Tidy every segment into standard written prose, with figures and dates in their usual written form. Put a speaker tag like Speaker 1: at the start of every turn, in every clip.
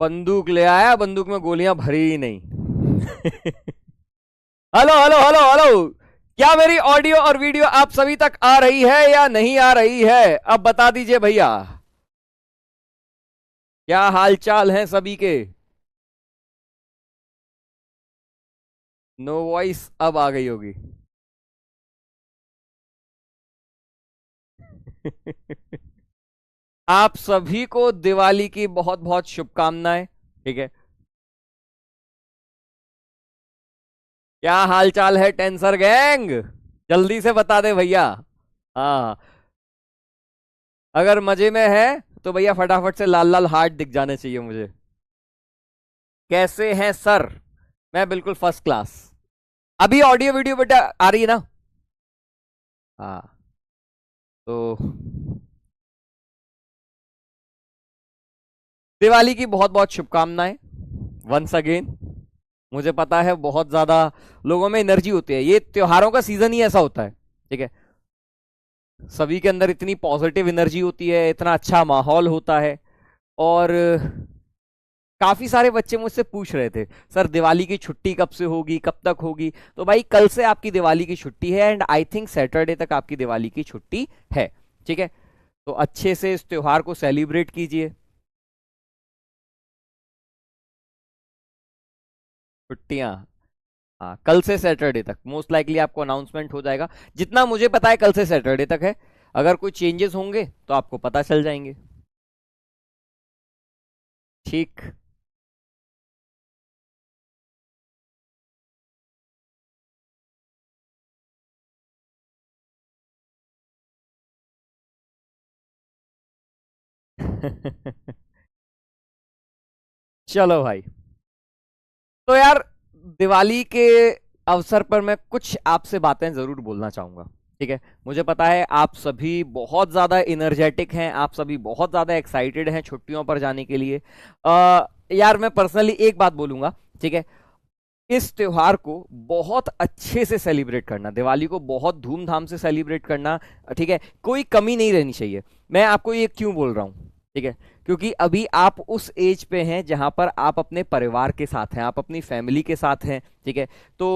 Speaker 1: बंदूक ले आया, बंदूक में गोलियां भरी ही नहीं। Hello hello hello hello. क्या मेरी ऑडियो और वीडियो आप सभी तक आ रही है या नहीं आ रही है? अब बता दीजिए भैया, क्या हाल चाल है सभी के? नो वॉइस अब आ गई होगी। आप सभी को दिवाली की बहुत बहुत शुभकामनाएं। ठीक है। क्या हाल चाल है टेंसर गैंग? जल्दी से बता दे भैया। हाँ, अगर मजे में है तो भैया फटाफट से लाल लाल हार्ट दिख जाने चाहिए मुझे। कैसे हैं सर? मैं बिल्कुल फर्स्ट क्लास। अभी ऑडियो वीडियो बेटा आ रही है ना? हाँ। तो दिवाली की बहुत बहुत शुभकामनाएं वंस अगेन। मुझे पता है बहुत ज्यादा लोगों में एनर्जी होती है, ये त्योहारों का सीजन ही ऐसा होता है। ठीक है। सभी के अंदर इतनी पॉजिटिव एनर्जी होती है, इतना अच्छा माहौल होता है। और काफी सारे बच्चे मुझसे पूछ रहे थे, सर दिवाली की छुट्टी कब से होगी, कब तक होगी? तो भाई कल से आपकी दिवाली की छुट्टी है, एंड आई थिंक सैटरडे तक आपकी दिवाली की छुट्टी है। ठीक है। तो अच्छे से इस त्योहार को सेलिब्रेट कीजिए। छुट्टियां, हाँ, कल से सैटरडे तक मोस्ट लाइकली आपको अनाउंसमेंट हो जाएगा। जितना मुझे पता है कल से सैटरडे तक है। अगर कोई चेंजेस होंगे तो आपको पता चल जाएंगे। ठीक। चलो भाई। तो यार, दिवाली के अवसर पर मैं कुछ आपसे बातें जरूर बोलना चाहूंगा। ठीक है। मुझे पता है आप सभी बहुत ज्यादा इनर्जेटिक हैं, आप सभी बहुत ज्यादा एक्साइटेड हैं छुट्टियों पर जाने के लिए। यार मैं पर्सनली एक बात बोलूंगा। ठीक है। इस त्योहार को बहुत अच्छे से सेलिब्रेट करना, दिवाली को बहुत धूमधाम से सेलिब्रेट करना। ठीक है। कोई कमी नहीं रहनी चाहिए। मैं आपको ये क्यों बोल रहा हूं? ठीक है। क्योंकि अभी आप उस एज पे हैं जहां पर आप अपने परिवार के साथ हैं, आप अपनी फैमिली के साथ हैं। ठीक है। तो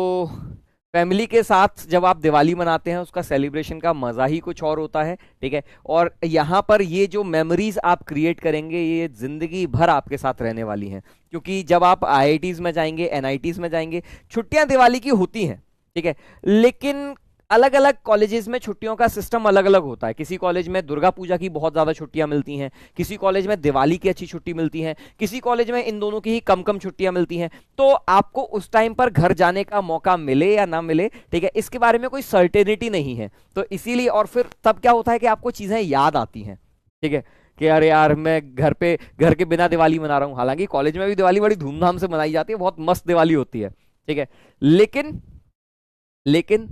Speaker 1: फैमिली के साथ जब आप दिवाली मनाते हैं, उसका सेलिब्रेशन का मजा ही कुछ और होता है। ठीक है। और यहाँ पर ये जो मेमोरीज आप क्रिएट करेंगे, ये जिंदगी भर आपके साथ रहने वाली हैं। क्योंकि जब आप आईआईटीज में जाएंगे, एनआईटीज में जाएंगे, छुट्टियां दिवाली की होती हैं। ठीक है। लेकिन अलग अलग कॉलेजेस में छुट्टियों का सिस्टम अलग अलग होता है। किसी कॉलेज में दुर्गा पूजा की बहुत ज्यादा छुट्टियां मिलती हैं, किसी कॉलेज में दिवाली की अच्छी छुट्टी मिलती है, किसी कॉलेज में इन दोनों की ही कम कम छुट्टियां मिलती हैं। तो आपको उस टाइम पर घर जाने का मौका मिले या ना मिले, ठीक है, इसके बारे में कोई सर्टेनिटी नहीं है। तो इसीलिए, और फिर तब क्या होता है कि आपको चीजें याद आती हैं। ठीक है। कि अरे यार मैं घर पे, घर के बिना दिवाली मना रहा हूं। हालांकि कॉलेज में भी दिवाली बड़ी धूमधाम से मनाई जाती है, बहुत मस्त दिवाली होती है। ठीक है। लेकिन लेकिन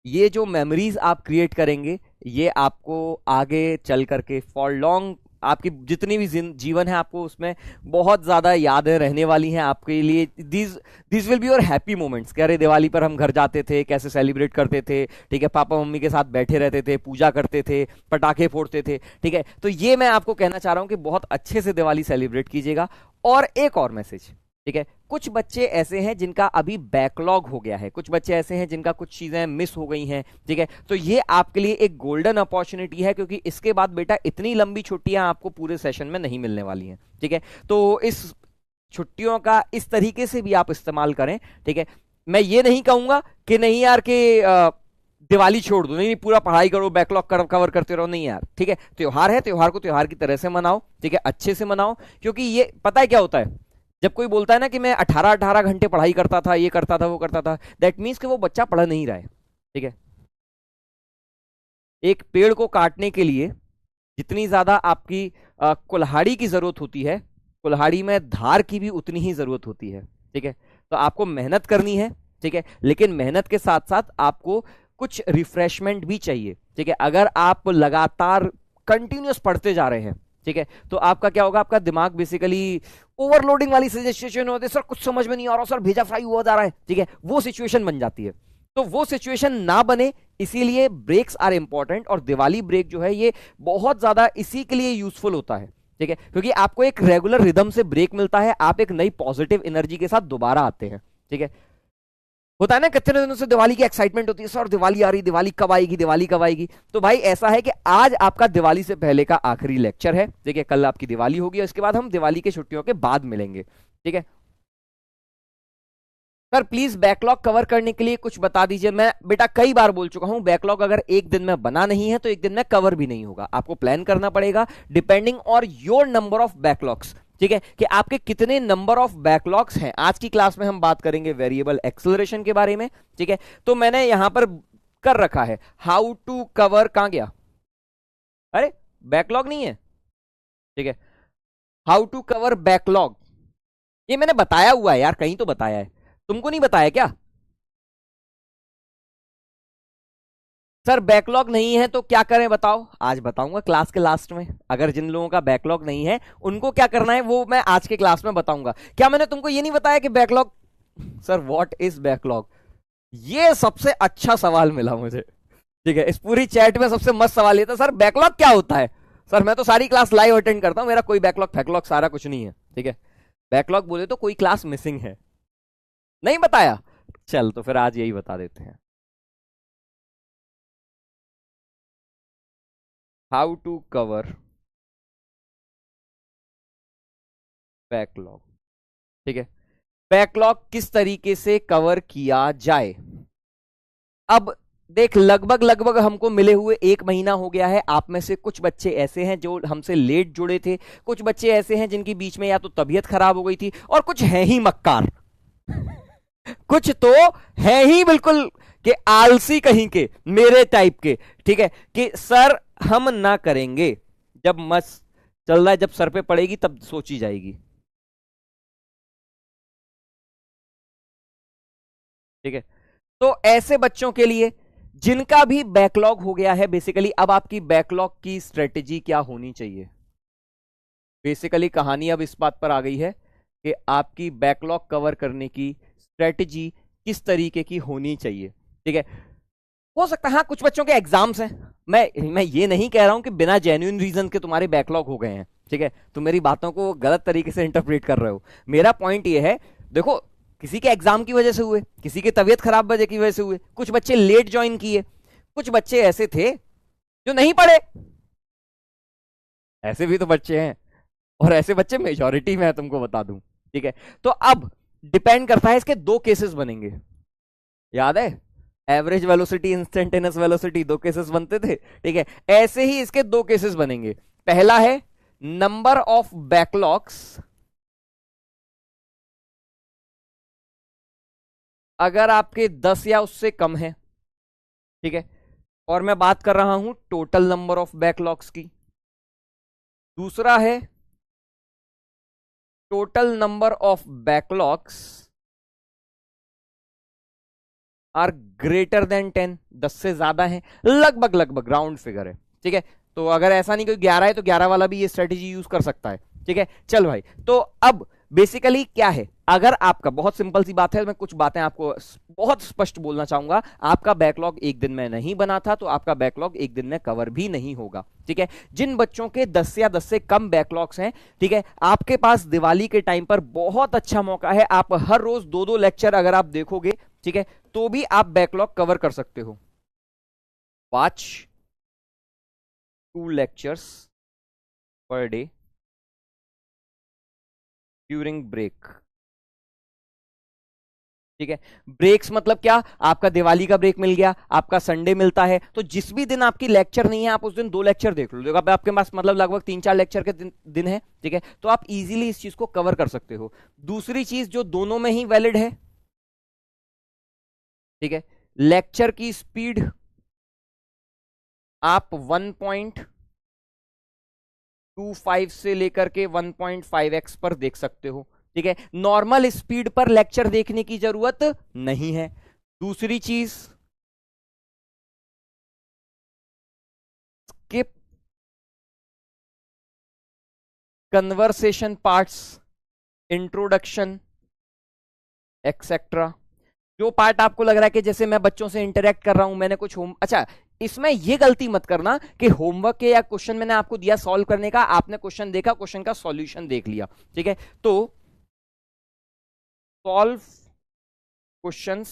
Speaker 1: ये जो मेमोरीज आप क्रिएट करेंगे, ये आपको आगे चल करके फॉर लॉन्ग, आपकी जितनी भी जीवन है, आपको उसमें बहुत ज्यादा यादें रहने वाली हैं आपके लिए। This this will be your happy moments. कि अरे दिवाली पर हम घर जाते थे, कैसे सेलिब्रेट करते थे। ठीक है। पापा मम्मी के साथ बैठे रहते थे, पूजा करते थे, पटाखे फोड़ते थे। ठीक है। तो ये मैं आपको कहना चाह रहा हूं कि बहुत अच्छे से दिवाली सेलिब्रेट कीजिएगा। और एक और मैसेज। ठीक है। कुछ बच्चे ऐसे हैं जिनका अभी बैकलॉग हो गया है, कुछ बच्चे ऐसे हैं जिनका कुछ चीजें मिस हो गई हैं। ठीक है। तो ये आपके लिए एक गोल्डन अपॉर्चुनिटी है, क्योंकि इसके बाद बेटा इतनी लंबी छुट्टियां आपको पूरे सेशन में नहीं मिलने वाली हैं। ठीक है। तो इस छुट्टियों का इस तरीके से भी आप इस्तेमाल करें। ठीक है। मैं ये नहीं कहूंगा कि नहीं यार कि दिवाली छोड़ दो, नहीं नहीं पूरा पढ़ाई करो, बैकलॉग कवर करते रहो, नहीं यार। ठीक है। त्योहार है, त्योहार को त्योहार की तरह से मनाओ। ठीक है। अच्छे से मनाओ। क्योंकि ये पता है क्या होता है, जब कोई बोलता है ना कि मैं 18-18 घंटे पढ़ाई करता था, ये करता था, वो करता था, दैट मीन्स कि वो बच्चा पढ़ नहीं रहा है। ठीक है। एक पेड़ को काटने के लिए जितनी ज्यादा आपकी कुल्हाड़ी की जरूरत होती है, कुल्हाड़ी में धार की भी उतनी ही जरूरत होती है। ठीक है। तो आपको मेहनत करनी है। ठीक है। लेकिन मेहनत के साथ साथ आपको कुछ रिफ्रेशमेंट भी चाहिए। ठीक है। अगर आप लगातार कंटिन्यूस पढ़ते जा रहे हैं, ठीक है, तो आपका क्या होगा, आपका दिमाग बेसिकली ओवरलोडिंग वाली सिचुएशन होती है। सर कुछ समझ में नहीं आ रहा, सर भेजा फ्राई हुआ जा रहा है। ठीक है। वो सिचुएशन बन जाती है। तो वो सिचुएशन ना बने, इसीलिए ब्रेक्स आर इंपॉर्टेंट। और दिवाली ब्रेक जो है, ये बहुत ज्यादा इसी के लिए यूजफुल होता है ठीक है, क्योंकि आपको एक रेगुलर रिदम से ब्रेक मिलता है, आप एक नई पॉजिटिव एनर्जी के साथ दोबारा आते हैं। ठीक है, होता है ना कितने दिनों से दिवाली की एक्साइटमेंट होती है, सर दिवाली आ रही, दिवाली कब आएगी, दिवाली कब आएगी। तो भाई ऐसा है कि आज आपका दिवाली से पहले का आखिरी लेक्चर है। ठीक है, कल आपकी दिवाली होगी और इसके बाद हम दिवाली की छुट्टियों के बाद मिलेंगे। ठीक है सर, प्लीज बैकलॉग कवर करने के लिए कुछ बता दीजिए। मैं बेटा कई बार बोल चुका हूं, बैकलॉग अगर एक दिन में बना नहीं है तो एक दिन में कवर भी नहीं होगा, आपको प्लान करना पड़ेगा depending on your number of backlogs. ठीक है, कि आपके कितने नंबर ऑफ बैकलॉग्स हैं। आज की क्लास में हम बात करेंगे वेरिएबल एक्सेलरेशन के बारे में। ठीक है, तो मैंने यहां पर कर रखा है हाउ टू कवर, कहां गया, अरे बैकलॉग नहीं है। ठीक है, हाउ टू कवर बैकलॉग, ये मैंने बताया हुआ है यार, कहीं तो बताया है, तुमको नहीं बताया क्या? सर बैकलॉग नहीं है तो क्या करें बताओ, आज बताऊंगा क्लास के लास्ट में। अगर जिन लोगों का बैकलॉग नहीं है उनको क्या करना है वो मैं आज के क्लास में बताऊंगा। क्या मैंने तुमको ये नहीं बताया कि backlog, sir what is backlog, ये सबसे अच्छा सवाल मिला मुझे। ठीक है, इस पूरी चैट में सबसे मस्त सवाल ये था, सर बैकलॉग क्या होता है। सर मैं तो सारी क्लास लाइव अटेंड करता हूं, मेरा कोई बैकलॉग फैकलॉग सारा कुछ नहीं है। ठीक है, बैकलॉग बोले तो कोई क्लास मिसिंग है, नहीं बताया, चल तो फिर आज यही बता देते हैं, हाउ टू कवर बैकलॉग। ठीक है, बैकलॉग किस तरीके से कवर किया जाए। अब देख, लगभग लगभग हमको मिले हुए 1 महीना हो गया है। आप में से कुछ बच्चे ऐसे हैं जो हमसे लेट जुड़े थे, कुछ बच्चे ऐसे हैं जिनकी बीच में या तो तबीयत खराब हो गई थी, और कुछ हैं ही मक्कार कुछ तो है ही बिल्कुल कि आलसी कहीं के, मेरे टाइप के। ठीक है, कि सर हम ना करेंगे, जब मस्त चल रहा है, जब सर पे पड़ेगी तब सोची जाएगी। ठीक है, तो ऐसे बच्चों के लिए जिनका भी बैकलॉग हो गया है, बेसिकली अब आपकी बैकलॉग की स्ट्रेटेजी क्या होनी चाहिए। बेसिकली कहानी अब इस बात पर आ गई है कि आपकी बैकलॉग कवर करने की स्ट्रेटेजी किस तरीके की होनी चाहिए। ठीक है, हो सकता है हाँ कुछ बच्चों के एग्जाम्स हैं, मैं ये नहीं कह रहा हूं कि बिना जेन्युइन रीजन के तुम्हारे बैकलॉग हो गए हैं। ठीक है, तुम मेरी बातों को गलत तरीके से इंटरप्रेट कर रहे हो। मेरा पॉइंट ये है, देखो किसी के एग्जाम की वजह से हुए, किसी की तबीयत खराब वजह की वजह से हुए, कुछ बच्चे लेट ज्वाइन किए, कुछ बच्चे ऐसे थे जो नहीं पढ़े, ऐसे भी तो बच्चे हैं, और ऐसे बच्चे मेजोरिटी में है, तुमको बता दूं। ठीक है, तो अब डिपेंड करता है, इसके दो केसेस बनेंगे, याद है एवरेज वेलोसिटी, इंस्टेंटेनियस वेलोसिटी, दो केसेस बनते थे। ठीक है, ऐसे ही इसके दो केसेस बनेंगे। पहला है नंबर ऑफ बैकलॉग्स, अगर आपके 10 या उससे कम है। ठीक है, और मैं बात कर रहा हूं टोटल नंबर ऑफ बैकलॉग्स की। दूसरा है total number of backlogs are greater than 10, 10 से ज्यादा है, लगभग लगभग राउंड फिगर है। ठीक है, तो अगर ऐसा नहीं कोई 11 है तो 11 वाला भी ये स्ट्रेटेजी यूज कर सकता है। ठीक है, चल भाई, तो अब बेसिकली क्या है, अगर आपका, बहुत सिंपल सी बात है, मैं कुछ बातें आपको बहुत स्पष्ट बोलना चाहूंगा, आपका बैकलॉग एक दिन में नहीं बना था तो आपका बैकलॉग एक दिन में कवर भी नहीं होगा। ठीक है, जिन बच्चों के 10 या 10 से कम बैकलॉग्स हैं, ठीक है, आपके पास दिवाली के टाइम पर बहुत अच्छा मौका है, आप हर रोज 2-2 लेक्चर अगर आप देखोगे, ठीक है, तो भी आप बैकलॉग कवर कर सकते हो। Watch 2 lectures per day during break. ठीक है, ब्रेक्स मतलब क्या, आपका दिवाली का ब्रेक मिल गया, आपका संडे मिलता है, तो जिस भी दिन आपकी लेक्चर नहीं है आप उस दिन 2 लेक्चर देख लो, देखो आपके पास मतलब लगभग 3-4 लेक्चर के दिन है। ठीक है, तो आप इजीली इस चीज को कवर कर सकते हो। दूसरी चीज जो दोनों में ही वैलिड है, ठीक है, लेक्चर की स्पीड आप 1.25 से लेकर के 1.5x पर देख सकते हो। ठीक है, नॉर्मल स्पीड पर लेक्चर देखने की जरूरत नहीं है। दूसरी चीज, skip conversation parts, introduction etcetera. जो पार्ट आपको लग रहा है कि जैसे मैं बच्चों से इंटरेक्ट कर रहा हूं, मैंने कुछ होम, अच्छा इसमें ये गलती मत करना कि होमवर्क के या क्वेश्चन मैंने आपको दिया सॉल्व करने का, आपने क्वेश्चन देखा, क्वेश्चन का सॉल्यूशन देख लिया, ठीक है। तो सॉल्व क्वेश्चंस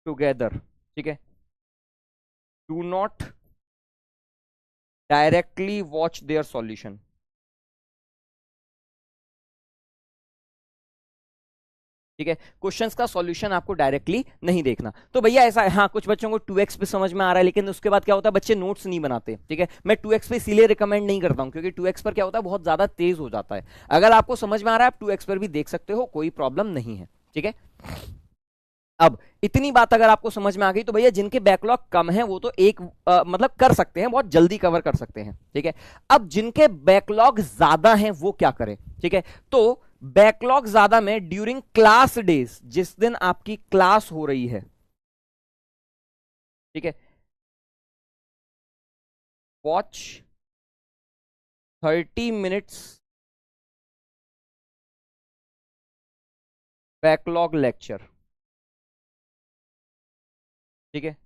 Speaker 1: टुगेदर, ठीक है। Do not directly watch their solution, ठीक है। क्वेश्चंस का सॉल्यूशन आपको डायरेक्टली नहीं देखना। तो भैया ऐसा है, हाँ कुछ बच्चों को 2x पे समझ में आ रहा है, लेकिन उसके बाद क्या होता है, बच्चे नोट्स नहीं बनाते, ठीक है। मैं 2x पे इसीलिए रिकमेंड नहीं करता हूं क्योंकि 2x पर क्या होता है, बहुत ज्यादा तेज हो जाता है। अगर आपको समझ में आ रहा है, आप 2x पर भी देख सकते हो, कोई प्रॉब्लम नहीं है, ठीक है। अब इतनी बात अगर आपको समझ में आ गई तो भैया जिनके बैकलॉग कम है वो तो एक मतलब कर सकते हैं, बहुत जल्दी कवर कर सकते हैं, ठीक है। अब जिनके बैकलॉग ज्यादा हैं वो क्या करें, ठीक है। तो बैकलॉग ज्यादा में ड्यूरिंग क्लास डेज, जिस दिन आपकी क्लास हो रही है, ठीक है, वॉच 30 मिनट्स बैकलॉग लेक्चर, ठीक है।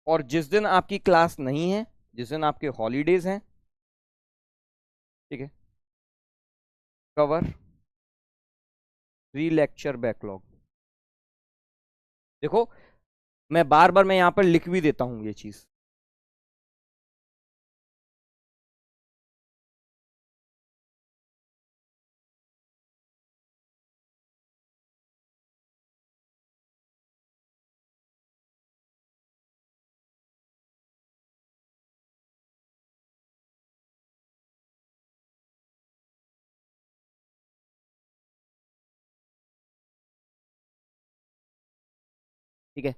Speaker 1: और जिस दिन आपकी क्लास नहीं है, जिस दिन आपके हॉलीडेज हैं, ठीक है, कवर 3 लेक्चर बैकलॉग। देखो मैं बार बार मैं यहां पर लिख भी देता हूं ये चीज, ठीक है।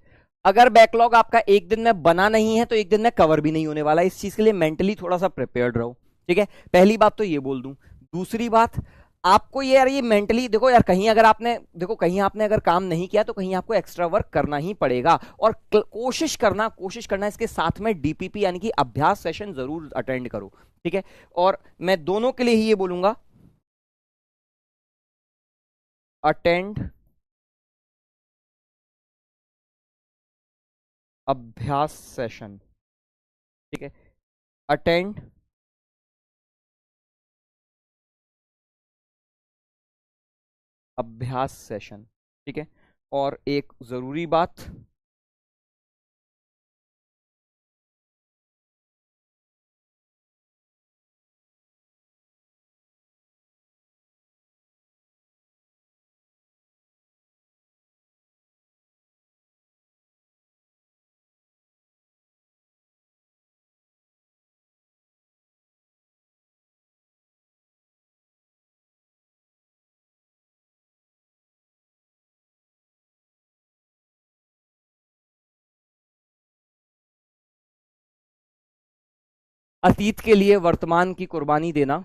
Speaker 1: अगर बैकलॉग आपका एक दिन में बना नहीं है तो एक दिन में कवर भी नहीं होने वाला, इस चीज के लिए मेंटली थोड़ा सा प्रिपेयर्ड रहो, ठीक है। पहली बात तो ये बोल दूं। दूसरी बात, आपको ये यार ये मेंटली देखो यार, कहीं अगर आपने देखो कहीं आपने अगर काम नहीं किया तो कहीं आपको एक्स्ट्रा वर्क करना ही पड़ेगा। और कोशिश करना इसके साथ में डीपीपी यानी कि अभ्यास सेशन जरूर अटेंड करो, ठीक है। और मैं दोनों के लिए ही ये बोलूंगा, अटेंड अभ्यास सेशन, ठीक है। अटेंड अभ्यास सेशन, ठीक है। और एक जरूरी बात, अतीत के लिए वर्तमान की कुर्बानी देना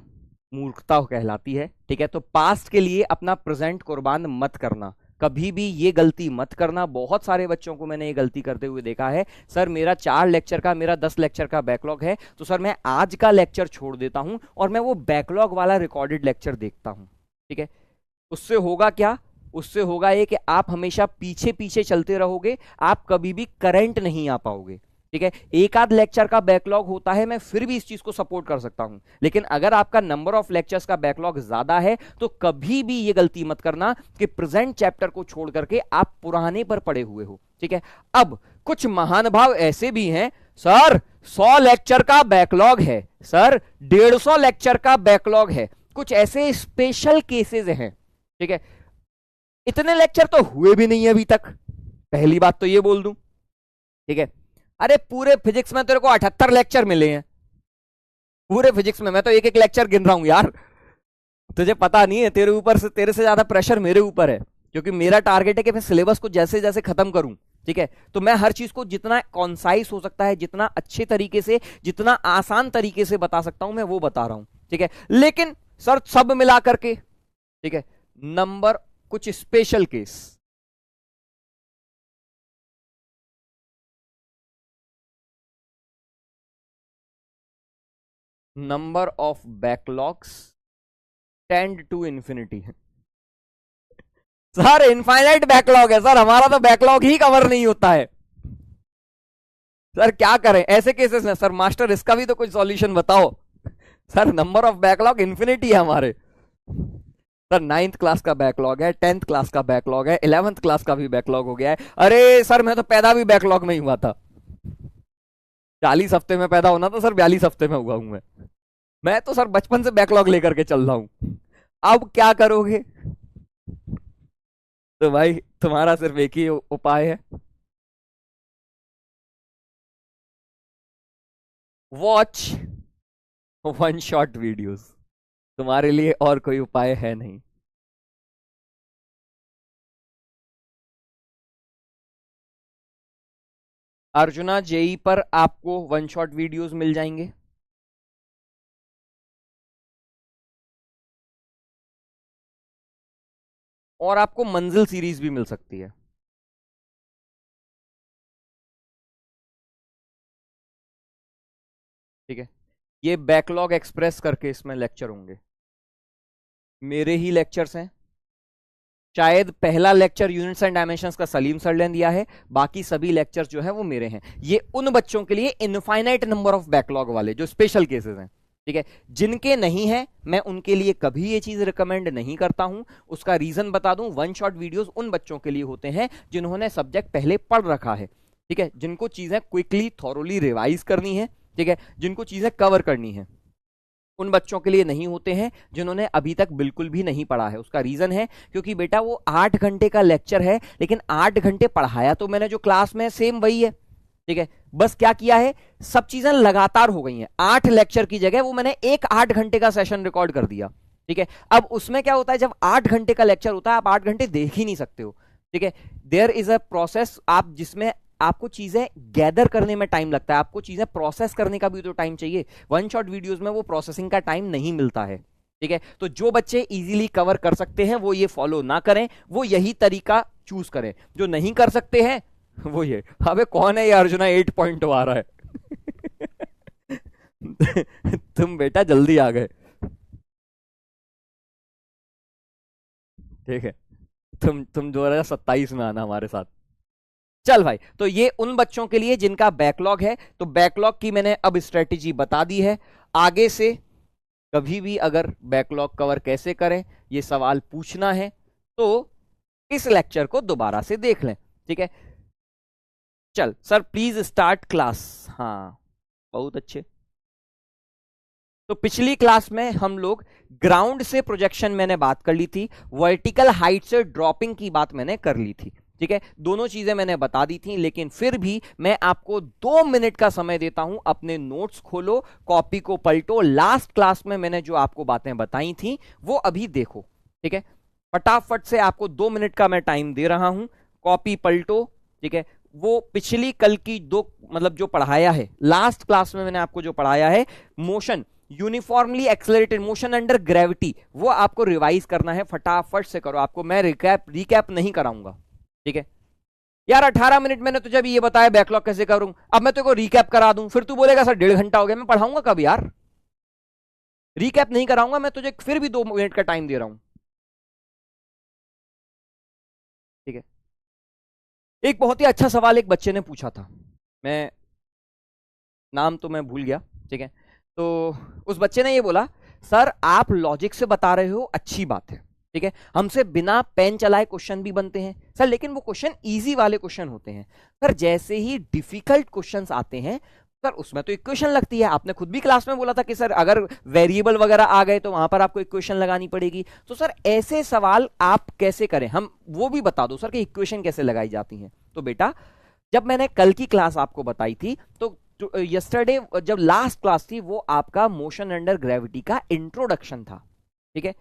Speaker 1: मूर्खता कहलाती है, ठीक है। तो पास्ट के लिए अपना प्रेजेंट कुर्बान मत करना, कभी भी ये गलती मत करना। बहुत सारे बच्चों को मैंने ये गलती करते हुए देखा है, सर मेरा 4 लेक्चर का, मेरा 10 लेक्चर का बैकलॉग है, तो सर मैं आज का लेक्चर छोड़ देता हूं और मैं वो बैकलॉग वाला रिकॉर्डेड लेक्चर देखता हूं, ठीक है। उससे होगा क्या, उससे होगा ये कि आप हमेशा पीछे पीछे चलते रहोगे, आप कभी भी करंट नहीं आ पाओगे, ठीक है। एक आध लेक्चर का बैकलॉग होता है, मैं फिर भी इस चीज को सपोर्ट कर सकता हूं, लेकिन अगर आपका नंबर ऑफ लेक्चर्स का बैकलॉग ज्यादा है तो कभी भी ये गलती मत करना कि प्रेजेंट चैप्टर को छोड़ करके आप पुराने पर पड़े हुए हो, ठीक है। अब कुछ महानुभाव ऐसे भी हैं, सर 100 लेक्चर का बैकलॉग है, सर 150 लेक्चर का बैकलॉग है, कुछ ऐसे स्पेशल केसेस हैं, ठीक है। इतने लेक्चर तो हुए भी नहीं है अभी तक, पहली बात तो ये बोल दूं, ठीक है। अरे पूरे फिजिक्स में तेरे को 78 लेक्चर मिले हैं, पूरे फिजिक्स में मैं तो एक एक लेक्चर गिन रहा हूं यार। तुझे पता नहीं है, तेरे से ज्यादा प्रेशर मेरे ऊपर है, क्योंकि मेरा टारगेट है कि मैं सिलेबस को जैसे जैसे खत्म करूं, ठीक है। तो मैं हर चीज को जितना कॉन्साइज हो सकता है, जितना अच्छे तरीके से, जितना आसान तरीके से बता सकता हूं, मैं वो बता रहा हूं, ठीक है। लेकिन सर सब मिला करके, ठीक है, नंबर, कुछ special case, number of backlogs tend to infinity. Sir infinite backlog है सर, हमारा तो बैकलॉग ही कवर नहीं होता है। सर क्या करें ऐसे केसेस में? सर मास्टर इसका भी तो कोई सॉल्यूशन बताओ। Sir number of backlog infinity है हमारे। सर 9th क्लास का बैकलॉग है, 10th क्लास का बैकलॉग है, 11th क्लास का भी बैकलॉग हो गया है। अरे सर मैं तो पैदा भी बैकलॉग में ही हुआ था। 40 हफ्ते में पैदा होना था सर, 42 हफ्ते में हुआ हूं मैं तो सर बचपन से बैकलॉग लेकर के चल रहा हूं। अब क्या करोगे? तो भाई तुम्हारा सिर्फ एक ही उपाय है, वॉच वन शॉट वीडियोस। तुम्हारे लिए और कोई उपाय है नहीं। अर्जुना जेई पर आपको वन शॉट वीडियोस मिल जाएंगे। और आपको मंजिल सीरीज भी मिल सकती है। ठीक है, ये बैकलॉग एक्सप्रेस करके इसमें लेक्चर होंगे, मेरे ही लेक्चर्स हैं। शायद पहला लेक्चर यूनिट्स एंड डायमेंशंस का सलीम सर ने दिया है, बाकी सभी लेक्चर्स जो है वो मेरे हैं। ये उन बच्चों के लिए इनफाइनाइट नंबर ऑफ बैकलॉग वाले जो स्पेशल केसेस हैं। ठीक है, जिनके नहीं है मैं उनके लिए कभी ये चीज रिकमेंड नहीं करता हूं। उसका रीजन बता दूं, वन शॉट वीडियोस उन बच्चों के लिए होते हैं जिन्होंने सब्जेक्ट पहले पढ़ रखा है। ठीक है, जिनको चीजें क्विकली थॉरोली रिवाइज करनी है। ठीक है, जिनको चीजें कवर करनी है, उन बच्चों के लिए नहीं होते हैं जिन्होंने अभी तक बिल्कुल भी नहीं पढ़ा है। उसका रीजन है क्योंकि बेटा वो 8 घंटे का लेक्चर है, लेकिन 8 घंटे पढ़ाया तो मैंने जो क्लास में सेम वही है। ठीक है, बस क्या किया है, सब चीजें लगातार हो गई हैं। 8 लेक्चर की जगह वो मैंने एक 8 घंटे का सेशन रिकॉर्ड कर दिया। ठीक है, अब उसमें क्या होता है, जब 8 घंटे का लेक्चर होता है आप 8 घंटे देख ही नहीं सकते हो। ठीक है, देयर इज अ प्रोसेस आप जिसमें आपको चीजें गैदर करने में टाइम लगता है, आपको चीजें प्रोसेस करने का भी तो टाइम चाहिए। वन शॉट वीडियोस में वो प्रोसेसिंग का टाइम नहीं मिलता है। ठीक है, तो जो बच्चे इजीली कवर कर सकते हैं वो ये फॉलो ना करें, वो यही तरीका चूज करें। जो नहीं कर सकते हैं वो ये, अबे कौन है ये अर्जुना 8 पॉइंट आ रहा है। तुम बेटा जल्दी आ गए। ठीक है, तुम 2027 में आना हमारे साथ। चल भाई, तो ये उन बच्चों के लिए जिनका बैकलॉग है, तो बैकलॉग की मैंने अब स्ट्रेटेजी बता दी है। आगे से कभी भी अगर बैकलॉग कवर कैसे करें ये सवाल पूछना है तो इस लेक्चर को दोबारा से देख लें। ठीक है, चल सर प्लीज स्टार्ट क्लास। हाँ बहुत अच्छे। तो पिछली क्लास में हम लोग ग्राउंड से प्रोजेक्शन मैंने बात कर ली थी, वर्टिकल हाइट से ड्रॉपिंग की बात मैंने कर ली थी। ठीक है, दोनों चीजें मैंने बता दी थी, लेकिन फिर भी मैं आपको 2 मिनट का समय देता हूं। अपने नोट्स खोलो, कॉपी को पलटो, लास्ट क्लास में मैंने जो आपको बातें बताई थी वो अभी देखो। ठीक है, फटाफट से आपको 2 मिनट का मैं टाइम दे रहा हूं, कॉपी पलटो। ठीक है, वो पिछली कल की दो मतलब जो पढ़ाया है लास्ट क्लास में मैंने आपको जो पढ़ाया है, motion uniformly accelerated motion under gravity, वो आपको रिवाइज करना है। फटाफट से करो, आपको मैं रिकैप नहीं कराऊंगा। ठीक है यार, 18 मिनट मैंने तुझे भी ये बताया बैकलॉग कैसे करूं, अब मैं तेरे को रिकैप करा दूं फिर तू बोलेगा सर 1.5 घंटा हो गया। मैं पढ़ाऊंगा कब यार? रिकैप नहीं कराऊंगा मैं तुझे, फिर भी 2 मिनट का टाइम दे रहा हूं। ठीक है, एक बहुत ही अच्छा सवाल एक बच्चे ने पूछा था, मैं नाम तो मैं भूल गया। ठीक है, तो उस बच्चे ने ये बोला, सर आप लॉजिक से बता रहे हो अच्छी बात है। ठीक है, हमसे बिना पेन चलाए क्वेश्चन भी बनते हैं सर, लेकिन वो क्वेश्चन इजी वाले क्वेश्चन होते हैं सर। जैसे ही डिफिकल्ट क्वेश्चंस आते हैं सर उसमें तो इक्वेशन लगती है। आपने खुद भी क्लास में बोला था कि सर अगर वेरिएबल वगैरह आ गए तो वहां पर आपको इक्वेशन लगानी पड़ेगी। तो सर ऐसे सवाल आप कैसे करें, हम वो भी बता दो सर कि इक्वेशन कैसे लगाई जाती हैं। तो बेटा जब मैंने कल की क्लास आपको बताई थी तो यस्टरडे जब लास्ट क्लास थी वो आपका मोशन अंडर ग्रेविटी का इंट्रोडक्शन था। ठीक है,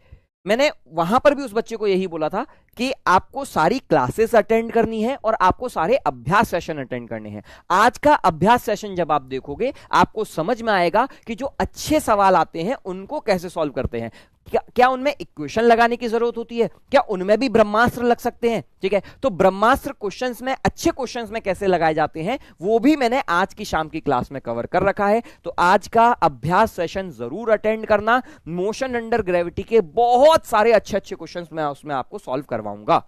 Speaker 1: मैंने वहां पर भी उस बच्चे को यही बोला था कि आपको सारी क्लासेस अटेंड करनी है और आपको सारे अभ्यास सेशन अटेंड करने हैं। आज का अभ्यास सेशन जब आप देखोगे आपको समझ में आएगा कि जो अच्छे सवाल आते हैं उनको कैसे सॉल्व करते हैं। क्या उनमें इक्वेशन लगाने की जरूरत होती है, क्या उनमें भी ब्रह्मास्त्र लग सकते हैं? ठीक है, तो ब्रह्मास्त्र क्वेश्चंस में, अच्छे क्वेश्चंस में कैसे लगाए जाते हैं वो भी मैंने आज की शाम की क्लास में कवर कर रखा है। तो आज का अभ्यास सेशन जरूर अटेंड करना। मोशन अंडर ग्रेविटी के बहुत सारे अच्छे अच्छे क्वेश्चंस मैं उसमें आपको सॉल्व करवाऊंगा।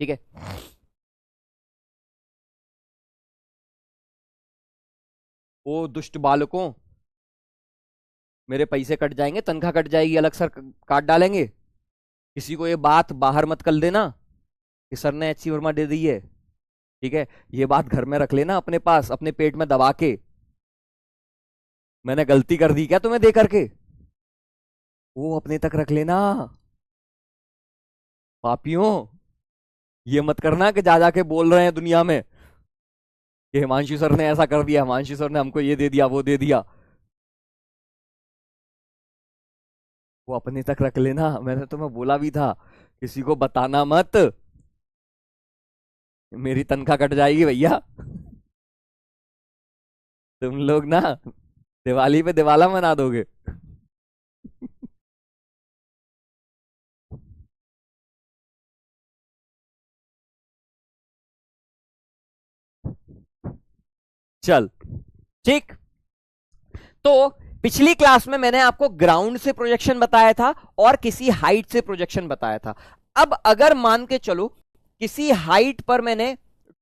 Speaker 1: ठीक है, ओ दुष्ट बालकों, मेरे पैसे कट जाएंगे, तनख्वाह कट जाएगी, अलग सर काट डालेंगे। किसी को ये बात बाहर मत कर देना कि सर ने एचसी वर्मा दे दी है, ठीक है? ये बात घर में रख लेना अपने पास, अपने पेट में दबा के। मैंने गलती कर दी क्या तुम्हें दे करके? वो अपने तक रख लेना। पापियों, ये मत करना कि जा जाके बोल रहे हैं दुनिया में कि हिमांशु सर ने ऐसा कर दिया, हिमांशु सर ने हमको ये दे दिया, वो दे दिया। वो अपने तक रख लेना। मैंने तुम्हें बोला भी था किसी को बताना मत, मेरी तनख्वाह कट जाएगी भैया। तुम लोग ना दिवाली पे दिवाला मना दोगे। चल ठीक। तो पिछली क्लास में मैंने आपको ग्राउंड से प्रोजेक्शन बताया था और किसी हाइट से प्रोजेक्शन बताया था। अब अगर मान के चलो किसी हाइट पर मैंने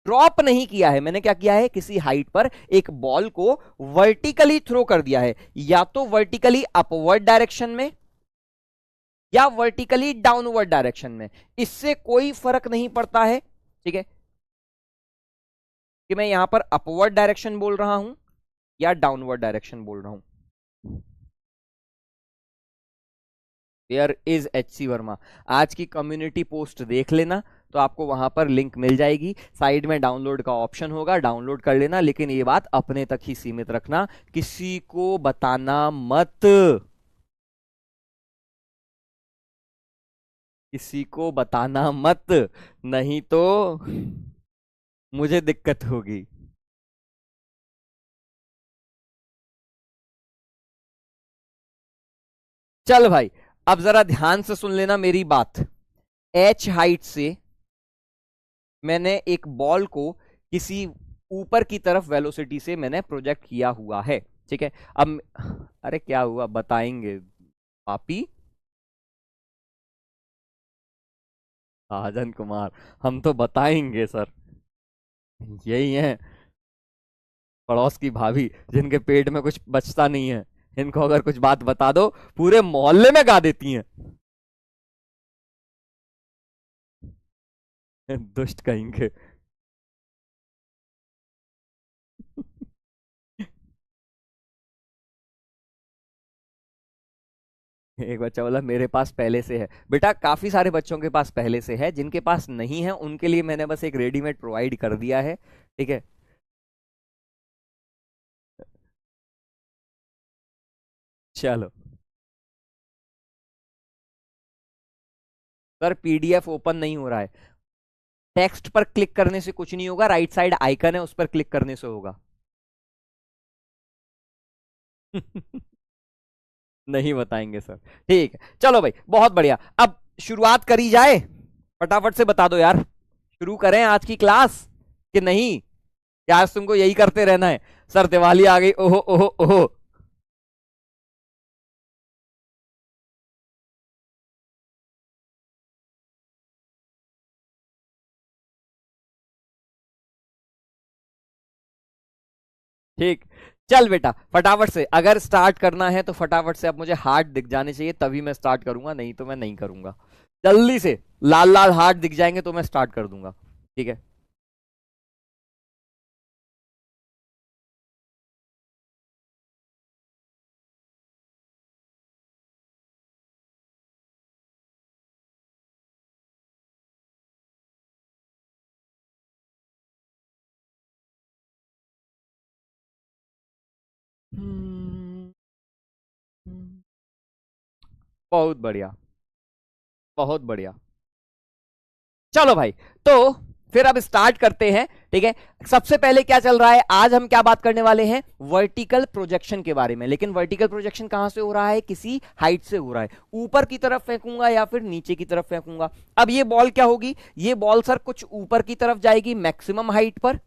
Speaker 1: ड्रॉप नहीं किया है, मैंने क्या किया है, किसी हाइट पर एक बॉल को वर्टिकली थ्रो कर दिया है, या तो वर्टिकली अपवर्ड डायरेक्शन में या वर्टिकली डाउनवर्ड डायरेक्शन में, इससे कोई फर्क नहीं पड़ता है, ठीक है, कि मैं यहां पर अपवर्ड डायरेक्शन बोल रहा हूं या डाउनवर्ड डायरेक्शन बोल रहा हूं। Where is HC Verma? आज की कम्युनिटी पोस्ट देख लेना, तो आपको वहां पर लिंक मिल जाएगी, साइड में डाउनलोड का ऑप्शन होगा, डाउनलोड कर लेना। लेकिन ये बात अपने तक ही सीमित रखना, किसी को बताना मत, किसी को बताना मत, नहीं तो मुझे दिक्कत होगी। चल भाई, अब जरा ध्यान से सुन लेना मेरी बात। एच हाइट से मैंने एक बॉल को किसी ऊपर की तरफ वेलोसिटी से मैंने प्रोजेक्ट किया हुआ है, ठीक है? अब अरे क्या हुआ बताएंगे पापी? आजन कुमार, हम तो बताएंगे सर। यही है पड़ोस की भाभी जिनके पेट में कुछ बचता नहीं है, इनको अगर कुछ बात बता दो पूरे मोहल्ले में गा देती हैं। दुष्ट कहेंगे। एक बच्चा बोला मेरे पास पहले से है। बेटा काफी सारे बच्चों के पास पहले से है, जिनके पास नहीं है उनके लिए मैंने बस एक रेडीमेड प्रोवाइड कर दिया है, ठीक है? चलो सर, पीडीएफ ओपन नहीं हो रहा है। टेक्स्ट पर क्लिक करने से कुछ नहीं होगा, राइट साइड आइकन है उस पर क्लिक करने से होगा। नहीं बताएंगे सर, ठीक है। चलो भाई बहुत बढ़िया, अब शुरुआत करी जाए, फटाफट से बता दो यार, शुरू करें आज की क्लास कि नहीं? क्या आज तुमको यही करते रहना है? सर दिवाली आ गई, ओहो ओहो ओहो। ठीक, चल बेटा फटाफट से, अगर स्टार्ट करना है तो फटाफट से, अब मुझे हार्ट दिख जाने चाहिए तभी मैं स्टार्ट करूंगा, नहीं तो मैं नहीं करूंगा। जल्दी से लाल लाल हार्ट दिख जाएंगे तो मैं स्टार्ट कर दूंगा, ठीक है? हम्म, बहुत बढ़िया, बहुत बढ़िया। चलो भाई, तो फिर अब स्टार्ट करते हैं, ठीक है? सबसे पहले क्या चल रहा है, आज हम क्या बात करने वाले हैं, वर्टिकल प्रोजेक्शन के बारे में। लेकिन वर्टिकल प्रोजेक्शन कहां से हो रहा है, किसी हाइट से हो रहा है। ऊपर की तरफ फेंकूंगा या फिर नीचे की तरफ फेंकूंगा। अब ये बॉल क्या होगी, ये बॉल सर कुछ ऊपर की तरफ जाएगी मैक्सिमम हाइट पर,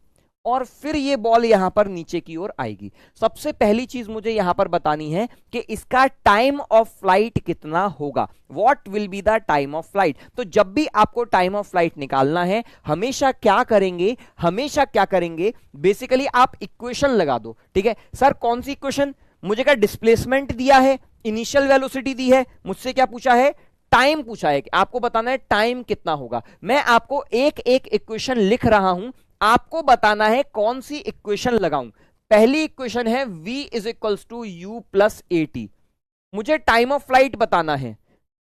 Speaker 1: और फिर ये बॉल यहां पर नीचे की ओर आएगी। सबसे पहली चीज मुझे यहां पर बतानी है कि इसका टाइम ऑफ फ्लाइट कितना होगा, what will be the time of flight. तो जब भी आपको टाइम ऑफ फ्लाइट निकालना है, हमेशा क्या करेंगे, हमेशा क्या करेंगे, बेसिकली आप इक्वेशन लगा दो। ठीक है सर, कौन सी इक्वेशन? मुझे क्या डिस्प्लेसमेंट दिया है, इनिशियल वेलोसिटी दी है, मुझसे क्या पूछा है, टाइम पूछा है कि आपको बताना है टाइम कितना होगा। मैं आपको एक एक इक्वेशन लिख रहा हूं, आपको बताना है कौन सी इक्वेशन लगाऊं। पहली इक्वेशन है v is equals to U plus A T, मुझे टाइम ऑफ फ्लाइट बताना है।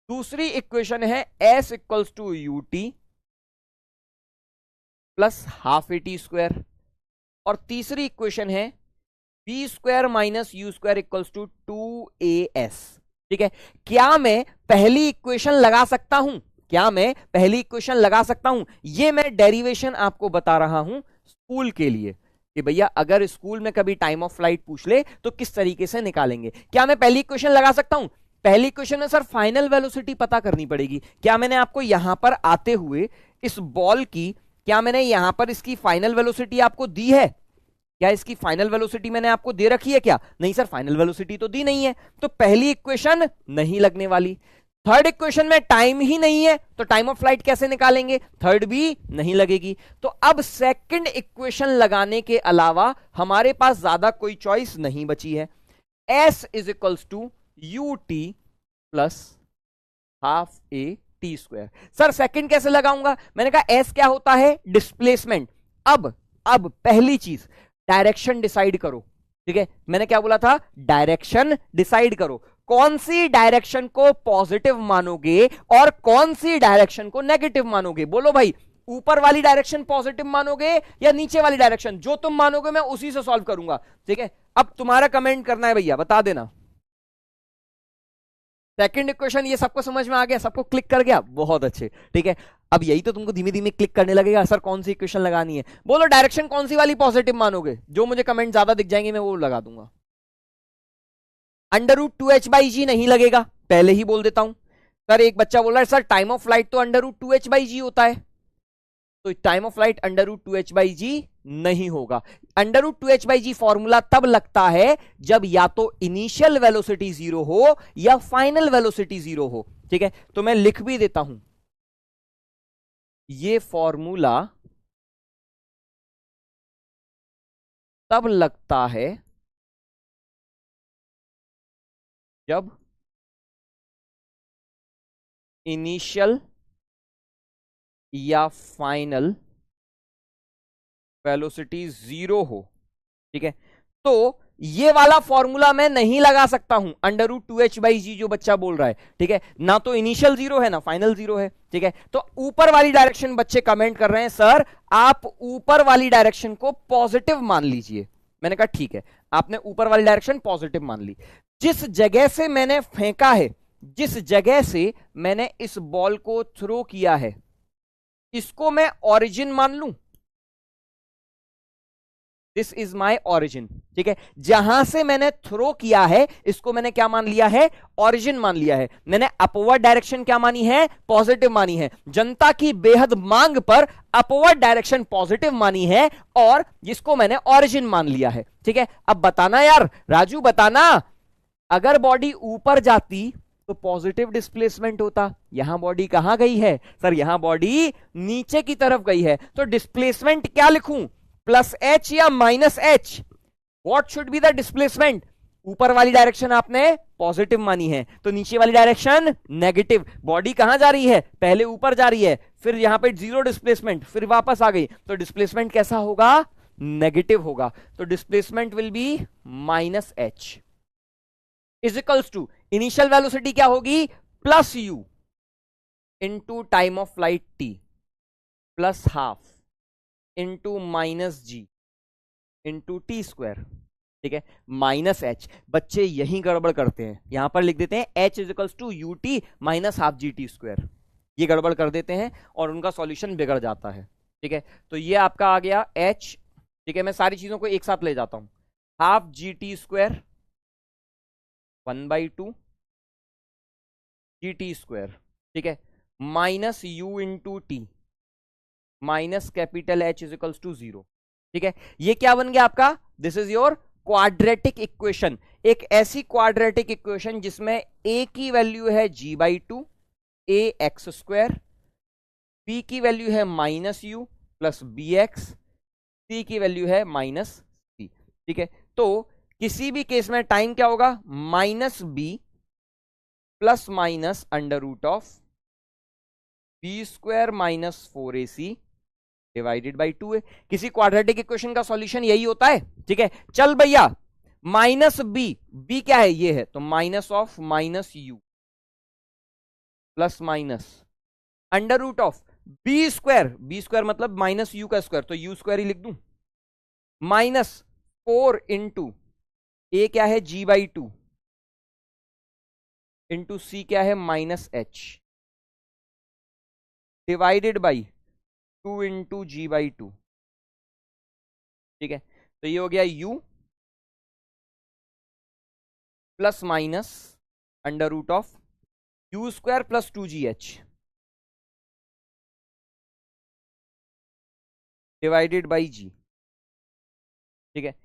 Speaker 1: दूसरी इक्वेशन है s equals to U T plus half A T square, और तीसरी इक्वेशन है B square minus U square equals to 2as। ठीक है, क्या मैं पहली इक्वेशन लगा सकता हूं? क्या मैं पहली इक्वेशन लगा सकता हूं? ये मैं डेरिवेशन आपको बता रहा हूं स्कूल के लिए कि भैया अगर स्कूल में कभी टाइम ऑफ फ्लाइट पूछ ले तो किस तरीके से निकालेंगे। क्या मैं पहली इक्वेशन लगा सकता हूं? पहली इक्वेशन में सर फाइनल वेलोसिटी पता करनी पड़ेगी। क्या मैंने आपको यहां पर आते हुए इस बॉल की, क्या मैंने यहां पर इसकी फाइनल वेलोसिटी आपको दी है? क्या इसकी फाइनल वेलोसिटी मैंने आपको दे रखी है क्या? नहीं सर, फाइनल वेलोसिटी तो दी नहीं है, तो पहली इक्वेशन नहीं लगने वाली। थर्ड इक्वेशन में टाइम ही नहीं है, तो टाइम ऑफ फ्लाइट कैसे निकालेंगे? थर्ड भी नहीं लगेगी। तो अब सेकंड इक्वेशन लगाने के अलावा हमारे पास ज्यादा कोई चॉइस नहीं बची है। s is equals to U T plus half A T square. Sir second कैसे लगाऊंगा? मैंने कहा s क्या होता है, डिस्प्लेसमेंट। अब पहली चीज डायरेक्शन डिसाइड करो। ठीक है, मैंने क्या बोला था, डायरेक्शन डिसाइड करो। कौन सी डायरेक्शन को पॉजिटिव मानोगे और कौन सी डायरेक्शन को नेगेटिव मानोगे? बोलो भाई, ऊपर वाली डायरेक्शन पॉजिटिव मानोगे या नीचे वाली डायरेक्शन? जो तुम मानोगे मैं उसी से सॉल्व करूंगा। ठीक है, अब तुम्हारा कमेंट करना है भैया, बता देना। सेकंड इक्वेशन ये सबको समझ में आ गया, सबको क्लिक कर गया, बहुत अच्छे। ठीक है, अब यही तो तुमको धीमे धीमे क्लिक करने लगेगा, सर कौन सी इक्वेशन लगानी है। बोलो डायरेक्शन कौन सी वाली पॉजिटिव मानोगे? जो मुझे कमेंट ज्यादा दिख जाएंगे मैं वो लगा दूंगा। अंडर रूट 2h/g नहीं लगेगा, पहले ही बोल देता हूं। सर एक बच्चा बोल रहा है सर टाइम ऑफ फ्लाइट तो अंडर रूट 2h/g होता है, तो time of flight under root 2h/g नहीं होगा। अंडर रूट 2h/g फॉर्मूला तब लगता है जब या तो इनिशियल वेलोसिटी जीरो हो या फाइनल वेलोसिटी जीरो हो। ठीक है, तो मैं लिख भी देता हूं, ये फॉर्मूला तब लगता है जब इनिशियल या फाइनल वेलोसिटी जीरो हो। ठीक है, तो ये वाला फॉर्मूला मैं नहीं लगा सकता हूं, अंडर रूट 2h/g जो बच्चा बोल रहा है। ठीक है, ना तो इनिशियल जीरो है ना फाइनल जीरो है। ठीक है, तो ऊपर वाली डायरेक्शन बच्चे कमेंट कर रहे हैं सर आप ऊपर वाली डायरेक्शन को पॉजिटिव मान लीजिए। मैंने कहा ठीक है, आपने ऊपर वाली डायरेक्शन पॉजिटिव मान ली। जिस जगह से मैंने फेंका है, जिस जगह से मैंने इस बॉल को थ्रो किया है, इसको मैं ओरिजिन मान लूं। This is my origin. ठीक है, जहां से मैंने थ्रो किया है इसको मैंने क्या मान लिया है, ओरिजिन मान लिया है। मैंने अपवर्ड डायरेक्शन क्या मानी है, पॉजिटिव मानी है। जनता की बेहद मांग पर अपवर्ड डायरेक्शन पॉजिटिव मानी है और जिसको मैंने ओरिजिन मान लिया है। ठीक है, अब बताना यार राजू, बताना, अगर बॉडी ऊपर जाती तो पॉजिटिव डिस्प्लेसमेंट होता, यहां बॉडी कहां गई है सर, यहां बॉडी नीचे की तरफ गई है, तो डिस्प्लेसमेंट क्या लिखूं, प्लस एच या minus H? What should be the displacement? ऊपर वाली डायरेक्शन आपने पॉजिटिव मानी है तो नीचे वाली डायरेक्शन नेगेटिव। बॉडी कहां जा रही है, पहले ऊपर जा रही है, फिर यहां पे जीरो डिस्प्लेसमेंट, फिर वापस आ गई, तो डिस्प्लेसमेंट कैसा होगा, नेगेटिव होगा। तो displacement will be minus H is equals to initial velocity क्या होगी, plus U into time of flight T plus half into minus G into T square. ठीक है, माइनस एच, बच्चे यही गड़बड़ करते हैं, यहां पर लिख देते हैं H is equals to U T minus half G T square, ये गड़बड़ कर देते हैं और उनका सॉल्यूशन बिगड़ जाता है। ठीक है, तो ये आपका आ गया एच। ठीक है, मैं सारी चीजों को एक साथ ले जाता हूं, half G T square 1/2 G T square. ठीक है, minus U into T minus capital H is equals to 0। ठीक है, ये क्या बन गया आपका, this is your quadratic equation. एक ऐसी क्वाड्रेटिक इक्वेशन जिसमें a की वैल्यू है g/2 a X square, b की वैल्यू है -u plus B X, c की वैल्यू है -c। ठीक है, तो किसी भी केस में टाइम क्या होगा, -b plus minus under root of B square -4ac divided by 2a। किसी क्वाड्रेटिक इक्वेशन का सॉल्यूशन यही होता है। ठीक है, चल भैया, -b क्या है, ये है, तो minus of -u plus minus under root of B square मतलब -u का स्क्वायर, तो u स्क्वायर ही लिख दूं, -4 इंटू a क्या है g/2 इंटू c क्या है -h divided by 2 into g/2। ठीक है, तो ये हो गया u plus minus under root of u square plus 2gh divided by g। ठीक है,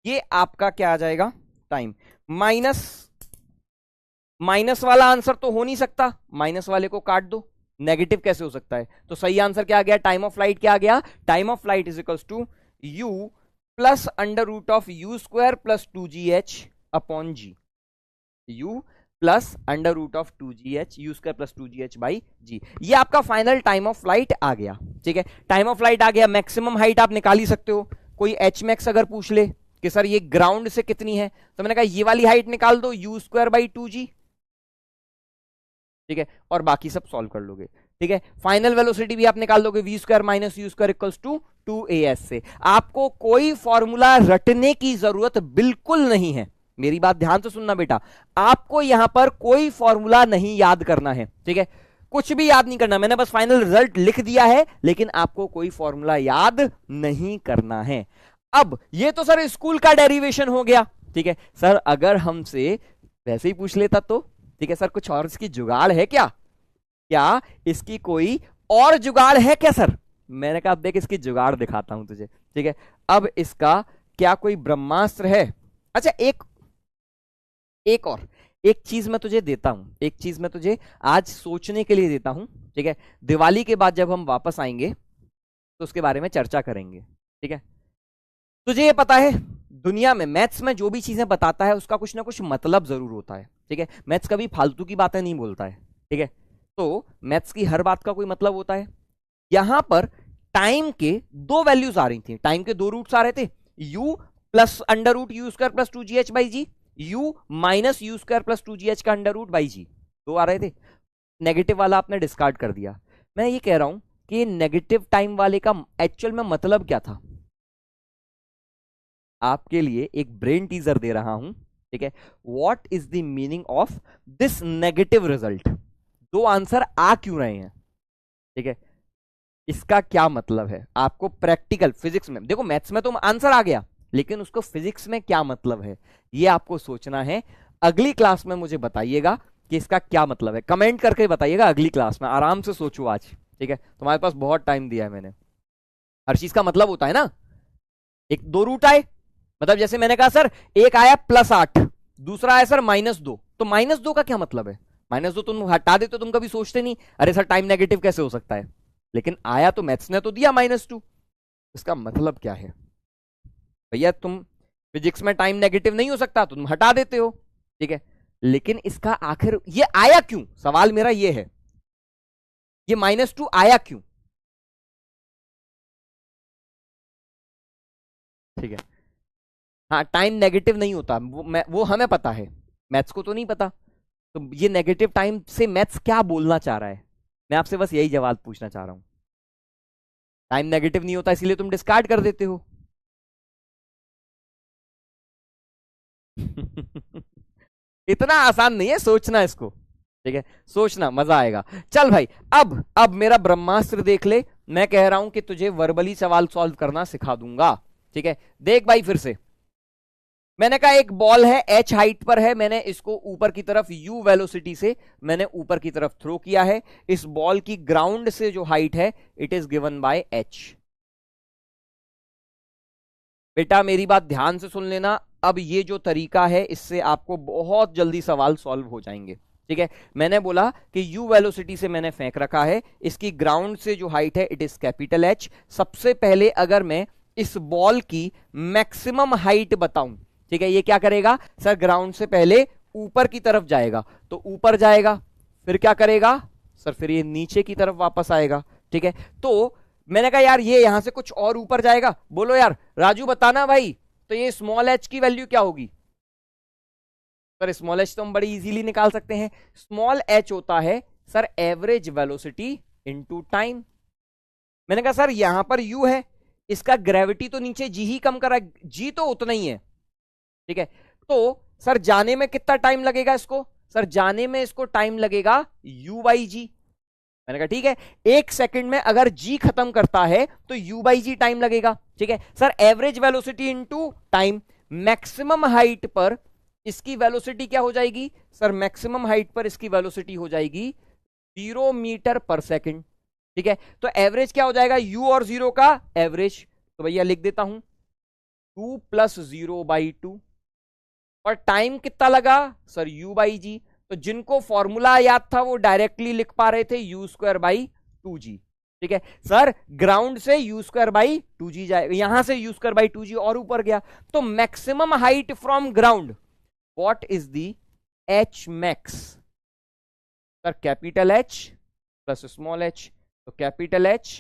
Speaker 1: ये आपका क्या आ जाएगा, टाइम। माइनस वाला आंसर तो हो नहीं सकता, माइनस वाले को काट दो, नेगेटिव कैसे हो सकता है, तो सही आंसर क्या आ गया, टाइम ऑफ फ्लाइट क्या आ गया, time of flight is equals to u plus under root of u square plus 2gh upon g, u plus under root of 2gh u square plus 2gh by g। ये आपका final time of flight आ गया। ठीक है, time of flight आ गया, maximum height आप निकाल ही सकते हो। कोई एच मैक्स अगर पूछ ले कि सर ये ग्राउंड से कितनी है, तो मैंने कहा ये वाली हाइट निकाल दो, u स्क्वायर बाई 2g। ठीक है, और बाकी सब सॉल्व कर लोगे। ठीक है, फाइनल वेलोसिटी भी आप निकाल दोगे, v square minus U square equals to 2as से। आपको कोई फॉर्मूला रटने की जरूरत बिल्कुल नहीं है, मेरी बात ध्यान से सुनना बेटा, आपको यहां पर कोई फॉर्मूला नहीं याद करना है। ठीक है, कुछ भी याद नहीं करना, मैंने बस फाइनल रिजल्ट लिख दिया है, लेकिन आपको कोई फॉर्मूला याद नहीं करना है। अब ये तो सर स्कूल का डेरिवेशन हो गया। ठीक है सर, अगर हमसे वैसे ही पूछ लेता तो, ठीक है सर कुछ और इसकी जुगाड़ है क्या, क्या इसकी कोई और जुगाड़ है क्या सर, मैंने कहा अब देख इसकी जुगाड़ दिखाता हूं तुझे। ठीक है, अब इसका क्या कोई ब्रह्मास्त्र है। अच्छा, एक चीज मैं तुझे देता हूं, एक चीज मैं तुझे आज सोचने के लिए देता हूं। ठीक है, दिवाली के बाद जब हम वापस आएंगे तो उसके बारे में चर्चा करेंगे। ठीक है, तुझे ये पता है दुनिया में मैथ्स में जो भी चीजें बताता है उसका कुछ ना कुछ मतलब जरूर होता है। ठीक है, मैथ्स कभी फालतू की बातें नहीं बोलता है। ठीक है, तो मैथ्स की हर बात का कोई मतलब होता है। यहां पर टाइम के दो वैल्यूज आ रही थी, टाइम के दो रूट्स आ रहे थे, u plus under root U square plus 2gh by G, u minus U square plus 2gh का अंडर रूट बाई जी, दो आ रहे थे। नेगेटिव वाला आपने डिस्कार्ड कर दिया। मैं ये कह रहा हूं कि नेगेटिव टाइम वाले का एक्चुअल में मतलब क्या था, आपके लिए एक ब्रेन टीजर दे रहा हूं। ठीक है, what is the meaning of this negative result, दो आंसर आ क्यों रहे हैं। ठीक है, इसका क्या मतलब है आपको प्रैक्टिकल फिजिक्स में, देखो मैथ्स में तो आंसर आ गया, लेकिन उसको फिजिक्स में क्या मतलब है ये आपको सोचना है। अगली क्लास में मुझे बताइएगा कि इसका क्या मतलब है, कमेंट करके बताइएगा अगली क्लास में, आराम से सोचो आज। ठीक है, तुम्हारे पास बहुत टाइम दिया है मैंने, हर चीज का मतलब होता है ना। एक दो रूट आए, मतलब जैसे मैंने कहा सर एक आया +8, दूसरा आया सर -2, तो -2 का क्या मतलब है, -2 तुम हटा देते, तुम कभी सोचते नहीं अरे सर टाइम नेगेटिव कैसे हो सकता है, लेकिन आया तो मैथ्स ने तो दिया -2, इसका मतलब क्या है भैया, तुम फिजिक्स में टाइम नेगेटिव नहीं हो सकता तो तुम हटा देते हो। ठीक है, लेकिन इसका आखिर ये आया क्यों, सवाल मेरा ये है, ये -2 आया क्यों। ठीक है, हाँ टाइम नेगेटिव नहीं होता, वो हमें पता है, मैथ्स को तो नहीं पता। तो ये नेगेटिव टाइम से मैथ्स क्या बोलना चाह रहा है, मैं आपसे बस यही जवाब पूछना चाह रहा हूं। टाइम नेगेटिव नहीं होता इसीलिए तुम डिस्कार्ड कर देते हो। इतना आसान नहीं है सोचना इसको। ठीक है, सोचना मजा आएगा। चल भाई, अब मेरा ब्रह्मास्त्र देख ले, मैं कह रहा हूं कि तुझे वर्बली सवाल सॉल्व करना सिखा दूंगा। ठीक है, देख भाई फिर से, मैंने कहा एक बॉल है h हाइट पर है, मैंने इसको ऊपर की तरफ u वेलोसिटी से मैंने ऊपर की तरफ थ्रो किया है। इस बॉल की ग्राउंड से जो हाइट है it is given bye h। बेटा मेरी बात ध्यान से सुन लेना, अब ये जो तरीका है इससे आपको बहुत जल्दी सवाल सॉल्व हो जाएंगे। ठीक है, मैंने बोला कि u वेलोसिटी से मैंने फेंक रखा है, इसकी ग्राउंड से जो हाइट है इट इज कैपिटल H। सबसे पहले अगर मैं इस बॉल की मैक्सिमम हाइट बताऊं, ठीक है, ये क्या करेगा सर, ग्राउंड से पहले ऊपर की तरफ जाएगा, तो ऊपर जाएगा, फिर क्या करेगा सर, फिर ये नीचे की तरफ वापस आएगा। ठीक है, तो मैंने कहा यार ये यहां से कुछ और ऊपर जाएगा, बोलो यार राजू बताना भाई, तो ये स्मॉल h की वैल्यू क्या होगी सर? स्मॉल h तो हम बड़ी इजीली निकाल सकते हैं। स्मॉल h होता है sir average velocity into time. मैंने कहा सर यहां पर u है, इसका ग्रेविटी तो नीचे g ही कम करा, g तो उतना ही है। ठीक है, तो सर जाने में कितना टाइम लगेगा इसको? सर जाने में इसको टाइम लगेगा u बाई जी। मैंने कहा ठीक है, 1 सेकंड में अगर g खत्म करता है तो u बाई जी टाइम लगेगा। ठीक है sir, average velocity into time, maximum height पर इसकी वेलोसिटी क्या हो जाएगी सर? मैक्सिमम हाइट पर इसकी वेलोसिटी हो जाएगी 0 मीटर पर सेकंड। ठीक है, तो एवरेज क्या हो जाएगा, u और 0 का एवरेज, तो भैया लिख देता हूं 2 प्लस 0 बाई 2, और टाइम कितना लगा सर u बाई जी। तो जिनको फॉर्मूला याद था वो डायरेक्टली लिख पा रहे थे u स्क्वायर बाई 2g। ठीक है सर, ग्राउंड से u स्क्वायर बाई 2g जाए, यहां से u स्क्वायर बाई 2g और ऊपर गया, तो maximum height from ground, what is the h max sir? Capital H plus small h, तो capital H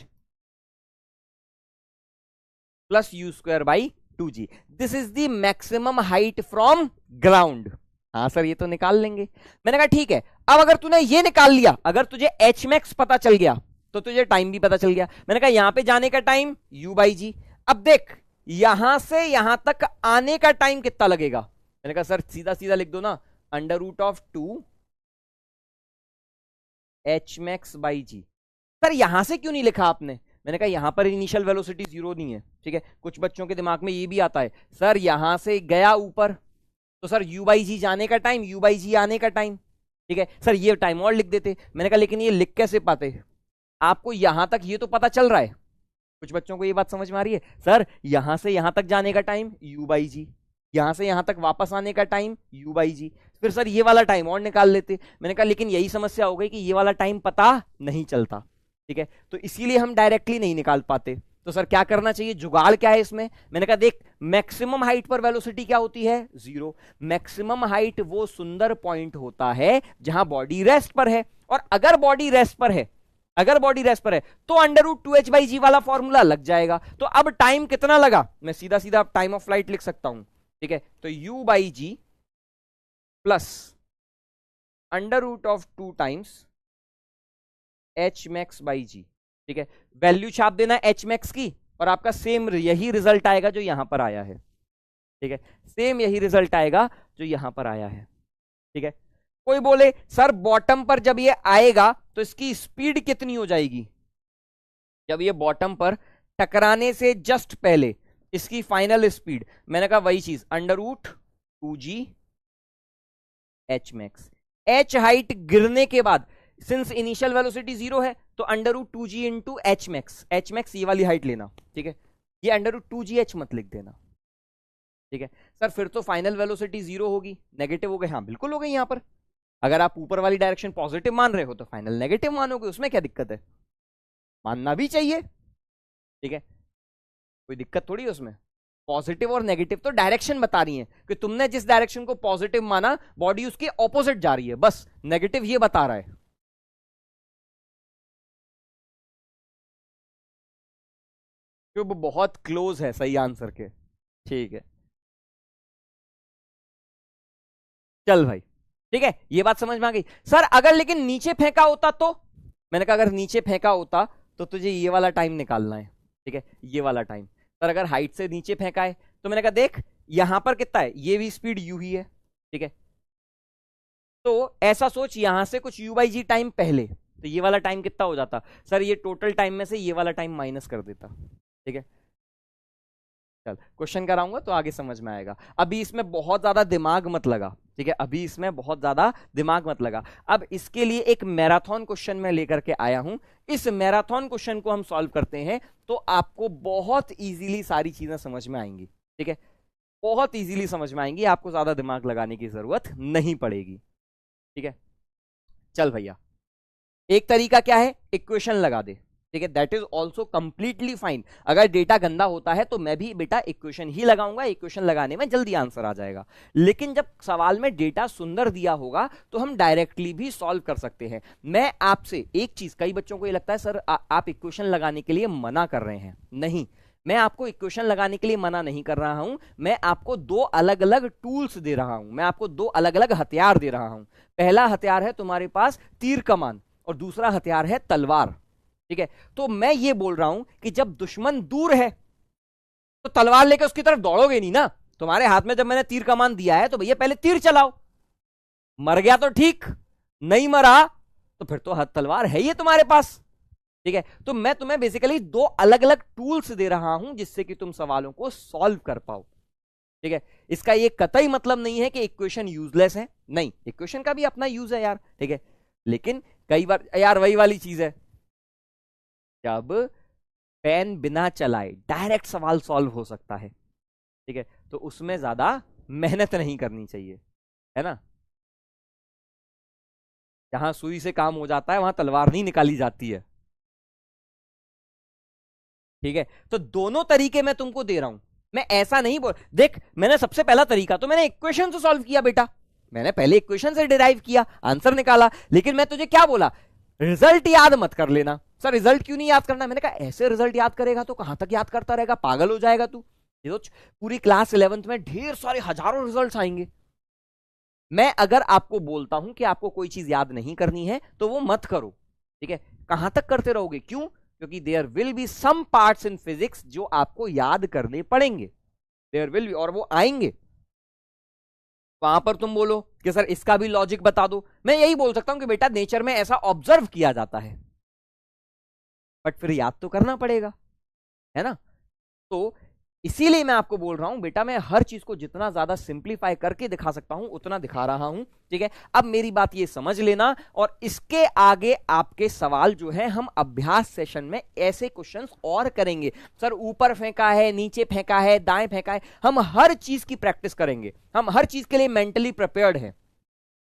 Speaker 1: plus u square by 2g, this is the maximum height from ground. हाँ sir ये तो निकाल लेंगे। मैंने कहा ठीक है, अब अगर तूने ये निकाल लिया, अगर तुझे h मैक्स पता चल गया तो तुझे टाइम भी पता चल गया। मैंने कहा यहां पे जाने का टाइम u बाई जी। अब देख यहां से यहां तक आने का टाइम कितना लगेगा? मैंने कहा सर सीधा सीधा लिख दो ना, under root of 2 h max by G. Sir यहां से क्यों नहीं लिखा आपने? मैंने कहा यहां पर इनिशियल वेलोसिटी 0 नहीं है। ठीक है, कुछ बच्चों के दिमाग में ये भी आता है, सर यहां से गया ऊपर, तो सर u बाई जी जाने का टाइम, u बाई जी आने का टाइम। ठीक है सर, ये टाइम और लिख देते। मैंने कहा लेकिन ये लिख कैसे पाते? आपको यहां तक ये तो पता चल रहा है, कुछ बच्चों को ये बात समझ में आ रही है, सर यहां से यहां तक जाने का टाइम u बाई जी, यहां से यहां तक वापस आने का टाइम u बाई जी, फिर सर ये वाला टाइम और निकाल लेते। मैंने कहा लेकिन यही समस्या हो गई कि ये वाला टाइम पता नहीं चलता। ठीक है, तो इसीलिए हम डायरेक्टली नहीं निकाल पाते। तो सर क्या करना चाहिए, जुगाड़ क्या है इसमें? मैंने कहा देख मैक्सिमम हाइट पर वेलोसिटी क्या होती है? 0। मैक्सिमम हाइट वो सुंदर पॉइंट होता है जहां बॉडी रेस्ट पर है, और अगर बॉडी रेस्ट पर है, अगर बॉडी रेस्ट पर है तो अंडर रूट 2h बाई जी वाला फॉर्मूला लग जाएगा। तो अब टाइम कितना लगा, मैं सीधा सीधा टाइम ऑफ फ्लाइट लिख सकता हूं। ठीक है, तो u by g plus under root of 2 times h max by g. ठीक है, वैल्यू छाप देना h मैक्स की, और आपका सेम यही रिजल्ट आएगा जो यहां पर आया है। ठीक है, सेम यही रिजल्ट आएगा जो यहां पर आया है। ठीक है, कोई बोले सर बॉटम पर जब ये आएगा तो इसकी स्पीड कितनी हो जाएगी? जब ये बॉटम पर टकराने से जस्ट पहले इसकी फाइनल स्पीड, मैंने कहा वही चीज under root 2g h max. h height गिरने के बाद, सिंस इनिशियल वेलोसिटी 0 है, तो under root 2g into h max, h max ये वाली हाइट लेना। ठीक है, ये अंडर रूट 2gh मत लिख देना। ठीक है सर, फिर तो फाइनल वेलोसिटी 0 होगी, नेगेटिव हो गई? हाँ बिल्कुल हो गई। यहां पर अगर आप ऊपर वाली डायरेक्शन पॉजिटिव मान रहे हो तो फाइनल नेगेटिव मानोगे, उसमें क्या दिक्कत है? मानना भी चाहिए। ठीक है, कोई दिक्कत थोड़ी है उसमें। पॉजिटिव और नेगेटिव तो डायरेक्शन बता रही है कि तुमने जिस डायरेक्शन को पॉजिटिव माना बॉडी उसके ऑपोजिट जा रही है, बस नेगेटिव ये बता रहा है। क्यों, बहुत क्लोज है सही आंसर के। ठीक है चल भाई, ठीक है ये बात समझ में आ गई। सर अगर लेकिन नीचे फेंका होता तो? मैंने कहा अगर नीचे फेंका होता तो तुझे ये वाला टाइम निकालना है। ठीक है, ये वाला टाइम। सर अगर हाइट से नीचे फेंका है तो मैंने कहा देख यहां पर कितना है, ये भी स्पीड u ही है। ठीक है, तो ऐसा सोच यहां से कुछ u बाई जी टाइम पहले, तो ये वाला टाइम कितना हो जाता? सर ये टोटल टाइम में से ये वाला टाइम माइनस कर देता। ठीक है, चल क्वेश्चन कराऊंगा तो आगे समझ में आएगा, अभी इसमें बहुत ज्यादा दिमाग मत लगा। ठीक है, अभी इसमें बहुत ज्यादा दिमाग मत लगा। अब इसके लिए एक मैराथन क्वेश्चन मैं लेकर के आया हूं, इस मैराथन क्वेश्चन को हम सॉल्व करते हैं तो आपको बहुत इजीली सारी चीजें समझ में आएंगी। ठीक है, बहुत इजीली समझ में आएंगी, आपको ज्यादा दिमाग लगाने की जरूरत नहीं पड़ेगी। ठीक है, चल भैया, एक तरीका क्या है, इक्वेशन लगा दे। ठीक है, that is also completely fine. अगर डेटा गंदा होता है तो मैं भी बेटा इक्वेशन ही लगाऊंगा, इक्वेशन लगाने में जल्दी आंसर आ जाएगा। लेकिन जब सवाल में डेटा सुंदर दिया होगा तो हम डायरेक्टली भी सॉल्व कर सकते हैं। मैं आपसे एक चीज, कई बच्चों को ये लगता है सर आप इक्वेशन लगाने के लिए मना कर रहे हैं। नहीं, मैं आपको इक्वेशन लगाने के लिए मना नहीं कर रहा हूं, मैं आपको दो अलग अलग टूल्स दे रहा हूं, मैं आपको दो अलग अलग हथियार दे रहा हूं। पहला हथियार है तुम्हारे पास तीर कमान और दूसरा हथियार है तलवार। ठीक है, तो मैं ये बोल रहा हूं कि जब दुश्मन दूर है तो तलवार लेकर उसकी तरफ दौड़ोगे नहीं ना। तुम्हारे हाथ में जब मैंने तीर कमान दिया है तो भैया पहले तीर चलाओ। मर गया तो ठीक, नहीं मरा तो फिर तो तलवार है ही तुम्हारे पास। ठीक है, तो मैं तुम्हें बेसिकली दो अलग अलग टूल्स दे रहा हूं जिससे कि तुम सवालों को सॉल्व कर पाओ। ठीक है, इसका ये कतई मतलब नहीं है कि इक्वेशन यूजलेस है, नहीं, इक्वेशन का भी अपना यूज है यार। ठीक है, लेकिन कई बार यार वही वाली चीज है, जब पेन बिना चलाए डायरेक्ट सवाल सॉल्व हो सकता है, ठीक है, तो उसमें ज्यादा मेहनत नहीं करनी चाहिए, है ना। जहां सुई से काम हो जाता है वहां तलवार नहीं निकाली जाती है। ठीक है, तो दोनों तरीके मैं तुमको दे रहा हूं, मैं ऐसा नहीं बोल, देख मैंने सबसे पहला तरीका तो मैंने इक्वेशन से सॉल्व किया बेटा, मैंने पहले इक्वेशन से डिराइव किया, आंसर निकाला। लेकिन मैं तुझे क्या बोला, रिजल्ट याद मत कर लेना। सर रिजल्ट क्यों नहीं याद करना, मैंने कहा ऐसे रिजल्ट याद करेगा तो कहां तक याद करता रहेगा, पागल हो जाएगा तू। ये तो पूरी क्लास 11th में ढेर सारे हजारों रिजल्ट्स आएंगे। मैं अगर आपको बोलता हूं कि आपको कोई चीज याद नहीं करनी है तो वो मत करो। ठीक है, कहां तक करते रहोगे, क्यों, क्योंकि there will be some parts in physics जो आपको याद करने पड़ेंगे, देयर विल बी, और वो आएंगे। वहां पर तुम बोलो कि सर इसका भी लॉजिक बता दो, मैं यही बोल सकता हूं कि बेटा नेचर में ऐसा ऑब्जर्व किया जाता है, बट फिर याद तो करना पड़ेगा, है ना। तो इसीलिए मैं आपको बोल रहा हूं बेटा, मैं हर चीज को जितना ज्यादा सिंप्लीफाई करके दिखा सकता हूं उतना दिखा रहा हूं। ठीक है, अब मेरी बात ये समझ लेना, और इसके आगे आपके सवाल जो है हम अभ्यास सेशन में ऐसे क्वेश्चंस और करेंगे। सर ऊपर फेंका है, नीचे फेंका है, दाएं फेंका है, हम हर चीज की प्रैक्टिस करेंगे, हम हर चीज के लिए मेंटली प्रिपेयर्ड हैं,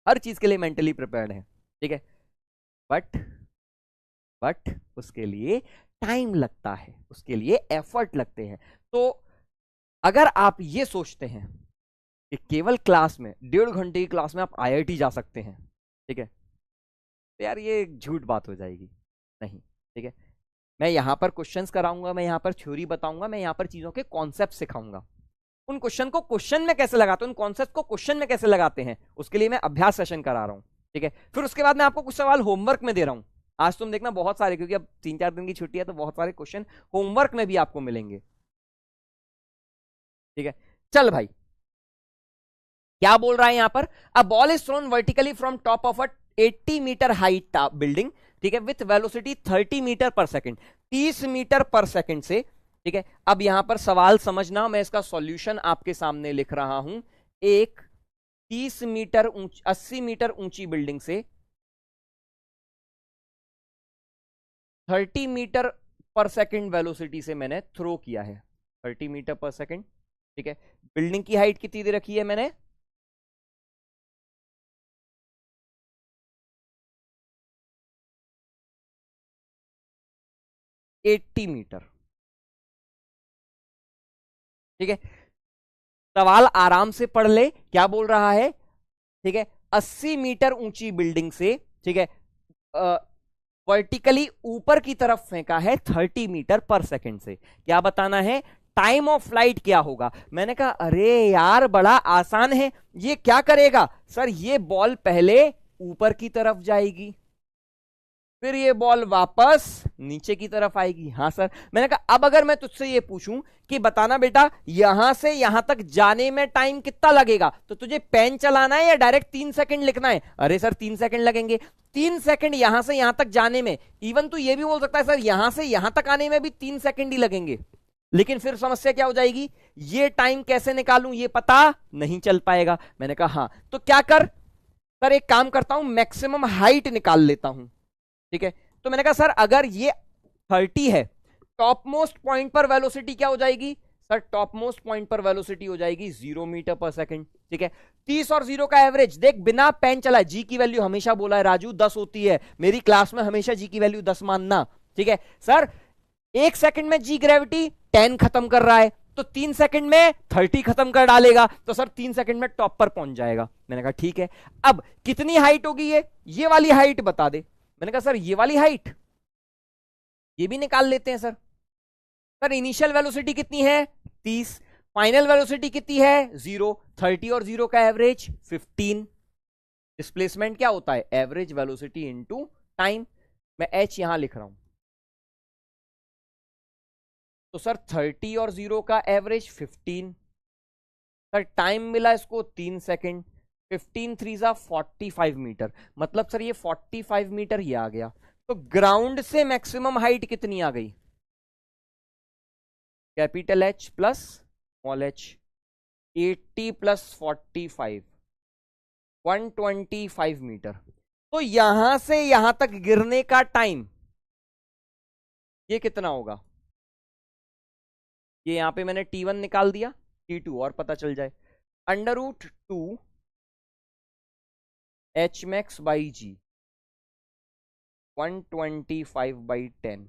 Speaker 1: हर चीज के लिए मेंटली प्रिपेयर्ड हैं। ठीक है, बट उसके लिए टाइम लगता है, उसके लिए एफर्ट लगते हैं। तो अगर आप ये सोचते हैं कि केवल क्लास में 1.5 घंटे की क्लास में आप आईआईटी जा सकते हैं, ठीक है, तो यार ये झूठ बात हो जाएगी, नहीं। ठीक है, मैं यहां पर क्वेश्चंस कराऊंगा, मैं यहां पर थ्योरी बताऊंगा, मैं यहां पर चीजों के कॉन्सेप्ट सिखाऊंगा, उन क्वेश्चन को क्वेश्चन में कैसे लगाते हैं, उन कॉन्सेप्ट को क्वेश्चन में कैसे लगाते हैं, उसके लिए मैं अभ्यास सेशन करा रहा हूं। ठीक है, फिर उसके बाद मैं आपको कुछ सवाल होमवर्क में दे रहा हूं। आज तुम देखना बहुत सारे, क्योंकि अब 3-4 दिन की छुट्टी है तो बहुत सारे क्वेश्चन होमवर्क में भी आपको मिलेंगे। ठीक है, चल भाई, क्या बोल रहा है यहां पर, a ball is thrown vertically from top of a 80 metre height building, ठीक है, with velocity 30 metre per second, 30 metre per second से। ठीक है, अब यहां पर सवाल समझना, मैं इसका सॉल्यूशन आपके सामने लिख रहा हूं। एक 30 मीटर 80 मीटर ऊंची बिल्डिंग से 30 मीटर पर सेकेंड वेलोसिटी से मैंने थ्रो किया है, 30 मीटर पर सेकेंड। ठीक है, बिल्डिंग की हाइट कितनी दे रखी है मैंने, 80 मीटर। ठीक है, सवाल आराम से पढ़ ले, क्या बोल रहा है। ठीक है, 80 मीटर ऊंची बिल्डिंग से, ठीक है, वर्टिकली ऊपर की तरफ फेंका है 30 मीटर पर सेकेंड से। क्या बताना है, टाइम ऑफ फ्लाइट क्या होगा। मैंने कहा अरे यार बड़ा आसान है, ये क्या करेगा सर, ये बॉल पहले ऊपर की तरफ जाएगी, फिर ये बॉल वापस नीचे की तरफ आएगी। हाँ सर, मैंने कहा अब अगर मैं तुझसे ये पूछूं कि बताना बेटा यहां से यहां तक जाने में टाइम कितना लगेगा, तो तुझे पेन चलाना है या डायरेक्ट 3 सेकंड लिखना है। अरे सर 3 सेकंड लगेंगे, 3 सेकंड यहां से यहां तक जाने में। इवन तू ये भी बोल सकता है सर यहां से यहां तक आने में भी 3 सेकंड ही लगेंगे, लेकिन फिर समस्या क्या हो जाएगी, ये टाइम कैसे निकालूं ये पता नहीं चल पाएगा। मैंने कहा हाँ, तो क्या कर सर, एक काम करता हूं मैक्सिमम हाइट निकाल लेता हूं। ठीक है, तो मैंने कहा सर अगर ये 30 है, टॉप मोस्ट पॉइंट पर वेलोसिटी क्या हो जाएगी सर टॉप मोस्ट पॉइंट पर वेलोसिटी हो जाएगी 0 मीटर पर सेकंड। ठीक है, 30 और 0 का एवरेज देख, बिना पेन चला, जी की वैल्यू हमेशा बोला है राजू 10 होती है, मेरी क्लास में हमेशा जी की वैल्यू 10 मानना। ठीक है सर, 1 सेकंड में जी ग्रेविटी 10 खत्म कर रहा है, तो 3 सेकंड में 30 खत्म कर डालेगा, तो सर 3 सेकंड में टॉप पर पहुंच जाएगा। मैंने कहा ठीक है, अब कितनी हाइट होगी ये वाली हाइट बता दे। मैंने कहा सर ये वाली हाइट, ये भी निकाल लेते हैं सर। सर इनिशियल वेलोसिटी कितनी है 30, फाइनल वेलोसिटी कितनी है 0, 30 और 0 का एवरेज 15। डिस्प्लेसमेंट क्या होता है, एवरेज वेलोसिटी इनटू टाइम। मैं h यहां लिख रहा हूं, तो सर 30 और 0 का एवरेज 15। सर टाइम मिला इसको 3 सेकंड, 15 3 जा 45 मीटर, मतलब सर ये 45 मीटर ये आ गया। तो ग्राउंड से मैक्सिमम हाइट कितनी आ गई, capital H plus small h, 80 plus 45 125 metre. तो यहां से यहां तक गिरने का टाइम ये कितना होगा, ये यहां पे मैंने T1 निकाल दिया, T2 और पता चल जाए, √2 h max by G, 125/10।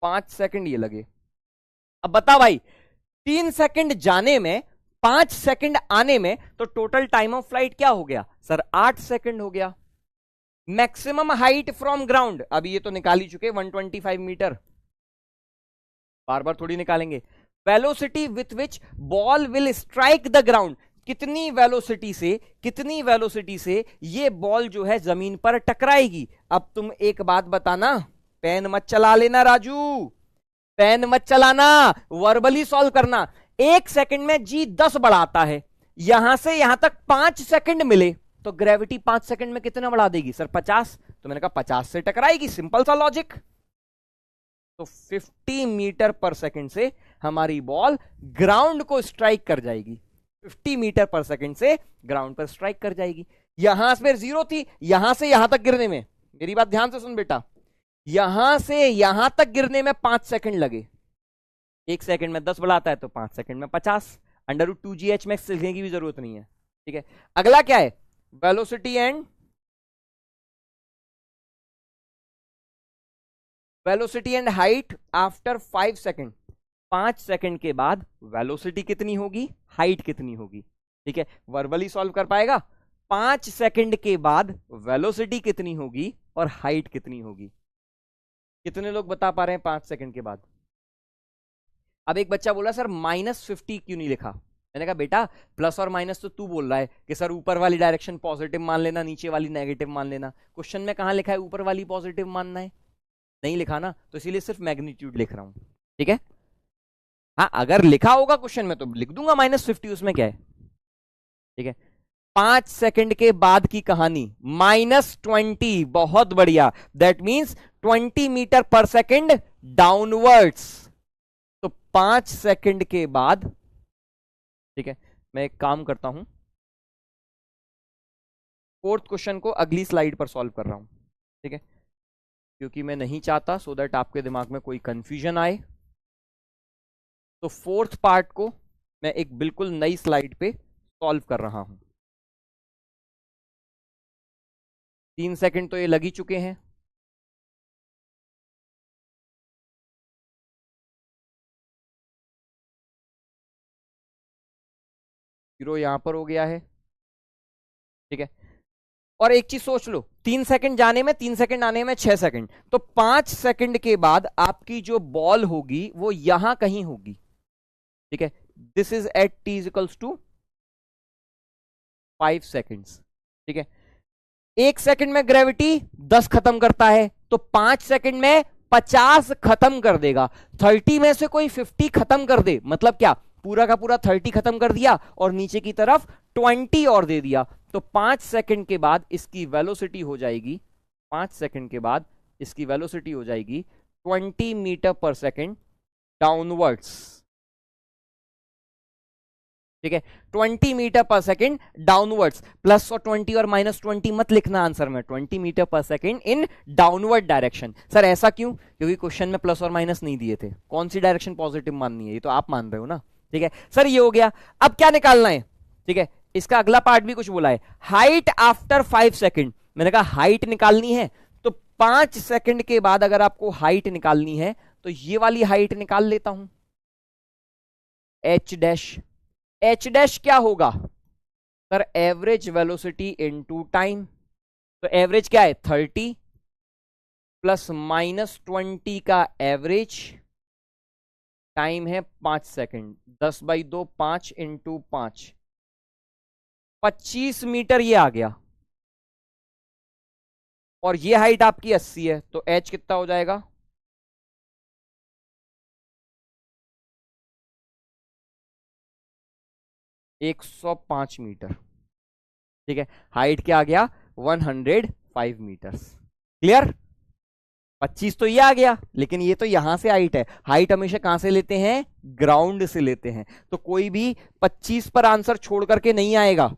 Speaker 1: 5 second ये लगे। अब बता भाई, 3 सेकंड जाने में 5 सेकंड आने में, तो टोटल टाइम ऑफ फ्लाइट क्या हो गया सर 8 सेकंड हो गया। मैक्सिमम हाइट फ्रॉम ग्राउंड, अभी ये तो निकाल ही चुके 125 मीटर, बार बार थोड़ी निकालेंगे। Velocity with which ball will strike the ground, कितनी वेलोसिटी से ये बॉल जो है जमीन पर टकराएगी। अब तुम एक बात बताना, पेन मत चला लेना राजू, पेन मत चलाना, वर्बली सॉल्व करना। 1 सेकंड में जी 10 बढ़ाता है, यहां से यहां तक 5 सेकंड मिले, तो ग्रेविटी 5 सेकंड में कितना बढ़ा देगी सर 50। तो मैंने कहा 50 से टकराएगी, सिंपल सा लॉजिक। तो 50 मीटर पर सेकंड से हमारी बॉल ग्राउंड को स्ट्राइक कर जाएगी, 50 मीटर पर सेकंड से ग्राउंड पर स्ट्राइक कर जाएगी। यहां से 0 थी, यहां से यहां तक गिरने में, मेरी बात ध्यान से सुन बेटा, यहां से यहां तक गिरने में 5 सेकंड लगे, 1 सेकंड में 10 बढ़ाता है तो 5 सेकंड में 50, √2g h max लिखने की भी जरूरत नहीं है। ठीक है, अगला क्या है, velocity and height after 5 second. 5 second के बाद वेलोसिटी कितनी होगी, हाइट कितनी होगी। ठीक है, वर्बली सॉल्व कर पाएगा, 5 सेकंड के बाद वेलोसिटी कितनी होगी और हाइट कितनी होगी। कितने लोग बता पा रहे हैं 5 सेकंड के बाद। अब एक बच्चा बोला सर -50 क्यों नहीं लिखा। मैंने कहा बेटा प्लस और माइनस तो तू बोल रहा है कि सर ऊपर वाली डायरेक्शन पॉजिटिव मान लेना, नीचे वाली नेगेटिव मान लेना। क्वेश्चन में कहां लिखा है ऊपर वाली पॉजिटिव मानना है, नहीं लिखा ना, तो इसीलिए सिर्फ मैग्नीट्यूड लिख रहा हूं। ठीक है, हाँ अगर लिखा होगा क्वेश्चन में तो लिख दूंगा -50, उसमें क्या है। ठीक है, 5 सेकंड के बाद की कहानी -20, बहुत बढ़िया, दैट मींस 20 मीटर पर सेकंड डाउनवर्ड्स। तो 5 सेकंड के बाद, ठीक है मैं एक काम करता हूं, 4th क्वेश्चन को अगली स्लाइड पर सॉल्व कर रहा हूं। ठीक है, क्योंकि मैं नहीं चाहता सो दैट आपके दिमाग में कोई कंफ्यूजन आए। तो 4th पार्ट को मैं एक बिल्कुल नई स्लाइड पे सॉल्व कर रहा हूं। 3 सेकंड तो ये लग ही चुके हैं। जीरो यहां पर हो गया है। ठीक है, और एक चीज सोच लो, 3 सेकंड जाने में 3 सेकंड आने में 6 सेकंड, तो 5 सेकंड के बाद आपकी जो बॉल होगी वो यहां कहीं होगी। ठीक है, this is at t equals to 5 seconds. ठीक है, 1 सेकंड में ग्रेविटी 10 खत्म करता है, तो 5 सेकंड में 50 खत्म कर देगा। 30 में से कोई 50 खत्म कर दे, मतलब क्या, पूरा का पूरा 30 खत्म कर दिया और नीचे की तरफ 20 और दे दिया, तो 5 सेकंड के बाद इसकी वेलोसिटी हो जाएगी, 5 सेकंड के बाद इसकी वेलोसिटी हो जाएगी 20 मीटर पर सेकंड डाउनवर्ड्स। ठीक है, 20 metre per second downwards, plus और 20 और माइनस 20 मत लिखना आंसर में, 20 metre per second in downward direction. Sir ऐसा क्यों? क्योंकि क्वेश्चन में प्लस और माइनस नहीं दिए थे, कौन सी डायरेक्शन पॉजिटिव माननी है, ये तो आप मान रहे हो ना। ठीक है सर, ये हो गया। अब क्या निकालना है? ठीक है, इसका अगला पार्ट भी कुछ बोला है, हाइट आफ्टर 5 सेकेंड। मैंने कहा हाइट निकालनी है तो 5 सेकेंड के बाद अगर आपको हाइट निकालनी है तो ये वाली हाइट निकाल लेता हूं, एच डैश। एच डैश क्या होगा sir? Average velocity into time. तो एवरेज क्या है? 30 प्लस माइनस 20 का एवरेज, टाइम है 5 सेकेंड, 10/2 5 इंटू 5, 25 मीटर ये आ गया। और ये हाइट आपकी 80 है, तो एच कितना हो जाएगा? एक 105 मीटर। ठीक है, हाइट क्या आ गया? 105 मीटर्स। क्लियर? 25 तो ये आ गया, लेकिन ये तो यहां से हाइट है। हाइट हमेशा कहां से लेते हैं? ग्राउंड से लेते हैं। तो कोई भी 25 पर आंसर छोड़ करके नहीं आएगा।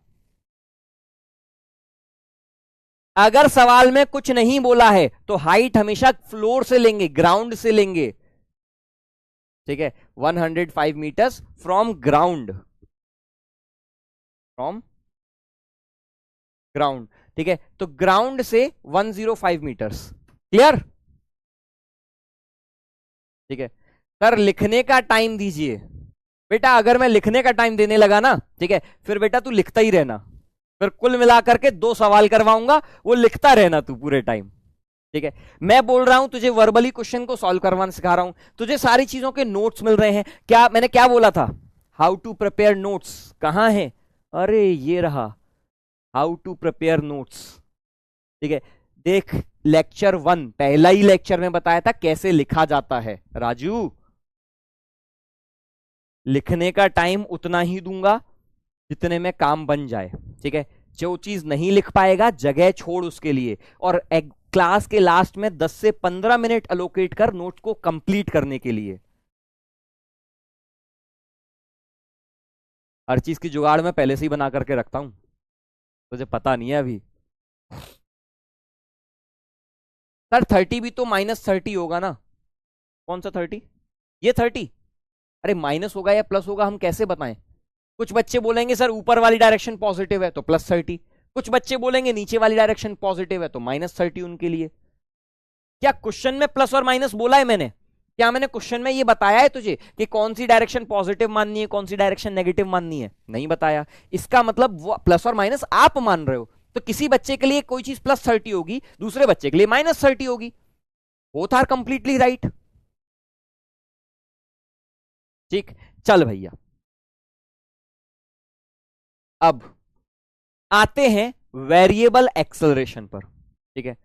Speaker 1: अगर सवाल में कुछ नहीं बोला है तो हाइट हमेशा फ्लोर से लेंगे, ग्राउंड से लेंगे। ठीक है, 105 metres from ground, from ground. ठीक है, तो ग्राउंड से 105 मीटर्स। क्लियर? ठीक है सर, लिखने का टाइम दीजिए। बेटा अगर मैं लिखने का टाइम देने लगा ना, ठीक है, फिर बेटा तू लिखता ही रहना, फिर कुल मिलाकर के 2 सवाल करवाऊंगा, वो लिखता रहना तू पूरे टाइम। ठीक है, मैं बोल रहा हूं तुझे वर्बली क्वेश्चन को सॉल्व करवाना सिखा रहा हूं, तुझे सारी चीजों के नोट्स मिल रहे हैं। क्या मैंने क्या बोला था? हाउ टू प्रिपेयर नोट्स कहां है? अरे ये रहा, हाउ टू प्रिपेयर नोट्स। ठीक है, देख लेक्चर 1 पहला ही लेक्चर में बताया था कैसे लिखा जाता है। राजू लिखने का टाइम उतना ही दूंगा जितने में काम बन जाए। ठीक है, जो चीज नहीं लिख पाएगा जगह छोड़ उसके लिए, और क्लास के लास्ट में 10 से 15 मिनट अलोकेट कर नोट को कंप्लीट करने के लिए। हर चीज की जुगाड़ मैं पहले से ही बना करके रखता हूं, तुझे पता नहीं है अभी। सर 30 भी तो -30 होगा ना? कौन सा 30? ये 30? अरे माइनस होगा या प्लस होगा हम कैसे बताएं? कुछ बच्चे बोलेंगे सर ऊपर वाली डायरेक्शन पॉजिटिव है तो +30, कुछ बच्चे बोलेंगे नीचे वाली डायरेक्शन पॉजिटिव है तो -30 उनके लिए। क्या क्वेश्चन में प्लस और माइनस बोला है मैंने? क्या मैंने क्वेश्चन में ये बताया है तुझे कि कौन सी डायरेक्शन पॉजिटिव माननी है, कौन सी डायरेक्शन नेगेटिव माननी है? नहीं बताया। इसका मतलब वो प्लस और माइनस आप मान रहे हो। तो किसी बच्चे के लिए कोई चीज +30 होगी, दूसरे बच्चे के लिए -30 होगी। Both are completely right. ठीक, चल भैया अब आते हैं वेरिएबल एक्सेलरेशन पर। ठीक है,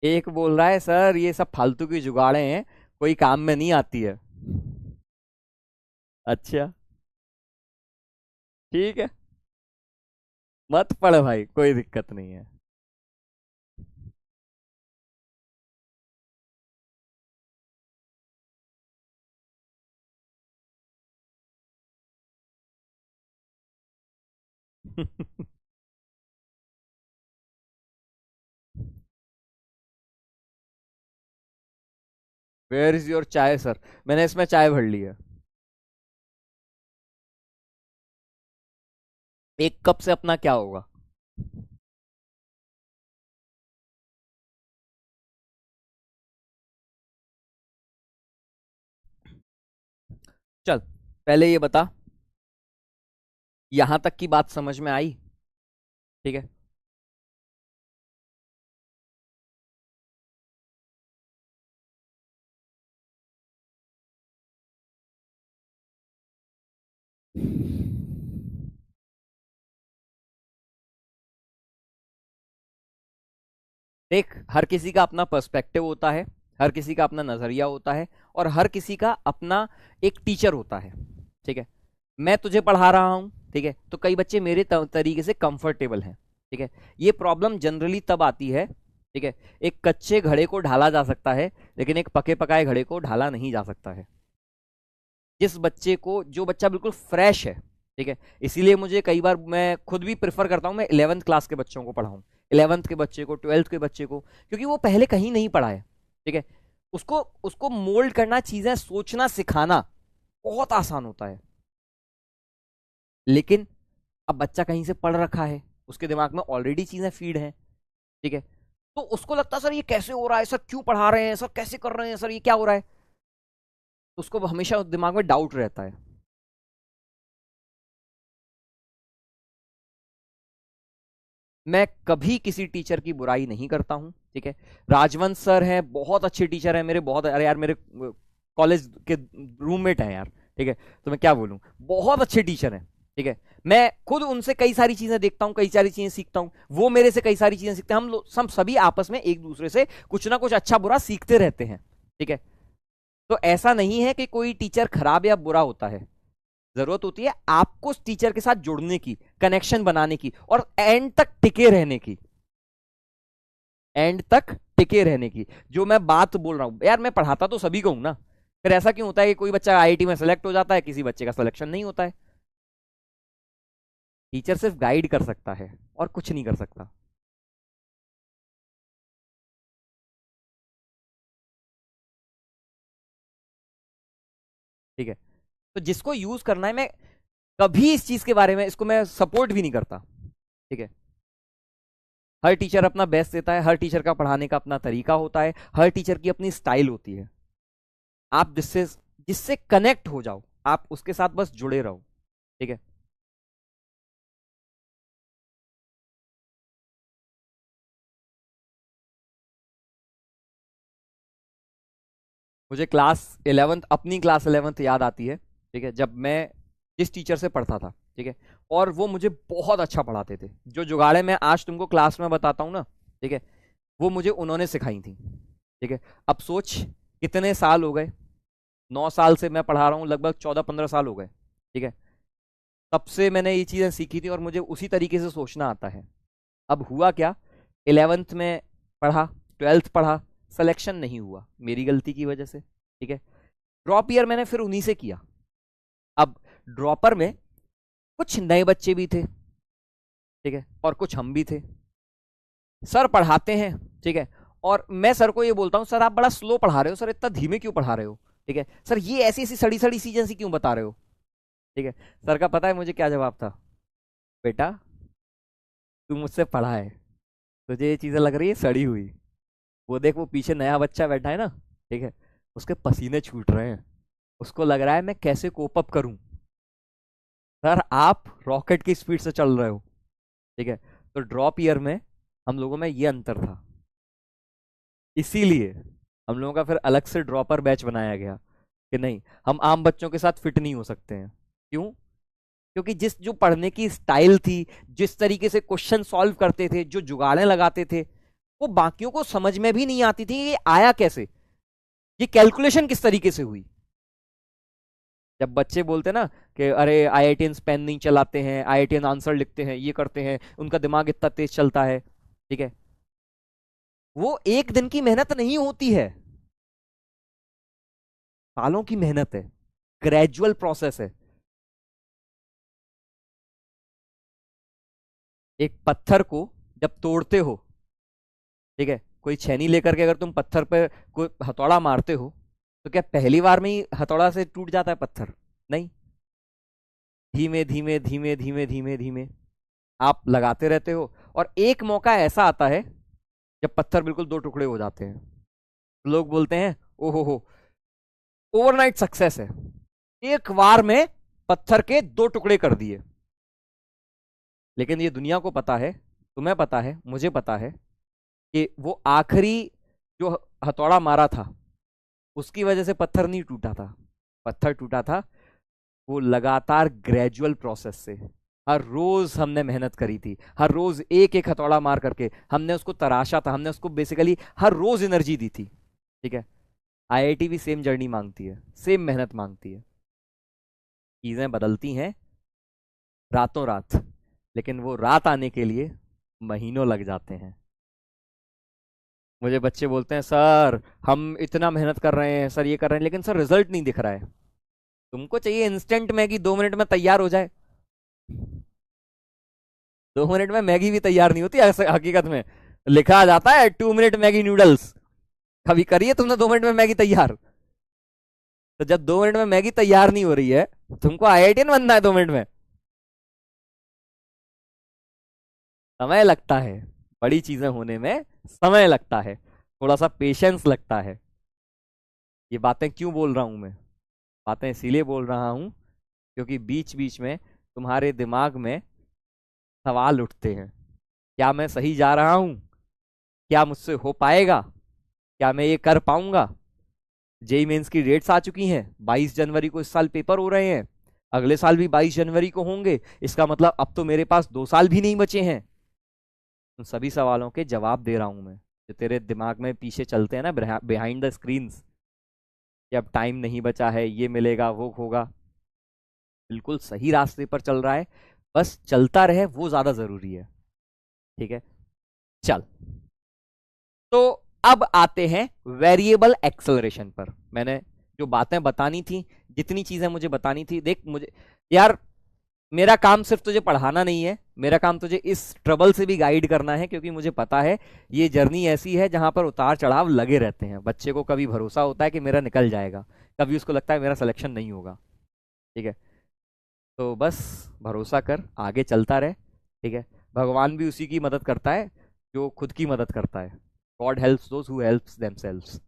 Speaker 1: एक बोल रहा है सर ये सब फालतू की जुगाड़े हैं, कोई काम में नहीं आती है। अच्छा ठीक है, मत पढ़ भाई, कोई दिक्कत नहीं है। वेयर इज योर चाय सर? मैंने इसमें चाय भर ली है। 1 कप से अपना क्या होगा? चल पहले ये बता, यहां तक की बात समझ में आई? ठीक है, देख हर किसी का अपना पर्सपेक्टिव होता है, हर किसी का अपना नजरिया होता है, और हर किसी का अपना एक टीचर होता है। ठीक है, मैं तुझे पढ़ा रहा हूं, ठीक है, तो कई बच्चे मेरे तरीके से कंफर्टेबल हैं। ठीक है, ये प्रॉब्लम जनरली तब आती है, ठीक है, एक कच्चे घड़े को ढाला जा सकता है लेकिन एक पके पकाए घड़े को ढाला नहीं जा सकता है। जिस बच्चे को, जो बच्चा बिल्कुल फ्रेश है, ठीक है, इसीलिए मुझे कई बार मैं खुद भी प्रेफर करता हूं मैं 11th क्लास के बच्चों को पढ़ाऊं, 11th के बच्चे को, 12th के बच्चे को, क्योंकि वो पहले कहीं नहीं पढ़ा है। ठीक है, उसको उसको मोल्ड करना, चीजें सोचना सिखाना बहुत आसान होता है। लेकिन अब बच्चा कहीं से पढ़ रखा है, उसके दिमाग में ऑलरेडी चीजें फीड हैं। ठीक है, तो उसको लगता है सर ये कैसे हो रहा है, सर क्यों पढ़ा रहे हैं, सर कैसे कर रहे हैं, सर ये क्या हो रहा है, उसको हमेशा दिमाग में डाउट रहता है। मैं कभी किसी टीचर की बुराई नहीं करता हूं। ठीक है, राजवंश सर हैं, बहुत अच्छे टीचर हैं मेरे, बहुत, अरे यार मेरे कॉलेज के रूममेट हैं यार। ठीक है, तो मैं क्या बोलूं, बहुत अच्छे टीचर हैं। ठीक है, मैं खुद उनसे कई सारी चीजें देखता हूं, कई सारी चीजें सीखता हूं, वो मेरे से कई सारी चीजें सीखते हैं, हम सभी आपस में एक दूसरे से कुछ ना कुछ अच्छा बुरा सीखते रहते हैं। ठीक है, तो ऐसा नहीं है कि कोई टीचर खराब या बुरा होता है। जरूरत होती है आपको उस टीचर के साथ जुड़ने की, कनेक्शन बनाने की, और एंड तक टिके रहने की, एंड तक टिके रहने की। जो मैं बात बोल रहा हूं यार, मैं पढ़ाता तो सभी को हूं ना, फिर ऐसा क्यों होता है कि कोई बच्चा आईआईटी में सेलेक्ट हो जाता है, किसी बच्चे का सिलेक्शन नहीं होता है। टीचर सिर्फ गाइड कर सकता है और कुछ नहीं कर सकता। ठीक है, तो जिसको यूज करना है, मैं कभी इस चीज के बारे में, इसको मैं सपोर्ट भी नहीं करता। ठीक है, हर टीचर अपना बेस्ट देता है, हर टीचर का पढ़ाने का अपना तरीका होता है, हर टीचर की अपनी स्टाइल होती है। आप जिससे जिससे कनेक्ट हो जाओ, आप उसके साथ बस जुड़े रहो। ठीक है, मुझे क्लास 11th, अपनी क्लास 11th याद आती है। ठीक है, जब मैं जिस टीचर से पढ़ता था, ठीक है, और वो मुझे बहुत अच्छा पढ़ाते थे, जो जुगाड़े मैं आज तुमको क्लास में बताता हूँ ना, ठीक है, वो मुझे उन्होंने सिखाई थी। ठीक है, अब सोच कितने साल हो गए, 9 साल से मैं पढ़ा रहा हूँ, लगभग 14-15 साल हो गए। ठीक है, तब से मैंने ये चीज़ें सीखी थी और मुझे उसी तरीके से सोचना आता है। अब हुआ क्या, 11th में पढ़ा, 12th पढ़ा, सिलेक्शन नहीं हुआ मेरी गलती की वजह से। ठीक है, ड्रॉप ईयर मैंने फिर उन्हीं से किया। अब ड्रॉपर में कुछ नए बच्चे भी थे, ठीक है, और कुछ हम भी थे। सर पढ़ाते हैं, ठीक है, और मैं सर को ये बोलता हूँ, सर आप बड़ा स्लो पढ़ा रहे हो, सर इतना धीमे क्यों पढ़ा रहे हो। ठीक है, सर ये ऐसी ऐसी सड़ी सड़ी चीजें सी क्यों बता रहे हो। ठीक है, सर का पता है मुझे क्या जवाब था, बेटा तू मुझसे पढ़ा है, तुझे ये चीजें लग रही है सड़ी हुई, वो देख वो पीछे नया बच्चा बैठा है ना, ठीक है, उसके पसीने छूट रहे हैं, उसको लग रहा है मैं कैसे कोप अप करूं, सर आप रॉकेट की स्पीड से चल रहे हो। ठीक है, तो ड्रॉप ईयर में हम लोगों में ये अंतर था, इसीलिए हम लोगों का फिर अलग से ड्रॉपर बैच बनाया गया कि नहीं, हम आम बच्चों के साथ फिट नहीं हो सकते हैं। क्यों, क्योंकि जिस जो पढ़ने की स्टाइल थी, जिस तरीके से क्वेश्चन सॉल्व करते थे, जो जुगाड़े लगाते थे, वो बाकियों को समझ में भी नहीं आती थी कि ये आया कैसे, ये कैलकुलेशन किस तरीके से हुई। जब बच्चे बोलते ना कि अरे आईआईटीएन पेन नहीं चलाते हैं, आईआईटीएन आंसर लिखते हैं, ये करते हैं, उनका दिमाग इतना तेज चलता है, ठीक है, वो एक दिन की मेहनत नहीं होती है, सालों की मेहनत है, ग्रेजुअल प्रोसेस है। एक पत्थर को जब तोड़ते हो, ठीक है, कोई छेनी लेकर के अगर तुम पत्थर पे कोई हथौड़ा मारते हो, तो क्या पहली बार में ही हथौड़ा से टूट जाता है पत्थर, नहीं, धीमे धीमे धीमे धीमे धीमे धीमे आप लगाते रहते हो, और एक मौका ऐसा आता है जब पत्थर बिल्कुल दो टुकड़े हो जाते हैं, लोग बोलते हैं ओहो हो, ओवरनाइट सक्सेस है, एक बार में पत्थर के दो टुकड़े कर दिए। लेकिन ये दुनिया को पता है, तुम्हें पता है, मुझे पता है कि वो आखिरी जो हथौड़ा मारा था, उसकी वजह से पत्थर नहीं टूटा था, पत्थर टूटा था वो लगातार ग्रेजुअल प्रोसेस से। हर रोज हमने मेहनत करी थी, हर रोज एक एक हथौड़ा मार करके हमने उसको तराशा था, हमने उसको बेसिकली हर रोज एनर्जी दी थी। ठीक है, आईआईटी भी सेम जर्नी मांगती है, सेम मेहनत मांगती है, चीजें बदलती हैं रातों रात, लेकिन वो रात आने के लिए महीनों लग जाते हैं। मुझे बच्चे बोलते हैं सर हम इतना मेहनत कर रहे हैं, सर ये कर रहे हैं, लेकिन सर रिजल्ट नहीं दिख रहा है। तुमको चाहिए इंस्टेंट मैगी, 2 मिनट में तैयार हो जाए, 2 मिनट में मैगी भी तैयार नहीं होती हकीकत में। लिखा जाता है 2 मिनट मैगी नूडल्स। कभी करिए तुमने 2 मिनट में मैगी तैयार? तो जब 2 मिनट में मैगी तैयार नहीं हो रही है, तुमको आईआईटीएन बनना है 2 मिनट में? समय लगता है, बड़ी चीजें होने में समय लगता है, थोड़ा सा पेशेंस लगता है। ये बातें क्यों बोल रहा हूं मैं? बातें इसीलिए बोल रहा हूं क्योंकि बीच बीच में तुम्हारे दिमाग में सवाल उठते हैं। क्या मैं सही जा रहा हूं? क्या मुझसे हो पाएगा? क्या मैं ये कर पाऊंगा? जेई मेंस की डेट्स आ चुकी हैं, 22 जनवरी को इस साल पेपर हो रहे हैं, अगले साल भी 22 जनवरी को होंगे। इसका मतलब अब तो मेरे पास 2 साल भी नहीं बचे हैं। उन सभी सवालों के जवाब दे रहा हूं मैं, जो तेरे दिमाग में पीछे चलते हैं ना, बिहाइंड द स्क्रीन्स, कि अब टाइम नहीं बचा है, ये मिलेगा वो होगा। बिल्कुल सही रास्ते पर चल रहा है, बस चलता रहे, वो ज्यादा जरूरी है। ठीक है, चल। तो अब आते हैं वेरिएबल एक्सेलरेशन पर। मैंने जो बातें बतानी थी, जितनी चीजें मुझे बतानी थी, देख मुझे यार, मेरा काम सिर्फ तुझे पढ़ाना नहीं है, मेरा काम तुझे इस ट्रबल से भी गाइड करना है, क्योंकि मुझे पता है ये जर्नी ऐसी है जहां पर उतार चढ़ाव लगे रहते हैं। बच्चे को कभी भरोसा होता है कि मेरा निकल जाएगा, कभी उसको लगता है मेरा सिलेक्शन नहीं होगा। ठीक है, तो बस भरोसा कर, आगे चलता रहे। ठीक है, भगवान भी उसी की मदद करता है जो खुद की मदद करता है। God helps those who helps themselves.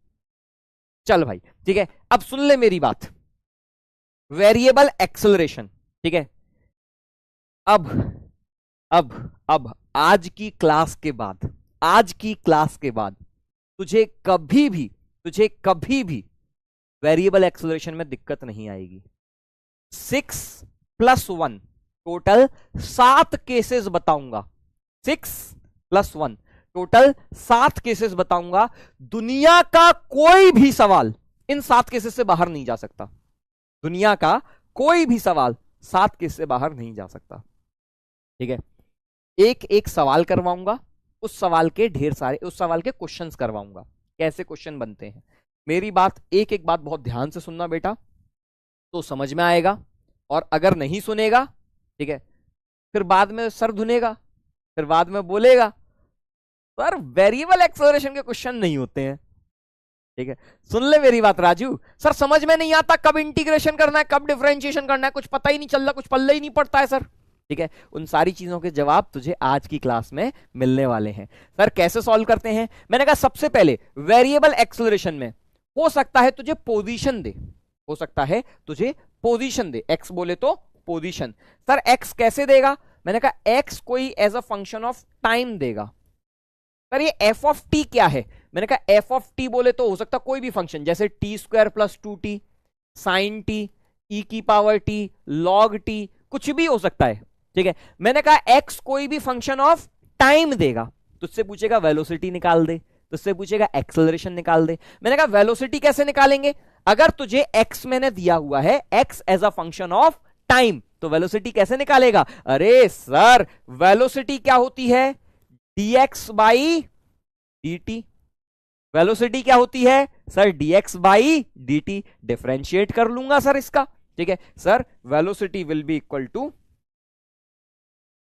Speaker 1: चल भाई, ठीक है, अब सुन ले मेरी बात। वेरिएबल एक्सेलरेशन, ठीक है, अब अब अब आज की क्लास के बाद, आज की क्लास के बाद तुझे कभी भी वेरिएबल एक्सेलरेशन में दिक्कत नहीं आएगी। 6+1 टोटल 7 केसेस बताऊंगा। 6+1 टोटल 7 केसेस बताऊंगा। दुनिया का कोई भी सवाल इन 7 केसेस से बाहर नहीं जा सकता। दुनिया का कोई भी सवाल 7 केस से बाहर नहीं जा सकता। ठीक है, एक एक सवाल करवाऊंगा, उस सवाल के क्वेश्चंस करवाऊंगा, कैसे क्वेश्चन बनते हैं। मेरी बात, एक एक बात बहुत ध्यान से सुनना बेटा, तो समझ में आएगा। और अगर नहीं सुनेगा, ठीक है, फिर बाद में सर धुनेगा, फिर बाद में बोलेगा सर वेरिएबल एक्सेलरेशन के क्वेश्चन नहीं होते हैं। ठीक है, सुन ले मेरी बात राजू। सर समझ में नहीं आता कब इंटीग्रेशन करना है, कब डिफरेंशिएशन करना है, कुछ पता ही नहीं चल रहा, कुछ पल्ले ही नहीं पड़ता है सर। ठीक है, उन सारी चीजों के जवाब तुझे आज की क्लास में मिलने वाले हैं। सर कैसे सॉल्व करते हैं? मैंने कहा सबसे पहले वेरिएबल एक्सेलरेशन में हो सकता है तुझे पोजीशन दे, हो सकता है तुझे पोजीशन दे, एक्स बोले तो पोजीशन। सर एक्स कैसे देगा? मैंने कहा एक्स कोई as a function of time देगा। सर ये एफ ऑफ टी क्या है? मैंने कहा एफ ऑफ टी बोले तो हो सकता कोई भी फंक्शन, जैसे t² + 2t, साइन टी, ई की पावर टी, लॉग टी, कुछ भी हो सकता है। ठीक है, मैंने कहा एक्स कोई भी फंक्शन ऑफ टाइम देगा। तुझसे पूछेगा वेलोसिटी निकाल दे, तुझसे पूछेगा एक्सेलरेशन निकाल दे। मैंने कहा वेलोसिटी कैसे निकालेंगे? अगर तुझे एक्स मैंने दिया हुआ है, X as a function of time, तो वेलोसिटी कैसे निकालेगा? अरे सर वेलोसिटी क्या होती है? dx/dt। वेलोसिटी क्या होती है सर? dx/dt। डिफरेंशिएट कर लूंगा सर इसका। ठीक है sir, velocity will be equal to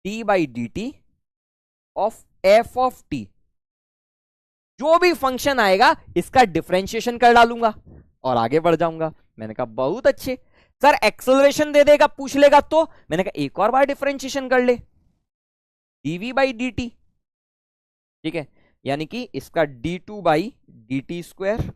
Speaker 1: d/dt of f of t। जो भी फंक्शन आएगा इसका डिफरेंशिएशन कर डालूंगा और आगे बढ़ जाऊंगा। मैंने कहा बहुत अच्छे। सर एक्सेलरेशन दे देगा, पूछ लेगा तो? मैंने कहा एक और बार डिफरेंशिएशन कर ले, dv/dt। ठीक है, यानी कि इसका d2/dt²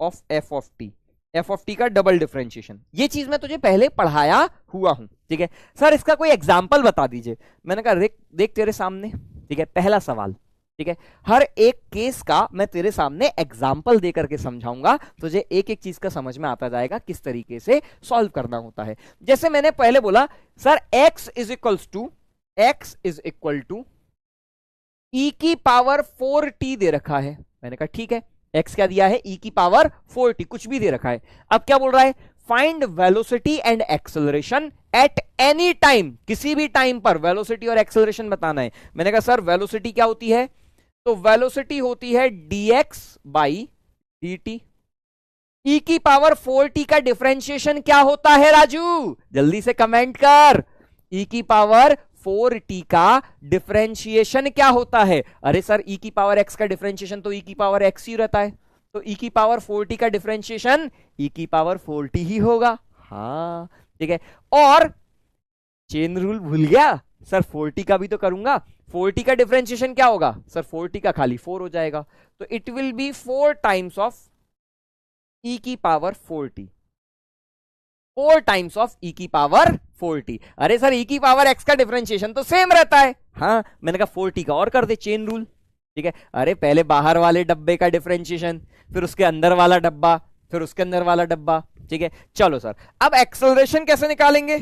Speaker 1: of f of t, f of t का डबल डिफरेंशिएशन। ये चीज मैं तुझे पहले पढ़ाया हुआ हूं। ठीक है सर, इसका कोई एग्जाम्पल बता दीजिए। मैंने कहा देख तेरे सामने, ठीक है, पहला सवाल। ठीक है, हर एक केस का मैं तेरे सामने एग्जाम्पल दे करके समझाऊंगा, तुझे एक एक चीज का समझ में आता जाएगा किस तरीके से सॉल्व करना होता है। जैसे मैंने पहले बोला sir x is equal to e की पावर 4t दे रखा है। मैंने कहा ठीक है, x क्या दिया है? e की पावर 4t, कुछ भी दे रखा है। अब क्या बोल रहा है? Find velocity and acceleration at any time, किसी भी टाइम पर वेलोसिटी और एक्सेलरेशन बताना है। मैंने कहा सर वेलोसिटी क्या होती है? तो वेलोसिटी होती है dx/dt। e की पावर 4t का डिफरेंशिएशन क्या होता है राजू? जल्दी से कमेंट कर। ई की पावर 4t का डिफरेंशिएशन क्या होता है? अरे सर ई की पावर x का डिफरेंशिएशन तो ई की पावर x ही रहता है, तो ई की पावर 4t का डिफरेंशिएशन ई की पावर 4t ही होगा। हाँ ठीक है, और चेन रूल भूल गया सर, 4t का भी तो करूंगा। 4t का डिफरेंशिएशन क्या होगा सर? 4t का खाली 4 हो जाएगा, तो it will be 4 times of e की power 4t, 4 times of e की पावर 4t। अरे सर ई की पावर x का डिफरेंशिएशन तो सेम रहता है। हाँ मैंने कहा 4t का और कर दे, चेन रूल। ठीक है, अरे पहले बाहर वाले डब्बे का डिफरेंशिएशन, फिर उसके अंदर वाला डब्बा, फिर उसके अंदर वाला डब्बा। ठीक है, चलो सर अब एक्सेलरेशन कैसे निकालेंगे?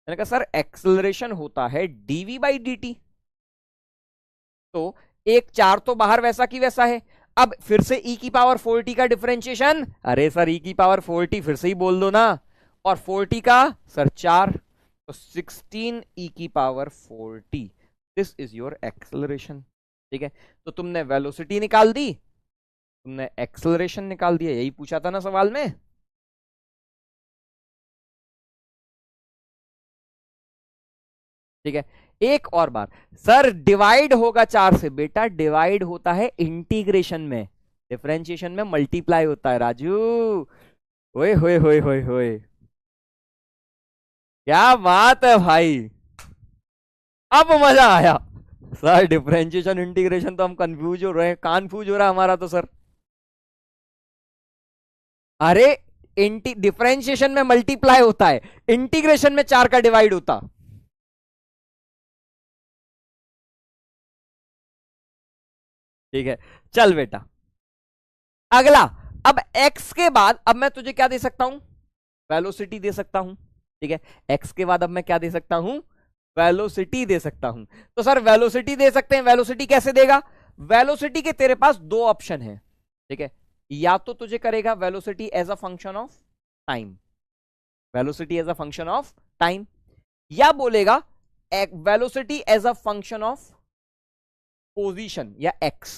Speaker 1: मैंने कहा सर एक्सेलरेशन होता है dv बाई dt, तो एक 4 तो बाहर वैसा की वैसा है। अब फिर से e की पावर 4t का डिफरेंशिएशन, अरे सर e की पावर 4t फिर से ही बोल दो ना, और 4t का सर 4, तो 16 e की power 4t, this is your acceleration. ठीक है, तो तुमने वेलोसिटी निकाल दी, तुमने एक्सेलरेशन निकाल दिया, यही पूछा था ना सवाल में। ठीक है, एक और बार सर डिवाइड होगा 4 से, बेटा डिवाइड होता है इंटीग्रेशन में, डिफरेंशिएशन में मल्टीप्लाई होता है राजू। ओए होए होए होए होए, क्या बात है भाई, अब मजा आया। सर डिफरेंशिएशन इंटीग्रेशन तो हम कंफ्यूज हो रहे हैं, कन्फ्यूज हो रहा है हमारा तो सर। अरे डिफरेंशिएशन में मल्टीप्लाई होता है, इंटीग्रेशन में 4 का डिवाइड होता। ठीक है, चल बेटा अगला। अब x के बाद अब मैं तुझे क्या दे सकता हूं? वेलोसिटी दे सकता हूं। ठीक है, x के बाद अब मैं क्या दे सकता हूं? वेलोसिटी दे सकता हूं। तो सर वेलोसिटी दे सकते हैं, वेलोसिटी कैसे देगा? वेलोसिटी के तेरे पास दो ऑप्शन है। ठीक है, या तो तुझे करेगा velocity as a function of time, velocity as a function of time, या बोलेगा velocity as a function of position या एक्स।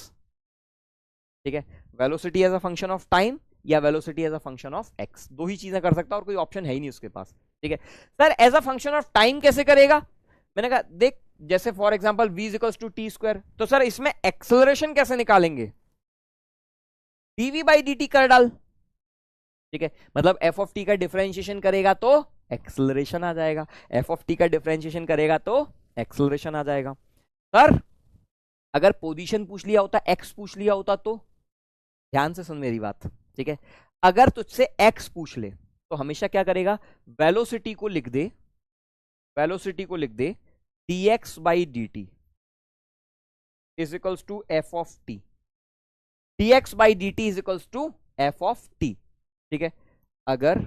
Speaker 1: ठीक है, velocity as a function of time या velocity as a function of x, दो ही चीजें कर सकता है और कोई ऑप्शन है ही नहीं उसके पास। ठीक है sir, as a function of time कैसे करेगा? मैंने कहा देख, जैसे for example v equals to T square, तो सर इसमें एक्सेलरेशन कैसे निकालेंगे? dv बाई dt कर डाल। ठीक है, मतलब एफ ऑफ टी का डिफरेंशिएशन करेगा तो एक्सेलरेशन आ जाएगा, एफ ऑफ टी का डिफरेंशिएशन करेगा तो एक्सेलरेशन आ जाएगा। सर अगर पोजीशन पूछ लिया होता, एक्स पूछ लिया होता, तो ध्यान से सुन मेरी बात। ठीक है, अगर तुझसे एक्स पूछ ले तो हमेशा क्या करेगा? वेलोसिटी को लिख दे, वेलोसिटी को लिख दे dx by D T is equals to F of T, dx by D T is equals to F of T. ठीक है, अगर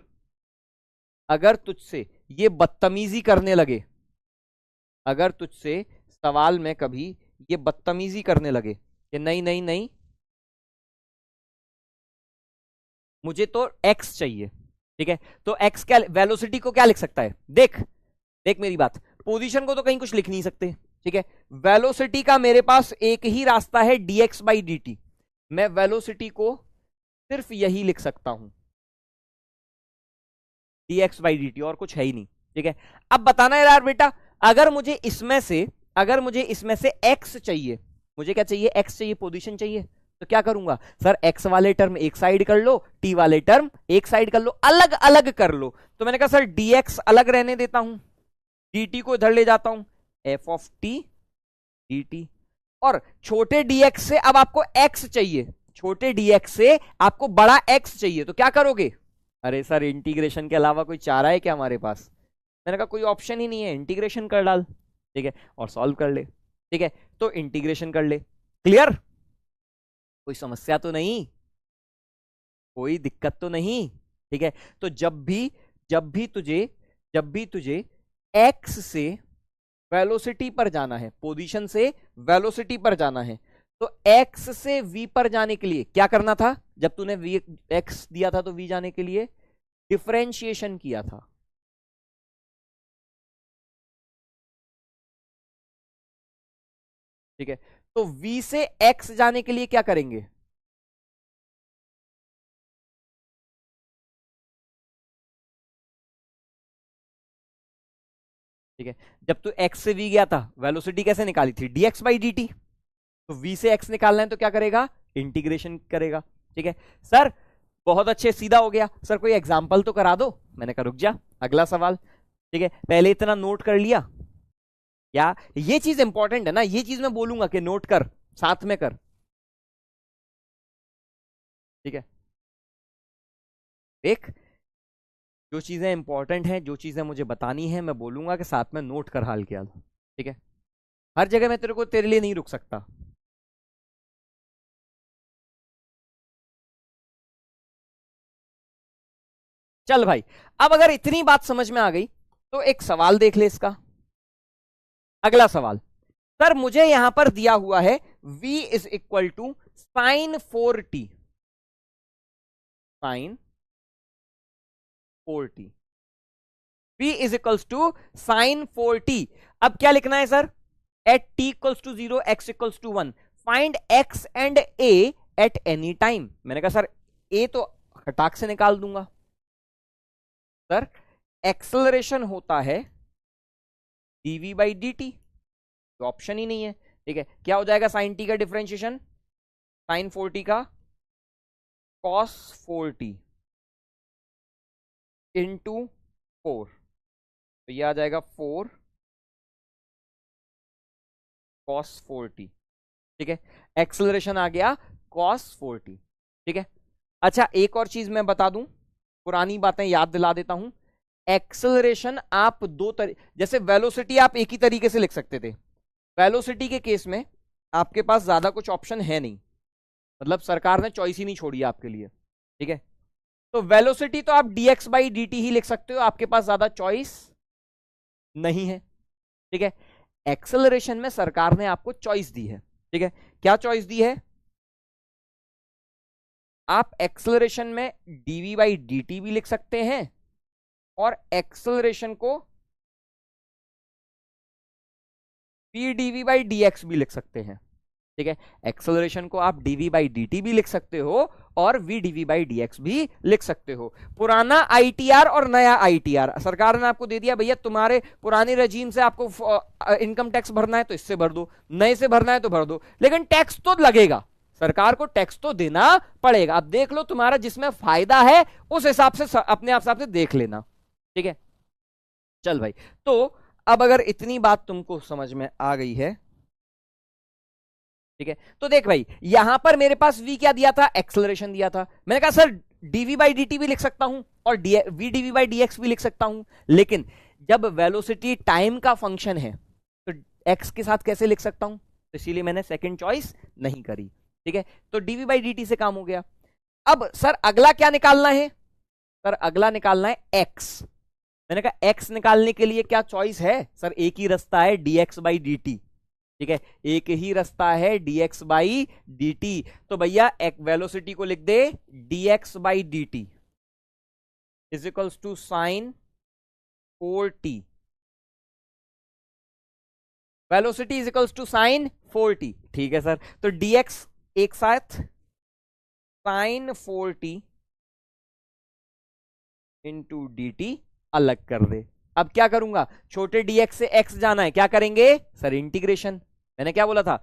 Speaker 1: अगर तुझसे ये बदतमीजी करने लगे, अगर तुझसे सवाल में कभी ये बदतमीजी करने लगे कि नहीं नहीं नहीं मुझे तो x चाहिए, ठीक है, तो x क्या, वेलोसिटी को क्या लिख सकता है? देख देख मेरी बात, पोजीशन को तो कहीं कुछ लिख नहीं सकते। ठीक है, वेलोसिटी का मेरे पास एक ही रास्ता है dx बाई डी टी, मैं वेलोसिटी को सिर्फ यही लिख सकता हूं, dx बाई डी टी, और कुछ है ही नहीं। ठीक है, अब बताना यार बेटा, अगर मुझे इसमें से x चाहिए, मुझे क्या चाहिए? x चाहिए, पोजीशन चाहिए, तो क्या करूंगा सर? x वाले टर्म एक साइड कर लो, t वाले टर्म एक साइड कर लो, अलग अलग कर लो। तो मैंने कहा सर dx अलग रहने देता हूं, dt को इधर ले जाता हूं, f ऑफ t dt, और छोटे dx से अब आपको x चाहिए, छोटे dx से आपको बड़ा x चाहिए, तो क्या करोगे? अरे सर इंटीग्रेशन के अलावा कोई चारा है क्या हमारे पास? मैंने कहा कोई ऑप्शन ही नहीं है, इंटीग्रेशन कर डाल। ठीक है, और सॉल्व कर ले। ठीक है, तो इंटीग्रेशन कर ले। क्लियर? कोई समस्या तो नहीं, कोई दिक्कत तो नहीं? ठीक है, तो जब भी तुझे x से वेलोसिटी पर जाना है, पोजीशन से वेलोसिटी पर जाना है, तो x से v पर जाने के लिए क्या करना था? जब तूने v x दिया था तो v जाने के लिए डिफरेंशिएशन किया था। ठीक है, तो v से x जाने के लिए क्या करेंगे? ठीक है, जब तू x से v गया था वेलोसिटी कैसे निकाली थी, dx बाई dt। तो v से x निकालना है तो क्या करेगा, इंटीग्रेशन करेगा। ठीक है सर, बहुत अच्छे, सीधा हो गया। सर कोई एग्जाम्पल तो करा दो। मैंने कहा रुक जा, अगला सवाल। ठीक है, पहले इतना नोट कर लिया, या ये चीज इंपॉर्टेंट है ना, ये चीज मैं बोलूंगा कि नोट कर, साथ में कर। ठीक है, देख, जो चीजें इंपॉर्टेंट हैं, जो चीजें मुझे बतानी है, मैं बोलूंगा कि साथ में नोट कर हाल ख्याल। ठीक है, हर जगह मैं तेरे लिए नहीं रुक सकता। चल भाई, अब अगर इतनी बात समझ में आ गई तो एक सवाल देख ले इसका। अगला सवाल, सर मुझे यहां पर दिया हुआ है v is equal to sine 4t, sine 4t, v is equals to sine 4t। अब क्या लिखना है sir, at t equals to 0, x equals to 1, find x and a at any time. मैंने कहा सर a तो हटाक से निकाल दूंगा। सर एक्सेलरेशन होता है dv बाई dt, तो ऑप्शन ही नहीं है। ठीक है, क्या हो जाएगा साइन t का डिफरेंशिएशन, साइन 4t का cos 4t इंटू 4, तो ये आ जाएगा 4 cos 4t। ठीक है, एक्सेलरेशन आ गया cos 4t। ठीक है, अच्छा एक और चीज मैं बता दूं, पुरानी बातें याद दिला देता हूं। एक्सेलरेशन आप जैसे वेलोसिटी आप एक ही तरीके से लिख सकते थे, वेलोसिटी के केस में आपके पास ज्यादा कुछ ऑप्शन है नहीं, मतलब सरकार ने चॉइस ही नहीं छोड़ी आपके लिए। ठीक है, तो वेलोसिटी तो आप dx बाई dt ही लिख सकते हो, आपके पास ज्यादा चॉइस नहीं है। ठीक है, एक्सेलरेशन में सरकार ने आपको चॉइस दी है। ठीक है, क्या चॉइस दी है, आप एक्सेलरेशन में dv बाई dt भी लिख सकते हैं और एक्सेलरेशन को v dv बाई dx भी लिख सकते हैं। ठीक है, एक्सेलरेशन को आप dv बाई dt भी लिख सकते हो और v dv बाई dx भी लिख सकते हो। पुराना ITR और नया ITR सरकार ने आपको दे दिया, भैया तुम्हारे पुराने रजीम से आपको इनकम टैक्स भरना है तो इससे भर दो, नए से भरना है तो भर दो, लेकिन टैक्स तो लगेगा, सरकार को टैक्स तो देना पड़ेगा। अब देख लो तुम्हारा जिसमें फायदा है उस हिसाब से अपने हिसाब से देख लेना। ठीक है, चल भाई, तो अब अगर इतनी बात तुमको समझ में आ गई है, ठीक है, तो देख भाई यहां पर मेरे पास v क्या दिया था, एक्सेलरेशन दिया था। मैंने कहा सर dv बाई dt भी लिख सकता हूं और v dv बाई dx भी लिख सकता हूं, लेकिन जब वेलोसिटी टाइम का फंक्शन है तो x के साथ कैसे लिख सकता हूं, तो इसीलिए मैंने सेकंड चॉइस नहीं करी। ठीक है, तो dv बाई dt से काम हो गया। अब सर अगला क्या निकालना है, सर अगला निकालना है x। मैंने कहा x निकालने के लिए क्या चॉइस है, सर एक ही रास्ता है dx बाई dt। ठीक है, एक ही रास्ता है dx बाई dt, तो भैया एक वेलोसिटी को लिख दे dx by dt is equals to sine 4t, velocity is equals to sine 4t। ठीक है सर, तो dx एक साथ साइन 4t इंटू dt अलग कर दे। अब क्या करूंगा, छोटे dx से x जाना है, क्या करेंगे सर इंटीग्रेशन। मैंने क्या बोला था,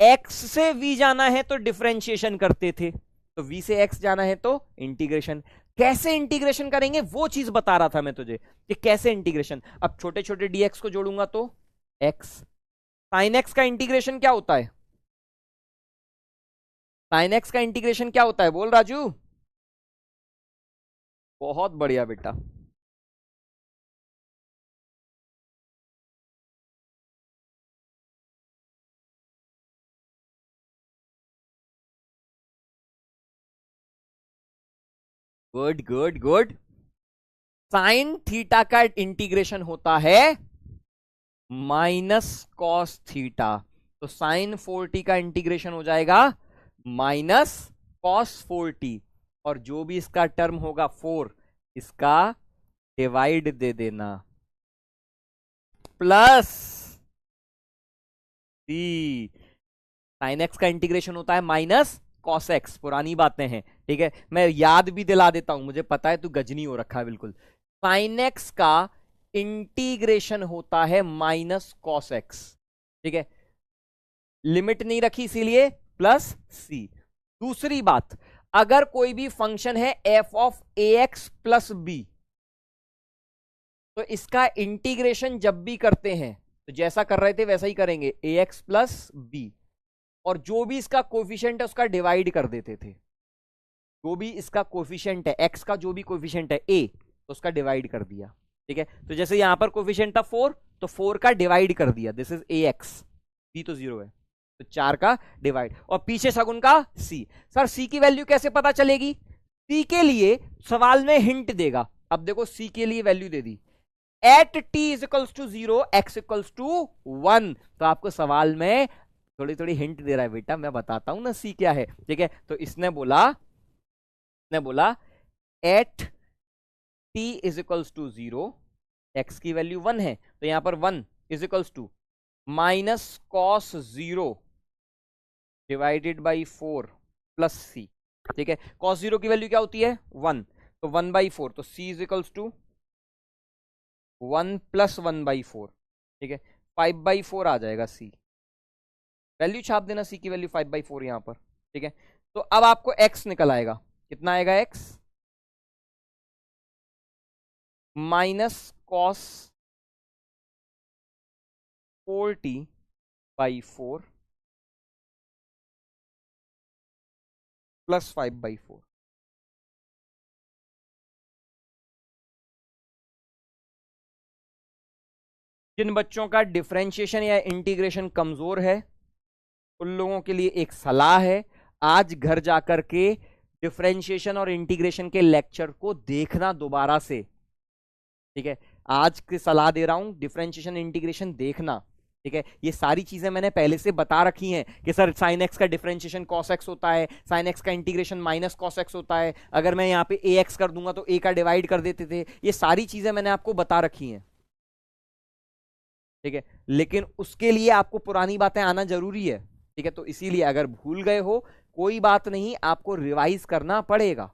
Speaker 1: x से v जाना है तो डिफरेंशिएशन करते थे, तो v से x जाना है तो इंटीग्रेशन। कैसे इंटीग्रेशन करेंगे वो चीज बता रहा था मैं तुझे कि कैसे इंटीग्रेशन। अब छोटे छोटे dx को जोड़ूंगा तो x, साइन x का इंटीग्रेशन क्या होता है, साइन x का इंटीग्रेशन क्या होता है, बोल राजू। बहुत बढ़िया बेटा, good good good. Sine theta का इंटीग्रेशन होता है माइनस कॉस थीटा, तो साइन 4t का इंटीग्रेशन हो जाएगा माइनस कॉस 4t, और जो भी इसका टर्म होगा 4 इसका डिवाइड दे देना, प्लस सी। साइन एक्स का इंटीग्रेशन होता है माइनस कॉस एक्स, पुरानी बातें हैं। ठीक है, मैं याद भी दिला देता हूं, मुझे पता है तू गजनी हो रखा है बिल्कुल। साइन एक्स का इंटीग्रेशन होता है माइनस कॉस एक्स। ठीक है, लिमिट नहीं रखी इसीलिए प्लस सी। दूसरी बात, अगर कोई भी फंक्शन है F of A X plus B, तो इसका इंटीग्रेशन जब भी करते हैं तो जैसा कर रहे थे वैसा ही करेंगे, ए एक्स प्लस बी, और जो भी इसका कोफिशिएंट है उसका डिवाइड कर देते थे। जो भी इसका कोफिशिएंट है, एक्स का जो भी कोफिशिएंट है ए, तो उसका डिवाइड कर दिया। ठीक है, तो जैसे यहां पर कोफिशिएंट था 4, तो 4 का डिवाइड कर दिया, this is A X, B तो 0 है, तो 4 का डिवाइड, और पीछे सगुन का सी। सर सी की वैल्यू कैसे पता चलेगी? सी के लिए सवाल में हिंट देगा। अब देखो सी के लिए वैल्यू दे दी, at T is equals to 0 X equals to 1, तो आपको सवाल में थोड़ी थोड़ी हिंट दे रहा है बेटा, मैं बताता हूं ना सी क्या है। ठीक है, तो इसने बोला at T is equals to 0, x की वैल्यू 1 है, तो यहां पर 1 is equals to minus cos 0 divided by 4 plus C. ठीक है, कॉस 0 की वैल्यू क्या होती है 1, तो 1/4, तो सी इज इक्वल्स टू 1 प्लस 1/4। ठीक है, 5/4 आ जाएगा सी, वैल्यू छाप देना सी की वैल्यू 5/4 यहां पर। ठीक है, तो अब आपको एक्स निकल आएगा, कितना आएगा x, minus cos 4t/4 plus 5/4। जिन बच्चों का डिफरेंशिएशन या इंटीग्रेशन कमजोर है उन लोगों के लिए एक सलाह है, आज घर जाकर के डिफरेंशिएशन और इंटीग्रेशन के लेक्चर को देखना दोबारा से। ठीक है, आज की सलाह दे रहा हूं, डिफरेंशिएशन इंटीग्रेशन देखना। ठीक है, ये सारी चीजें मैंने पहले से बता रखी हैं कि सर साइन एक्स का डिफरेंशिएशन कॉस एक्स होता है, साइन एक्स का इंटीग्रेशन माइनस कॉस एक्स होता है, अगर मैं यहां पे ए एक्स कर दूंगा तो ए का डिवाइड कर देते थे, ये सारी चीजें मैंने आपको बता रखी हैं। ठीक है, लेकिन उसके लिए आपको पुरानी बातें आना जरूरी है। ठीक है, तो इसीलिए अगर भूल गए हो कोई बात नहीं, आपको रिवाइज करना पड़ेगा।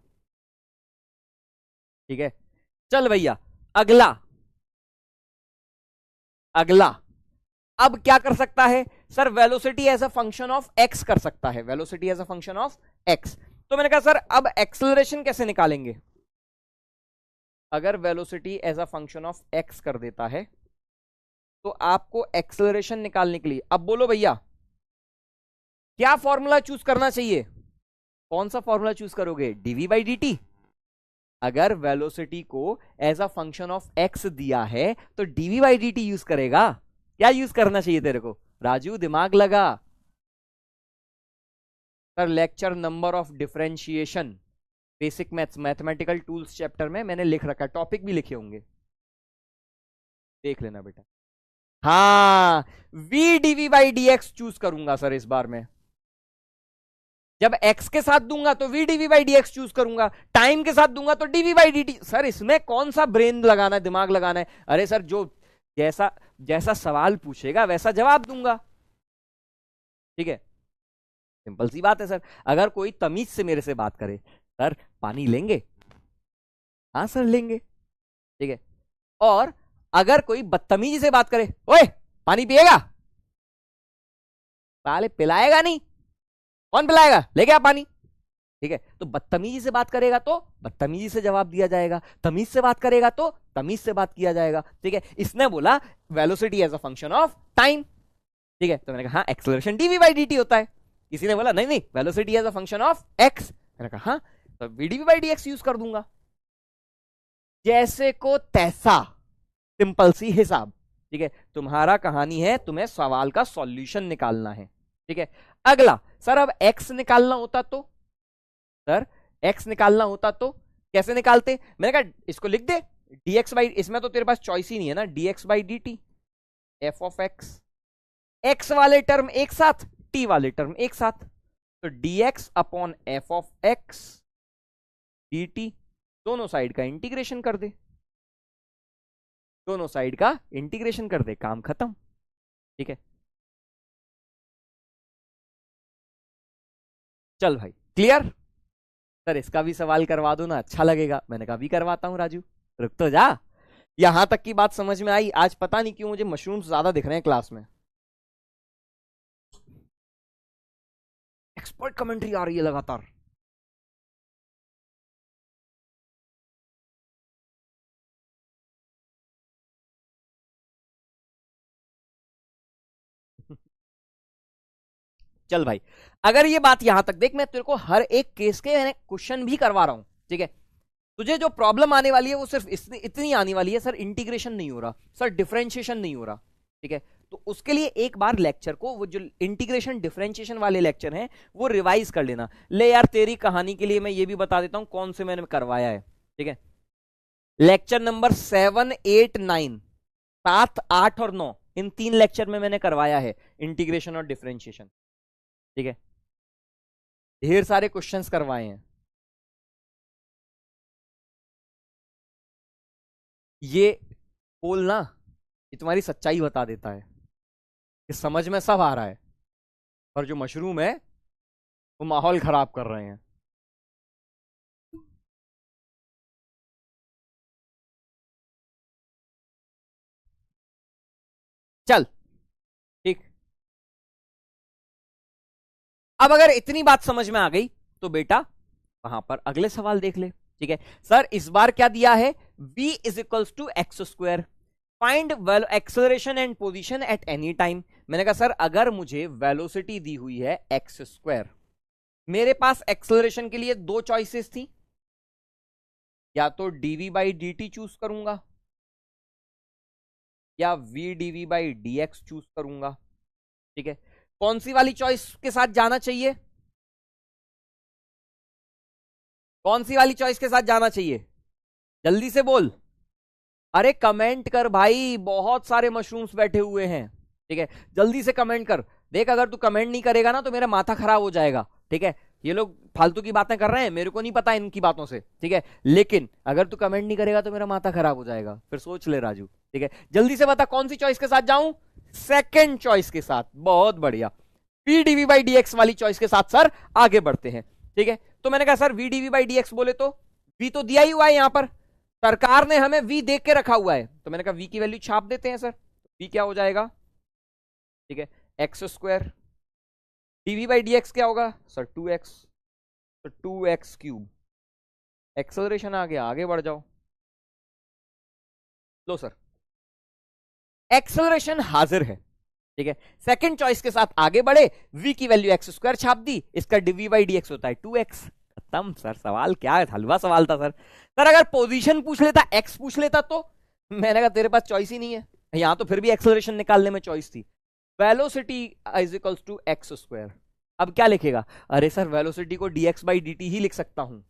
Speaker 1: ठीक है, चल भैया अगला अब क्या कर सकता है sir, velocity as a function of X कर सकता है, velocity as a function of X. तो मैंने कहा सर अब एक्सेलरेशन कैसे निकालेंगे? अगर velocity as a function of X कर देता है तो आपको एक्सेलरेशन निकालने के लिए, अब बोलो भैया क्या फॉर्मूला चूज करना चाहिए? कौन सा फॉर्मूला चूज करोगे, डीवी बाई डी टी? अगर वेलोसिटी को as a function of X दिया है तो DV by D T use करेगा। क्या यूज करना चाहिए तेरे को राजू, दिमाग लगा। Sir lecture number of differentiation basic maths mathematical tools chapter में मैंने लिख रखा है, टॉपिक भी लिखे होंगे, देख लेना बेटा। हाँ, V DV by D X choose करूंगा सर इस बार में। जब x के साथ दूंगा तो v dv by D X choose करूंगा, टाइम के साथ दूंगा तो dv by D T. Sir इसमें कौन सा ब्रेन लगाना है, दिमाग लगाना है? अरे सर जो जैसा जैसा सवाल पूछेगा वैसा जवाब दूंगा। ठीक है, सिंपल सी बात है सर। अगर कोई तमीज से मेरे से बात करे, सर पानी लेंगे? हाँ सर लेंगे। ठीक है, और अगर कोई बदतमीजी से बात करे, ओए पानी पिएगा? साले पिलाएगा नहीं, कौन पिलाएगा, लेके आ पानी। ठीक है, तो बदतमीजी से बात करेगा तो बदतमीजी से जवाब दिया जाएगा, तमीज से बात करेगा तो तमीज से बात किया जाएगा। ठीक है, इसने बोला velocity as a function of time. ठीक है, तो मैंने कहा हाँ एक्सेलरेशन डीवी बाई डी होता है। किसी ने बोला नहीं नहीं velocity as a function of X, मैंने कहा हाँ तो VDV by D X use कर दूंगा। जैसे को तैसा, सिंपल सी हिसाब। ठीक है, तुम्हारा कहानी है, तुम्हें सवाल का सॉल्यूशन निकालना है। ठीक है, अगला सर अब x निकालना होता तो, सर x निकालना होता तो कैसे निकालते? मैंने कहा इसको लिख दे dx बाई, इसमें तो तेरे पास चॉइस ही नहीं है ना, dx by D T F of x, x वाले टर्म एक साथ t वाले टर्म एक साथ, तो dx upon F of x D T, दोनों साइड का इंटीग्रेशन कर दे, दोनों साइड का इंटीग्रेशन कर दे, काम खत्म। ठीक है, चल भाई क्लियर? सर इसका भी सवाल करवा दो ना, अच्छा लगेगा। मैंने कहा भी करवाता हूं राजू, रुक तो जा। यहां तक की बात समझ में आई? आज पता नहीं क्यों मुझे मशरूम्स ज्यादा दिख रहे हैं क्लास में। एक्सपर्ट कमेंट्री आ रही है लगातार। चल भाई, अगर ये बात यहां तक देख, मैं तेरे को हर एक केस के क्वेश्चन भी करवा रहा हूं, ठीक है? तुझे जो प्रॉब्लम आने वाली है वो सिर्फ इतनी आने वाली है, सर इंटीग्रेशन नहीं हो रहा, सर डिफरेंशिएशन नहीं हो रहा, ठीक है? तो उसके लिए एक बार लेक्चर को, वो जो इंटीग्रेशन डिफरेंशिएशन वाले लेक्चर हैं वो रिवाइज कर लेना। ले यार, तेरी कहानी के लिए मैं ये भी बता देता हूं कौन से मैंने करवाया है, ठीक है? लेक्चर नंबर 7, 8, 9, 7, 8 और 9, इन 3 लेक्चर में मैंने करवाया है इंटीग्रेशन और डिफरेंशिएशन, ठीक है? ढेर सारे क्वेश्चंस करवाए हैं। ये बोलना, ये तुम्हारी सच्चाई बता देता है कि समझ में सब आ रहा है, और जो मशरूम है वो माहौल खराब कर रहे हैं। चल ठीक। अब अगर इतनी बात समझ में आ गई तो बेटा वहां पर अगले सवाल देख ले, ठीक है? सर इस बार क्या दिया है? v is equals to X square, find acceleration and position at any time. मैंने कहा सर अगर मुझे वेलोसिटी दी हुई है एक्स स्क्वायर, मेरे पास एक्सेलरेशन के लिए 2 चॉइसेस थी, या तो dv by D T choose करूंगा या v dv by D X choose करूंगा, ठीक है? कौन सी वाली चॉइस के साथ जाना चाहिए? कौन सी वाली चॉइस के साथ जाना चाहिए? जल्दी से बोल। अरे कमेंट कर भाई, बहुत सारे मशरूम्स बैठे हुए हैं, ठीक है? जल्दी से कमेंट कर। देख अगर तू कमेंट नहीं करेगा ना तो मेरा माथा खराब हो जाएगा, ठीक है? ये लोग फालतू की बातें कर रहे हैं, मेरे को नहीं पता इनकी बातों से, ठीक है? लेकिन अगर तू कमेंट नहीं करेगा तो मेरा माथा खराब हो जाएगा, फिर सोच ले राजू, ठीक है? जल्दी से बता कौन सी चॉइस के साथ जाऊं? सेकेंड चॉइस के साथ। बहुत बढ़िया, P DV by D X वाली चॉइस के साथ सर आगे बढ़ते हैं, ठीक है? तो मैंने कहा sir V DV by D X बोले तो वी तो दिया ही हुआ है, यहां पर सरकार ने हमें वी देख के रखा हुआ है, तो मैंने कहा वी की वैल्यू छाप देते हैं सर। वी क्या हो जाएगा? ठीक है, X square, DV by D X क्या होगा सर? 2x, तो 2x क्यूब। एक्सेलरेशन आ गया, आगे बढ़ जाओ। लो सर, एक्सेलरेशन हाजिर है, ठीक है? सेकंड चॉइस के साथ आगे बढ़े, v की वैल्यू एक्स स्क्वायर छाप दी, इसका dv बाई डी एक्स होता है 2x। खत्म सर, सवाल क्या है, हलवा सवाल था सर। सर अगर पोजीशन पूछ लेता, x पूछ लेता तो मैंने कहा तेरे पास चॉइस ही नहीं है, यहां तो फिर भी एक्सेलरेशन निकालने में चॉइस थी। Velocity is equals to X square, अब क्या लिखेगा? अरे सर वेलोसिटी को dx बाई dt ही लिख सकता हूं,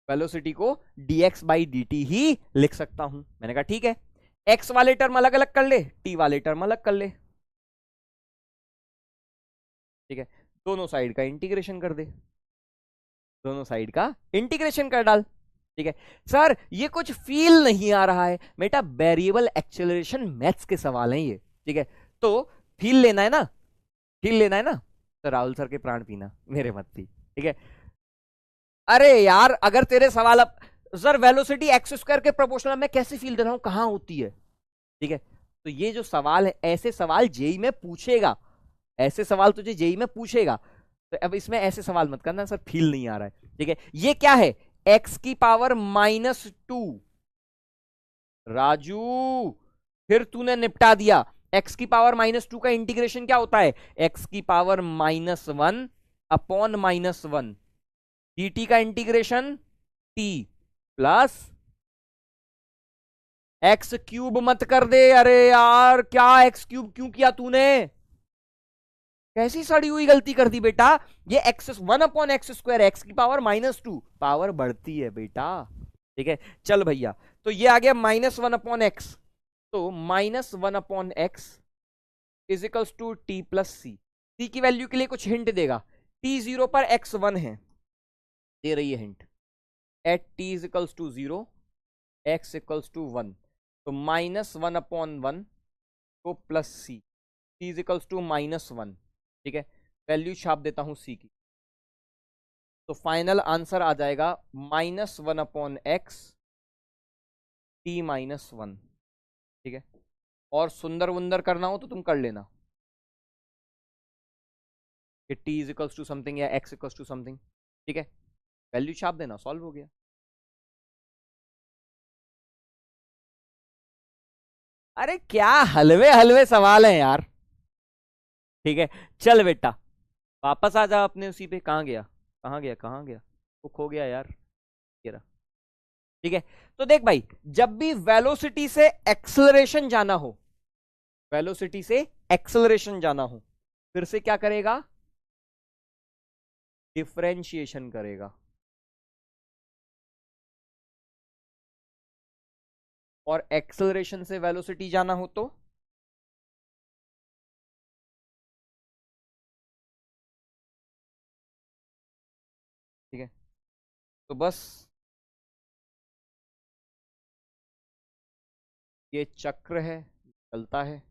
Speaker 1: वेलोसिटी को dx बाई dt ही लिख सकता हूं। मैंने कहा ठीक है, x वाले टर्म अलग अलग कर ले, t वाले टर्म अलग कर ले, ठीक है? दोनों साइड का इंटीग्रेशन कर दे, दोनों साइड का इंटीग्रेशन कर डाल, ठीक है? सर ये कुछ फील नहीं आ रहा है बेटा, वेरिएबल एक्सेलरेशन मैथ्स के सवाल हैं ये, ठीक है? तो फील लेना है ना, फील लेना है ना, तो राहुल सर के प्राण पीना, मेरे मत पी, ठीक है? अरे यार अगर तेरे सवाल अब, सर वेलोसिटी एक्स स्क्वायर के प्रोपोर्शनल मैं कैसे फील दे रहा हूं, कहां होती है, ठीक है? तो ये जो सवाल है, ऐसे सवाल जेई में पूछेगा, ऐसे सवाल तुझे जेई में पूछेगा, तो अब इसमें ऐसे सवाल मत करना सर फील नहीं आ रहा है, ठीक है? ये क्या है? एक्स की पावर -2। राजू फिर तूने निपटा दिया। एक्स की पावर -2 का इंटीग्रेशन क्या होता है? एक्स की पावर -1 अपॉन -1, dt का integration t plus x cube मत कर दे। अरे यार क्या एक्स क्यूब क्यों किया तूने? कैसी सड़ी हुई गलती कर दी बेटा? ये x 1 upon x square, x की पावर -2, पावर बढ़ती है बेटा, ठीक है? चल भैया, तो ये आ गया -1 अपॉन एक्स, तो -1 upon x is equals to t plus C. C की वैल्यू के लिए कुछ हिंट देगा, t0 पर x1 है, दे रही है हिंट, एट t is equals to 0 x equals to 1, तो -1 अपॉन 1 को plus C, C is equals to -1, ठीक है? वैल्यू छाप देता हूं सी की, तो फाइनल आंसर आ जाएगा -1/x t-1। ठीक है, और सुंदर वुंदर करना हो तो तुम कर लेना कि t इज टू समथिंग या x इक्वल्स टू समथिंग। ठीक है, वैल्यू छाप देना, सॉल्व हो गया। अरे क्या हलवे हलवे सवाल है यार। ठीक है, चल बेटा वापस आ जा अपने उसी पे। कहां गया कहां गया कहां गया, वो खो गया यार, ये रहा। ठीक है, तो देख भाई, जब भी वेलोसिटी से एक्सेलरेशन जाना हो, वेलोसिटी से एक्सेलरेशन जाना हो, फिर से क्या करेगा, डिफरेंशिएशन करेगा। और एक्सेलरेशन से वेलोसिटी जाना हो तो ठीक है, तो बस ये चक्र है, चलता है।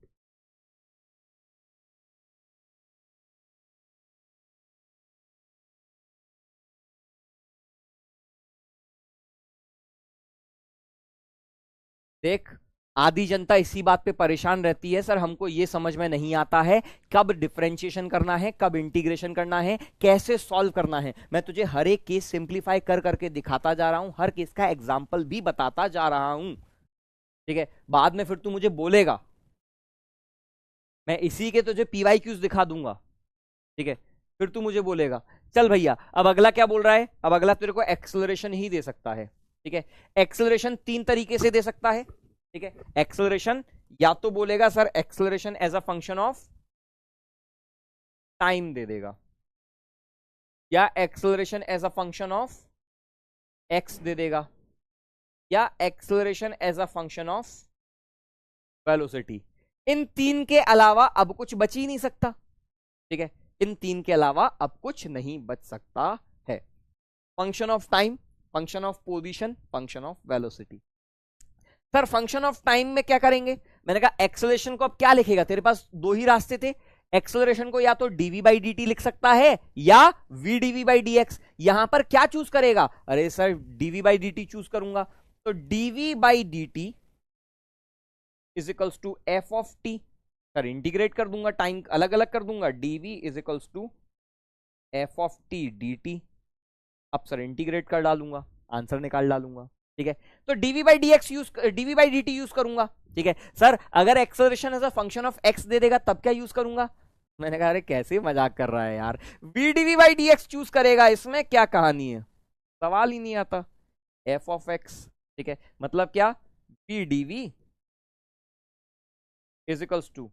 Speaker 1: देख, आधी जनता इसी बात पे परेशान रहती है, सर हमको ये समझ में नहीं आता है कब डिफरेंशिएशन करना है, कब इंटीग्रेशन करना है, कैसे सॉल्व करना है। मैं तुझे हर एक केस सिंप्लीफाई कर करके दिखाता जा रहा हूं, हर केस का एग्जाम्पल भी बताता जा रहा हूं। ठीक है, बाद में फिर तू मुझे बोलेगा, मैं इसी के तुझे पीवाईक्यूज दिखा दूंगा। ठीक है, फिर तू मुझे बोलेगा चल भैया अब अगला क्या बोल रहा है। अब अगला तेरे को एक्सेलरेशन ही दे सकता है। ठीक है, एक्सेलरेशन तीन तरीके से दे सकता है। ठीक है, एक्सेलरेशन या तो बोलेगा sir acceleration as a function of time दे देगा, या acceleration as a function of x दे देगा, या acceleration as a function of velocity. इन तीन के अलावा अब कुछ बच ही नहीं सकता। ठीक है, इन तीन के अलावा अब कुछ नहीं बच सकता है। Function of time, function of position, function of velocity. Sir function of time में क्या करेंगे, मैंने कहा एक्सेलरेशन को अब क्या लिखेगा, तेरे पास दो ही रास्ते थे। एक्सेलरेशन को या तो dv बाई डी लिख सकता है या vdv बाई dx। यहां पर क्या चूज करेगा, अरे sir dv by dt choose करूंगा, तो dv by dt is equals to F of T. Sir integrate कर दूंगा, टाइम अलग अलग कर दूंगा, dv is equals to F of T dt। अब सर इंटीग्रेट कर डालूंगा, आंसर निकाल डालूंगा। ठीक है, तो dv by dx use, dv by dt use करूंगा। ठीक है सर, अगर acceleration as a function of x दे देगा तब क्या यूज करूंगा, मैंने कहा अरे कैसे मजाक कर रहा है यार, vdv बाई dx चूज करेगा, इसमें क्या कहानी है, सवाल ही नहीं आता। f ऑफ x, ठीक है, मतलब क्या, vdv is equals to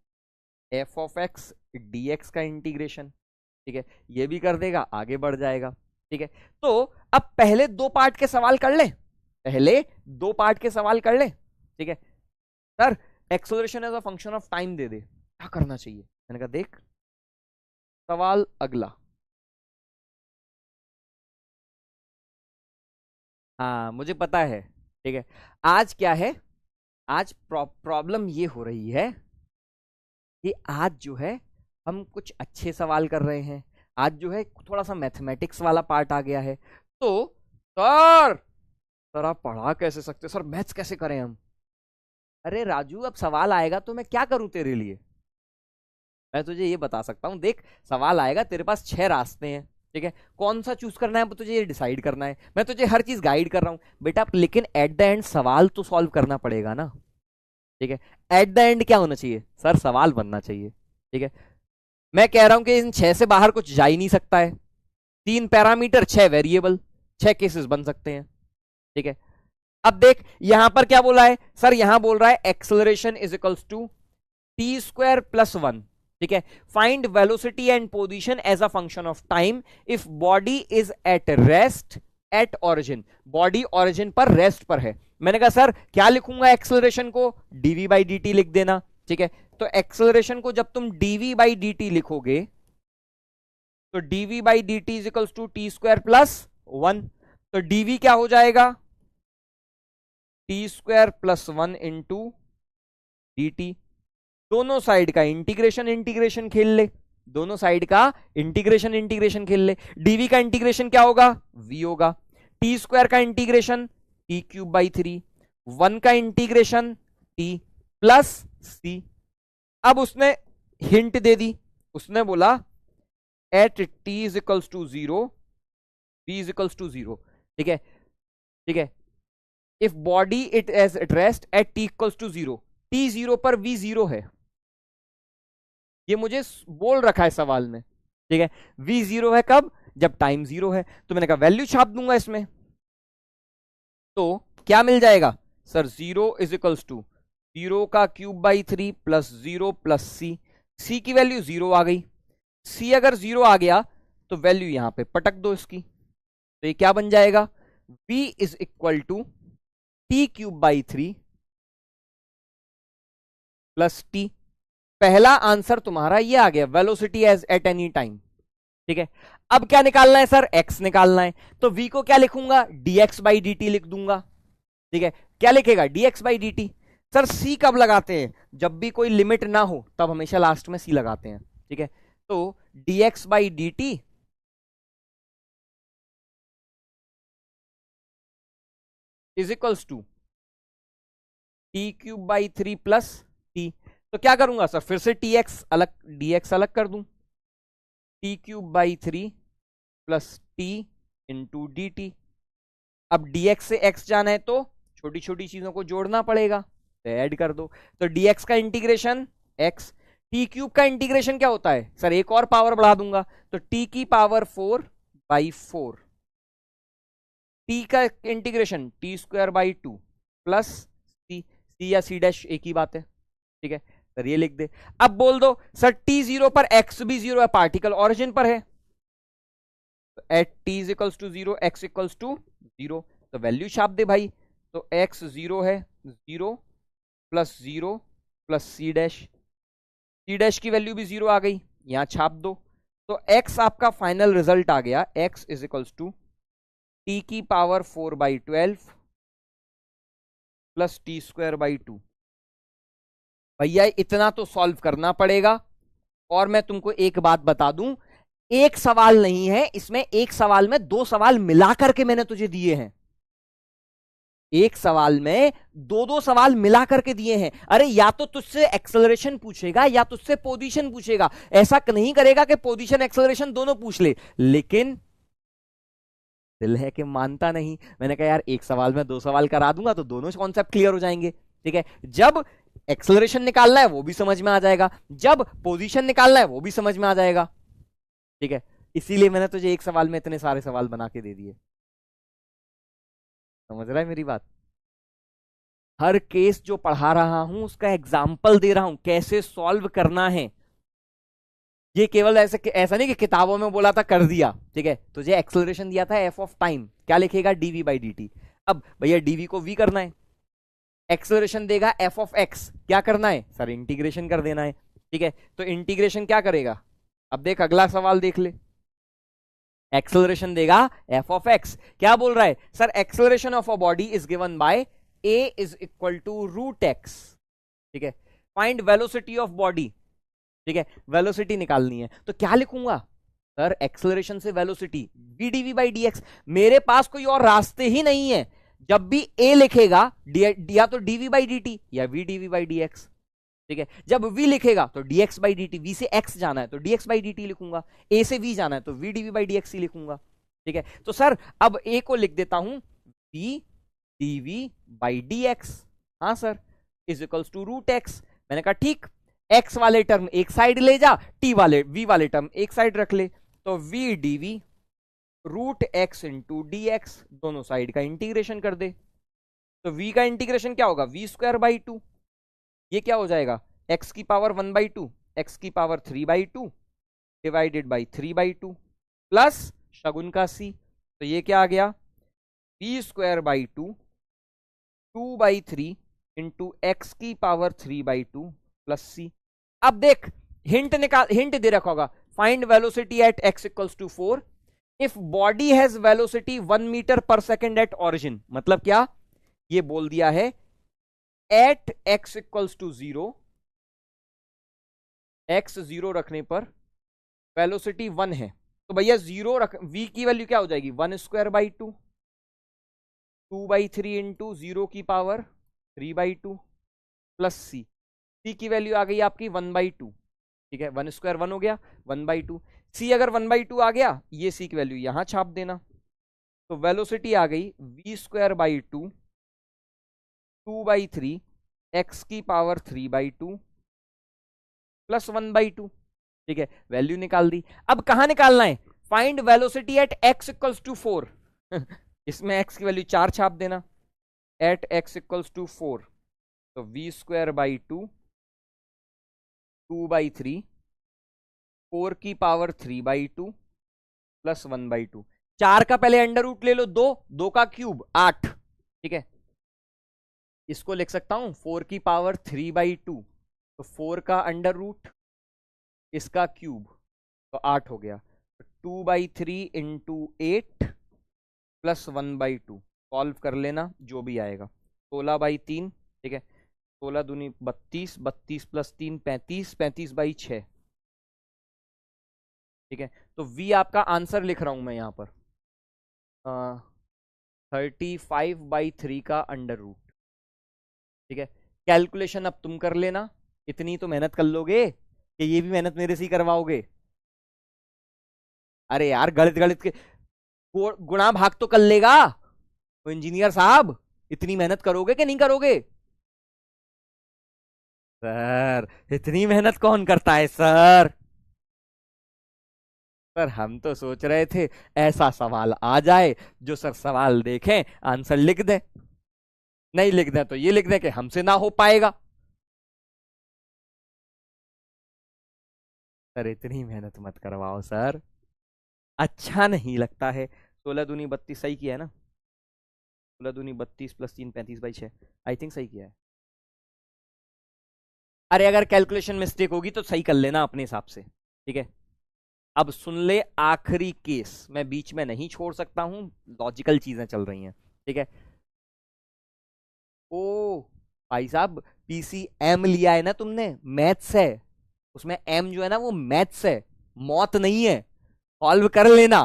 Speaker 1: F of X dx का इंटीग्रेशन। ठीक है, ये भी कर देगा, आगे बढ़ जाएगा। ठीक है, तो अब पहले दो पार्ट के सवाल कर ले, पहले दो पार्ट के सवाल कर ले। ठीक है sir, acceleration as a function of time दे दे, क्या करना चाहिए, मैंने कहा देख सवाल अगला। हाँ मुझे पता है। ठीक है, आज क्या है, आज प्रॉब्लम ये हो रही है कि आज जो है हम कुछ अच्छे सवाल कर रहे हैं, आज जो है थोड़ा सा मैथमेटिक्स वाला पार्ट आ गया है। तो सर, सर आप पढ़ा कैसे सकते, सर मैथ्स कैसे करें हम। अरे राजू अब सवाल आएगा तो मैं क्या करूं तेरे लिए, मैं तुझे ये बता सकता हूं, देख सवाल आएगा, तेरे पास 6 रास्ते हैं। ठीक है, कौन सा चूज करना है तुझे ये डिसाइड करना है, मैं तुझे हर चीज गाइड कर रहा हूं बेटा, लेकिन एट द एंड सवाल तो सॉल्व करना पड़ेगा ना। ठीक है, एट द एंड क्या होना चाहिए, सर सवाल बनना चाहिए। ठीक है, मैं कह रहा हूं कि इन 6 से बाहर कुछ जा ही नहीं सकता है, 3 पैरामीटर 6 वेरिएबल, 6 केसेस बन सकते हैं। ठीक है, अब देख यहां पर क्या बोला है, सर यहां बोल रहा है acceleration is equals to T square plus 1। ठीक है, find velocity and position as a function of time if body is at rest at origin, body origin पर रेस्ट पर है। मैंने कहा सर क्या लिखूंगा एक्सेलरेशन को, dv बाई dt लिख देना। ठीक है, तो एक्सेलरेशन को जब तुम dv बाई dt लिखोगे तो dv by dt is equals to T square plus 1, तो dv क्या हो जाएगा, T square plus 1 into dt। दोनों साइड का इंटीग्रेशन इंटीग्रेशन खेल ले। दोनों साइड का इंटीग्रेशन इंटीग्रेशन खेल ले। डीवी का इंटीग्रेशन क्या होगा, v होगा। टी स्क्वायर का इंटीग्रेशन टी क्यूब बाई 3, 1 का इंटीग्रेशन टी प्लस सी। अब उसने हिंट दे दी, उसने बोला at T is equals to 0 v is equals to 0। ठीक है, ठीक है। If body it as at rest at T equals to 0, T 0 पर v 0 है, ये मुझे बोल रखा है सवाल में। ठीक है, v 0 है कब, जब टाइम 0 है। तो मैंने कहा वैल्यू छाप दूंगा इसमें, तो क्या मिल जाएगा सर, 0 इज इक्वल्स टू 0 का cube by 3 plus 0 plus C. C की वैल्यू 0 आ गई, सी अगर 0 आ गया तो वैल्यू यहां पे पटक दो इसकी, तो ये क्या बन जाएगा, v is equal to T cube by 3 plus T. पहला आंसर तुम्हारा ये आ गया, velocity as at any time. ठीक है, अब क्या निकालना है सर, x निकालना है। तो v को क्या लिखूंगा, dx बाई डी लिख दूंगा। ठीक है, क्या लिखेगा, dx by D. Sir c कब लगाते हैं, जब भी कोई लिमिट ना हो तब हमेशा लास्ट में c लगाते हैं। ठीक है, तो dx by D is equals to T cube by 3 plus T. तो क्या करूंगा सर, फिर से tx अलग dx अलग कर दूं, T cube by 3 plus T into D T. अब dx से x जाना है तो छोटी छोटी चीजों को जोड़ना पड़ेगा, तो ऐड कर दो। तो dx का इंटीग्रेशन x, टी क्यूब का इंटीग्रेशन क्या होता है सर, एक और पावर बढ़ा दूंगा, तो t की पावर 4 बाई 4। टी का integration t square by 2 plus C, C या सी डैश एक ही बात है। ठीक है सर, ये लिख दे। अब बोल दो सर टी 0 पर x भी 0 है, पार्टिकल ऑरिजिन पर है, तो at T is equals to 0 x equals to 0, तो वैल्यू छाप दे भाई। तो x 0 है, 0 प्लस 0 प्लस सी डैश की वैल्यू भी 0 आ गई, यहां छाप दो। तो x आपका फाइनल रिजल्ट आ गया, x is equals to t की power 4 by 12 plus t square by 2। भैया इतना तो सॉल्व करना पड़ेगा। और मैं तुमको एक बात बता दूं, एक सवाल नहीं है इसमें, एक सवाल में दो सवाल मिला करके मैंने तुझे दिए हैं। एक सवाल में दो दो सवाल मिला करके दिए हैं। अरे या तो तुझसे एक्सेलरेशन पूछेगा या तुझसे पोजीशन पूछेगा, ऐसा नहीं करेगा कि पोजीशन एक्सेलरेशन दोनों पूछ ले। लेकिन दिल है कि मानता नहीं। मैंने कहा यार एक सवाल में दो सवाल करा दूंगा तो दोनों कॉन्सेप्ट क्लियर हो जाएंगे। ठीक है, जब एक्सेलरेशन निकालना है वो भी समझ में आ जाएगा, जब पोजीशन निकालना है वो भी समझ में आ जाएगा। ठीक है, इसीलिए मैंने तुझे एक सवाल में इतने सारे सवाल बना के दे दिए। समझ रहा है मेरी बात? हर केस जो पढ़ा रहा हूं उसका एग्जाम्पल दे रहा हूं, कैसे सॉल्व करना है। ये केवल ऐसा नहीं कि किताबों में बोला था कर दिया। ठीक है, तुझे एक्सेलरेशन दिया था एफ ऑफ टाइम, क्या लिखेगा, डीवी बाई डी टी। अब भैया डीवी को वी करना है, एक्सेलरेशन देगा एफ ऑफ एक्स, क्या करना है सर, इंटीग्रेशन कर देना है। ठीक है, तो इंटीग्रेशन क्या करेगा, अब देख अगला सवाल देख ले। एक्सेलरेशन देगा एफ ऑफ एक्स, क्या बोल रहा है sir, acceleration of a body is given by a is equal to root x. ठीक है, फाइंड वेलोसिटी ऑफ बॉडी। ठीक है, वेलोसिटी निकालनी है, तो क्या लिखूंगा सर, एक्सेलरेशन से velocity v DV by D x. मेरे पास कोई और रास्ते ही नहीं है, जब भी ए लिखेगा या तो डीवी बाई डी टी या v DV by D x. ठीक है, जब v लिखेगा तो dx by D t, v से x जाना है तो dx बाई डी टी लिखूंगा, a से v जाना है तो v dv बाई dx ही लिखूंगा। ठीक है, तो सर अब a को लिख देता हूं v dv बाई dx। हाँ sir, is equals to root x. मैंने कहा ठीक, x वाले टर्म एक साइड ले जा, v वाले टर्म एक साइड रख ले, तो v dv root x into d x, दोनों साइड का इंटीग्रेशन कर दे। तो v का इंटीग्रेशन क्या होगा, v स्क्वायर बाई 2, ये क्या हो जाएगा, x की पावर 1 बाई 2, x की power 3 by 2 divided by 3 by 2 plus Shagun का c, तो ये क्या आ गया, v square by 2 2 by 3 into x की पावर 3 बाई 2 प्लस c। अब देख हिंट दे रखा होगा, find velocity at x equals to 4 if body has velocity 1 metre per second at origin. मतलब क्या, ये बोल दिया है at x equals to 0, x 0 रखने पर वेलोसिटी 1 है तो भैया जीरो रख, v की वैल्यू क्या हो जाएगी 1/2 2/3 इंटू 0 की पावर 3/2 प्लस c की वैल्यू आ गई आपकी 1/2। ठीक है 1² 1 हो गया 1/2। c अगर 1/2 आ गया ये c की वैल्यू यहां छाप देना तो वेलोसिटी आ गई v²/2 2/3 x⁻³ प्लस 1/2। ठीक है वैल्यू निकाल दी। अब कहां निकालना है फाइंड वेलोसिटी एट x = 4 इसमें x की वैल्यू 4 छाप देना एट x = 4 तो v²/2 2/3 4⁻³ प्लस 1/2। 4 का पहले अंडर रूट ले लो 2 का क्यूब 8। ठीक है इसको लिख सकता हूं 4⁻³ तो 4 का अंडर रूट इसका क्यूब तो 8 हो गया 2/3 इंटू 8 प्लस 1/2 सॉल्व कर लेना जो भी आएगा 16/3। ठीक है 16 दूनी 32 32 प्लस 3 35 35/6। ठीक है तो v आपका आंसर लिख रहा हूं मैं यहां पर 35/3 का अंडर रूट। ठीक है कैलकुलेशन अब तुम कर लेना इतनी तो मेहनत कर लोगे कि ये भी मेहनत मेरे से ही करवाओगे। अरे यार गणित गणित के गुणा भाग तो कर लेगा तो इंजीनियर साहब इतनी मेहनत करोगे कि नहीं करोगे। सर इतनी मेहनत कौन करता है सर। सर हम तो सोच रहे थे ऐसा सवाल आ जाए जो सर सवाल देखें आंसर लिख दें नहीं लिख दें तो ये लिख दें कि हमसे ना हो पाएगा। सर इतनी मेहनत मत करवाओ सर अच्छा नहीं लगता है। 16 दूनी 32 सही किया है ना 16 दूनी 32 प्लस 3 35/6 आई थिंक सही किया है। अरे अगर कैलकुलेशन मिस्टेक होगी तो सही कर लेना अपने हिसाब से। ठीक है अब सुन ले आखिरी केस मैं बीच में नहीं छोड़ सकता हूं लॉजिकल चीजें चल रही हैं। ठीक है ओ भाई साहब PCM लिया है ना तुमने मैथ्स है उसमें M जो है ना वो मैथ्स है मौत नहीं है सॉल्व कर लेना।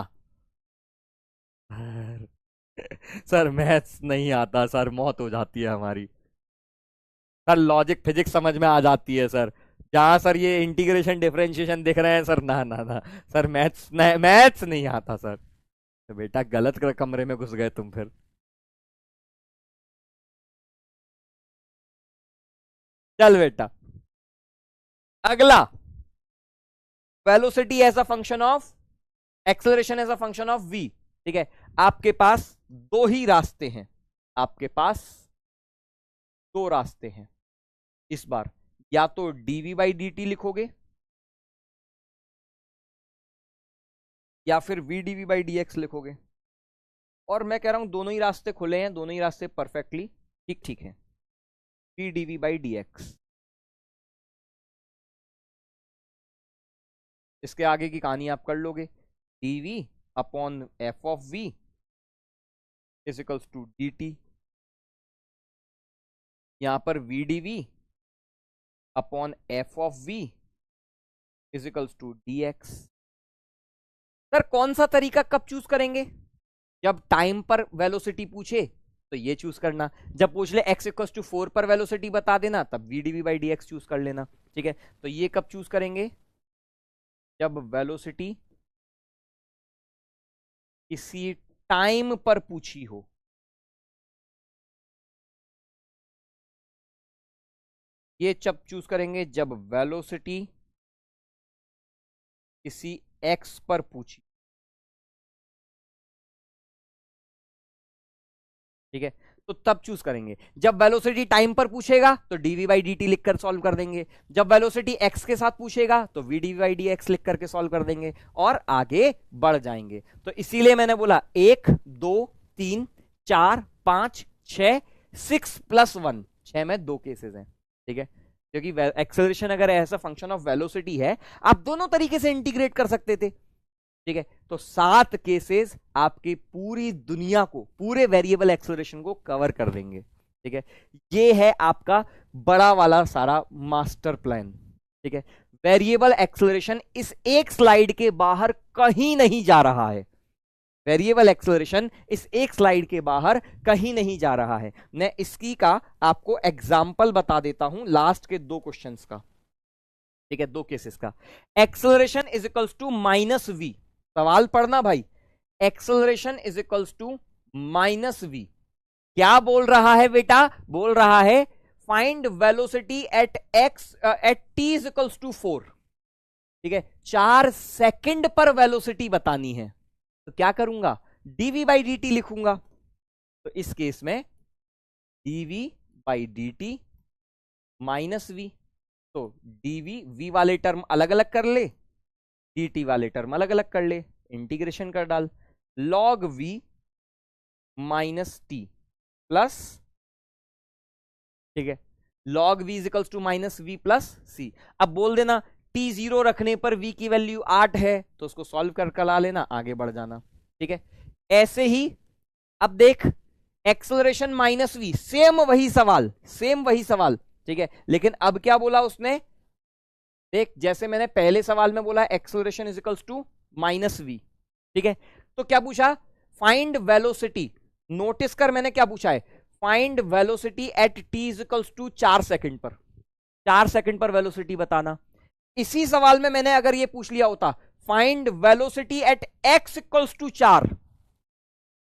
Speaker 1: सर मैथ्स नहीं आता सर मौत हो जाती है हमारी। सर लॉजिक फिजिक्स समझ में आ जाती है सर जहां सर ये इंटीग्रेशन डिफरेंशिएशन दिख रहे हैं सर ना ना ना सर मैथ्स नहीं आता सर। तो बेटा गलत कमरे में घुस गए तुम फिर। चल बेटा अगला velocity as a function of acceleration as a function of v। ठीक है आपके पास दो ही रास्ते हैं आपके पास दो रास्ते हैं इस बार या तो dv/dt लिखोगे या फिर vdv/dx लिखोगे और मैं कह रहा हूं दोनों ही रास्ते खुले हैं दोनों ही रास्ते परफेक्टली ठीक ठीक है vdv/dx। इसके आगे की कहानी आप कर लोगे dv/f(v) = dt। यहां पर vdv/f(v) = dx। सर कौन सा तरीका कब चूज करेंगे जब टाइम पर वेलोसिटी पूछे तो ये चूज करना जब पूछ ले x = 4 पर वेलोसिटी बता देना तब vdv/dx चूज कर लेना। ठीक है तो ये कब चूज करेंगे जब वेलोसिटी किसी टाइम पर पूछी हो। ये जब चूज करेंगे जब वेलोसिटी किसी x पर पूछी। ठीक है तो तब चूज करेंगे जब वेलोसिटी टाइम पर पूछेगा तो dv/dt लिखकर सॉल्व कर देंगे जब वेलोसिटी x के साथ पूछेगा तो vdv/dx लिख करके सॉल्व कर देंगे और आगे बढ़ जाएंगे। तो इसीलिए मैंने बोला 1 2 3 4 5 6 6 + 1 6 में 2 केसेस हैं। ठीक है क्योंकि एक्सेलरेशन अगर ऐसा फंक्शन ऑफ वेलोसिटी है आप दोनों तरीके से इंटीग्रेट कर सकते थे। ठीक है तो 7 केसेस आपकी पूरी दुनिया को पूरे वेरिएबल एक्सेलरेशन को कवर कर देंगे। ठीक है ये है आपका बड़ा वाला सारा मास्टर प्लान। ठीक है वेरिएबल एक्सेलरेशन इस एक स्लाइड के बाहर कहीं नहीं जा रहा है। वेरिएबल एक्सेलरेशन इस एक स्लाइड के बाहर कहीं नहीं जा रहा है। मैं इसकी का आपको एग्जाम्पल बता देता हूं लास्ट के 2 क्वेश्चंस का, ठीक है, 2 केसेस का। Acceleration is equals to minus v, सवाल पढ़ना भाई। Acceleration is equals to minus v, क्या बोल रहा है बेटा? बोल रहा है find velocity at x at T is equals to 4, ठीक है, 4 सेकंड पर वेलोसिटी बतानी है। तो क्या करूंगा? dv बाई डी टी लिखूंगा। तो इस केस में dv by D t minus v, तो dv v वाले टर्म अलग अलग कर ले, dt वाले टर्म अलग अलग कर ले, इंटीग्रेशन कर डाल, log v minus t plus, ठीक है, log v equals to minus v plus C. अब बोल देना t0 रखने पर v की वैल्यू 8 है, तो उसको सॉल्व कर ला लेना, आगे बढ़ जाना, ठीक है। ऐसे ही अब देख एक्सेलरेशन माइनस वी, सेम वही सवाल, सेम वही सवाल, ठीक है, लेकिन अब क्या बोला उसने? देख, जैसे मैंने पहले सवाल में बोला acceleration is equals to minus v, ठीक है, तो क्या पूछा? Find velocity. नोटिस कर मैंने क्या पूछा है, find velocity at t is equals to 4 second पर, 4 सेकंड पर वेलोसिटी बताना। इसी सवाल में मैंने अगर ये पूछ लिया होता find velocity at x equals to 4,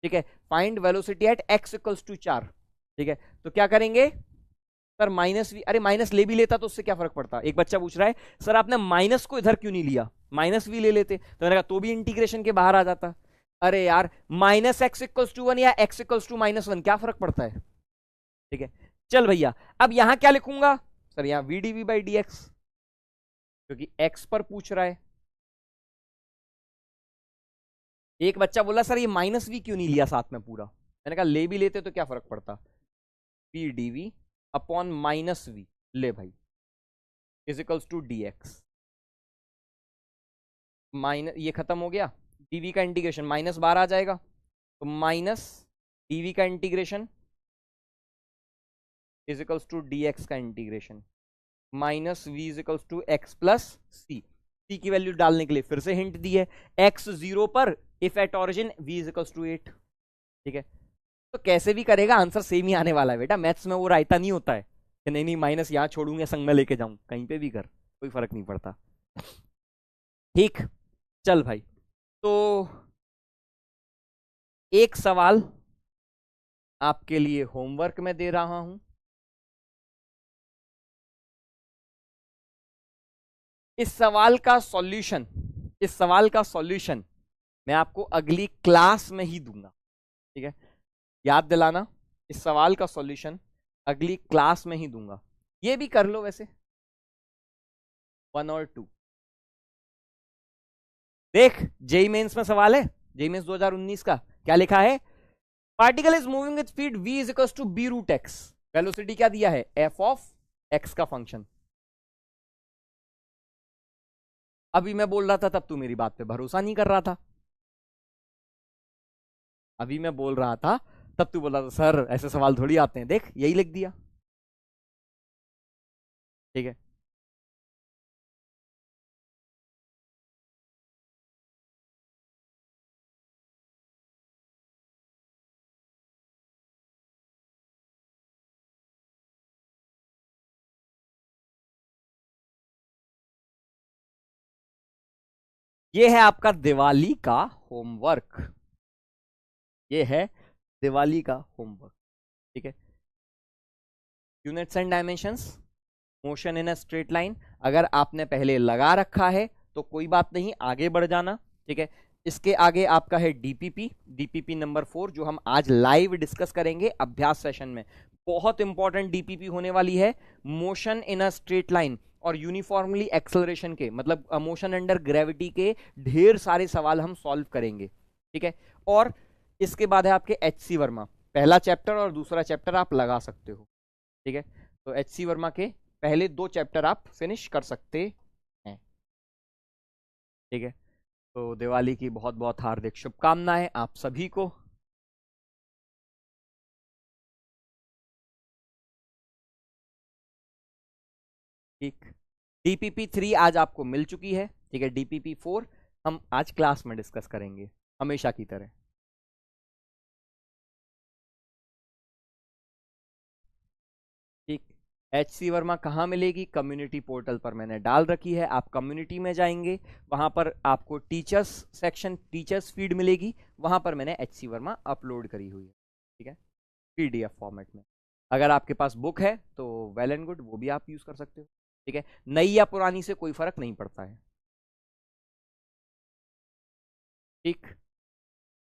Speaker 1: ठीक है, find velocity at x equals to 4, ठीक है, तो क्या करेंगे सर? माइनस वी, अरे माइनस ले भी लेता तो उससे क्या फर्क पड़ता? एक बच्चा पूछ रहा है सर आपने माइनस को इधर क्यों नहीं लिया, माइनस वी ले लेते, तो मैंने कहा तो भी इंटीग्रेशन के बाहर आ जाता। अरे यार, माइनस एक्स इक्वल्स टू 1 या एक्स इक्वल्स टू माइनस 1 क्या फर्क पड़ता है, ठीक है। चल भैया, अब यहां क्या लिखूंगा सर? यहां v d v by D x, क्योंकि एक्स पर पूछ रहा है। एक बच्चा बोला सर ये माइनस वी क्यों नहीं लिया साथ में पूरा, मैंने कहा ले भी लेते तो क्या फर्क पड़ता, p d v upon minus v, ले भाई, is equals to d x, minus, ये खत्म हो गया, डीवी का इंटीग्रेशन माइनस 12 आ जाएगा, तो माइनस डीवी का integration equals to d x का integration minus v इजिकल्स to x plus C. C की वैल्यू डालने के लिए फिर से हिंट दी है, एक्स 0 पर if at origin v इजिकल्स to 8, ठीक है। तो कैसे भी करेगा आंसर सेम ही आने वाला है बेटा, मैथ्स में वो रायता नहीं होता है कि नहीं नहीं माइनस यहां छोड़ूंगा संग में लेके जाऊं, कहीं पे भी कर कोई फर्क नहीं पड़ता, ठीक। चल भाई, तो एक सवाल आपके लिए होमवर्क में दे रहा हूं, इस सवाल का सॉल्यूशन, इस सवाल का सॉल्यूशन मैं आपको अगली क्लास में ही दूंगा, ठीक है, याद दिलाना, इस सवाल का सॉल्यूशन अगली क्लास में ही दूंगा। ये भी कर लो वैसे 1 और 2। देख, जेई मेंस में सवाल है, जेई मेंस 2019 का, क्या लिखा है? Particle is moving with speed v is equals to b root x, velocity क्या दिया है? f ऑफ x का फंक्शन। अभी मैं बोल रहा था तब तू मेरी बात पे भरोसा नहीं कर रहा था, अभी मैं बोल रहा था तब तू बोला था सर ऐसे सवाल थोड़ी आते हैं, देख यही लिख दिया, ठीक है। ये है आपका दिवाली का होमवर्क, ये है दिवाली का होमवर्क, ठीक है। Units and dimensions, motion in a straight line, अगर आपने पहले लगा रखा है तो कोई बात नहीं, आगे बढ़ जाना, ठीक है। इसके आगे आपका है डीपीपी, डीपीपी नंबर 4 जो हम आज लाइव डिस्कस करेंगे अभ्यास सेशन में। बहुत इंपॉर्टेंट डीपीपी होने वाली है, motion in a straight line और यूनिफॉर्मली एक्सेलरेशन के, मतलब मोशन अंडर ग्रेविटी के ढेर सारे सवाल हम सॉल्व करेंगे, ठीक है। और इसके बाद है आपके एच सी वर्मा, पहला चैप्टर और दूसरा चैप्टर आप लगा सकते हो, ठीक है। तो एच सी वर्मा के पहले 2 चैप्टर आप फिनिश कर सकते हैं, ठीक है। तो दिवाली की बहुत बहुत हार्दिक शुभकामनाएं आप सभी को। ठीक। DPP3 आज आपको मिल चुकी है, ठीक है। DPP4 हम आज क्लास में डिस्कस करेंगे हमेशा की तरह। ठीक। HC वर्मा कहाँ मिलेगी? कम्युनिटी पोर्टल पर मैंने डाल रखी है, आप कम्युनिटी में जाएंगे, वहां पर आपको टीचर्स सेक्शन, टीचर्स फीड मिलेगी, वहां पर मैंने HC वर्मा अपलोड करी हुई है, ठीक है, PDF फॉर्मेट में। अगर आपके पास बुक है तो वेल एंड गुड, वो भी आप यूज कर सकते हो, ठीक है। नई या पुरानी से कोई फर्क नहीं पड़ता है, ठीक।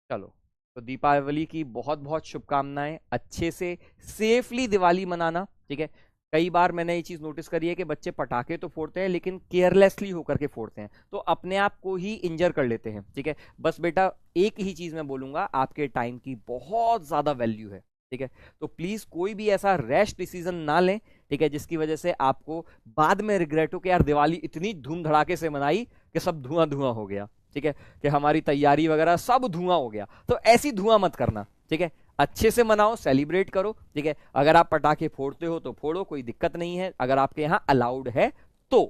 Speaker 1: चलो, तो दीपावली की बहुत बहुत शुभकामनाएं, अच्छे से सेफली दिवाली मनाना, ठीक है। कई बार मैंने ये चीज नोटिस करी है कि बच्चे पटाखे तो फोड़ते हैं लेकिन केयरलेसली होकर के फोड़ते हैं, तो अपने आप को ही इंजर कर लेते हैं, ठीक है। बस बेटा एक ही चीज मैं बोलूंगा, आपके टाइम की बहुत ज्यादा वैल्यू है, ठीक है। तो प्लीज कोई भी ऐसा रैश डिसीजन ना लें, ठीक है, जिसकी वजह से आपको बाद में रिग्रेट हो कि यार दिवाली इतनी धूम धड़ाके से मनाई कि सब धुआं धुआं हो गया, ठीक है, कि हमारी तैयारी वगैरह सब धुआं हो गया। तो ऐसी धुआं मत करना, ठीक है। अच्छे से मनाओ, सेलिब्रेट करो, ठीक है। अगर आप पटाखे फोड़ते हो तो फोड़ो, कोई दिक्कत नहीं है, अगर आपके यहाँ अलाउड है तो,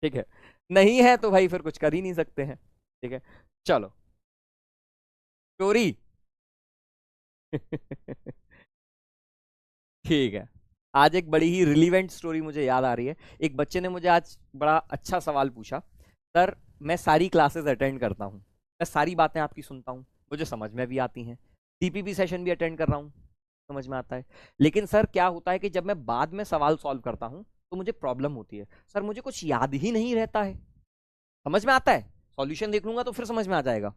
Speaker 1: ठीक है। नहीं है तो भाई फिर कुछ कर ही नहीं सकते हैं, ठीक है। चलो, स्टोरी ठीक है। आज एक बड़ी ही रिलीवेंट स्टोरी मुझे याद आ रही है। एक बच्चे ने मुझे आज बड़ा अच्छा सवाल पूछा, सर मैं सारी क्लासेस अटेंड करता हूँ, मैं सारी बातें आपकी सुनता हूँ, मुझे समझ में भी आती हैं, DPP सेशन भी अटेंड कर रहा हूँ, समझ में आता है, लेकिन सर क्या होता है कि जब मैं बाद में सवाल सॉल्व करता हूँ तो मुझे प्रॉब्लम होती है, सर मुझे कुछ याद ही नहीं रहता है। समझ में आता है, सॉल्यूशन देख लूंगा तो फिर समझ में आ जाएगा,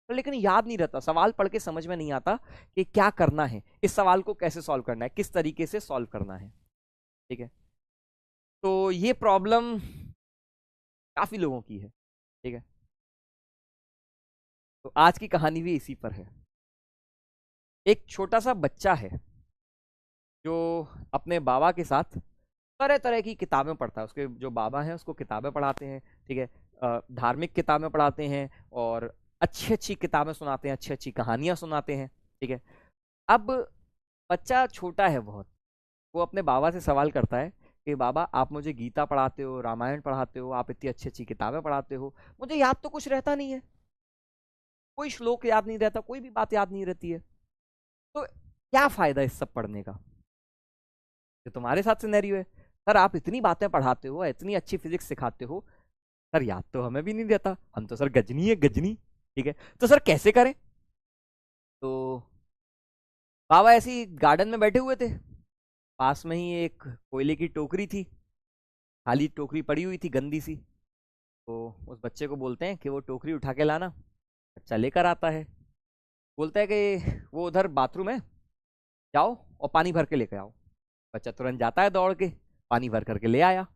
Speaker 1: पर लेकिन याद नहीं रहता, सवाल पढ़ के समझ में नहीं आता कि क्या करना है, इस सवाल को कैसे सॉल्व करना है, किस तरीके से सॉल्व करना है, ठीक है। तो ये प्रॉब्लम काफी लोगों की है, ठीक है। तो आज की कहानी भी इसी पर है। एक छोटा सा बच्चा है जो अपने बाबा के साथ तरह तरह की किताबें पढ़ता है, उसके जो बाबा हैं उसको किताबें पढ़ाते हैं, ठीक है, धार्मिक किताबें पढ़ाते हैं और अच्छी अच्छी किताबें सुनाते हैं, अच्छी अच्छी कहानियां सुनाते हैं, ठीक है। अब बच्चा छोटा है बहुत, वो अपने बाबा से सवाल करता है कि बाबा आप मुझे गीता पढ़ाते हो, रामायण पढ़ाते हो, आप इतनी अच्छी अच्छी किताबें पढ़ाते हो, मुझे याद तो कुछ रहता नहीं है, कोई श्लोक याद नहीं रहता, कोई भी बात याद नहीं रहती है, तो क्या फायदा इस सब पढ़ने का? ये तुम्हारे साथ सिनेरियो है, सर आप इतनी बातें पढ़ाते हो, इतनी अच्छी फिजिक्स सिखाते हो, सर याद तो हमें भी नहीं रहता, हम तो सर गजनी है गजनी, ठीक है, तो सर कैसे करें? तो बाबा ऐसे ही गार्डन में बैठे हुए थे, पास में ही एक कोयले की टोकरी थी, खाली टोकरी पड़ी हुई थी गंदी सी। तो उस बच्चे को बोलते हैं कि वो टोकरी उठा के लाना, बच्चा लेकर आता है, बोलता है कि वो उधर बाथरूम है, जाओ और पानी भर के लेकर आओ। बच्चा तुरंत जाता है दौड़ के, पानी भर करके ले आया,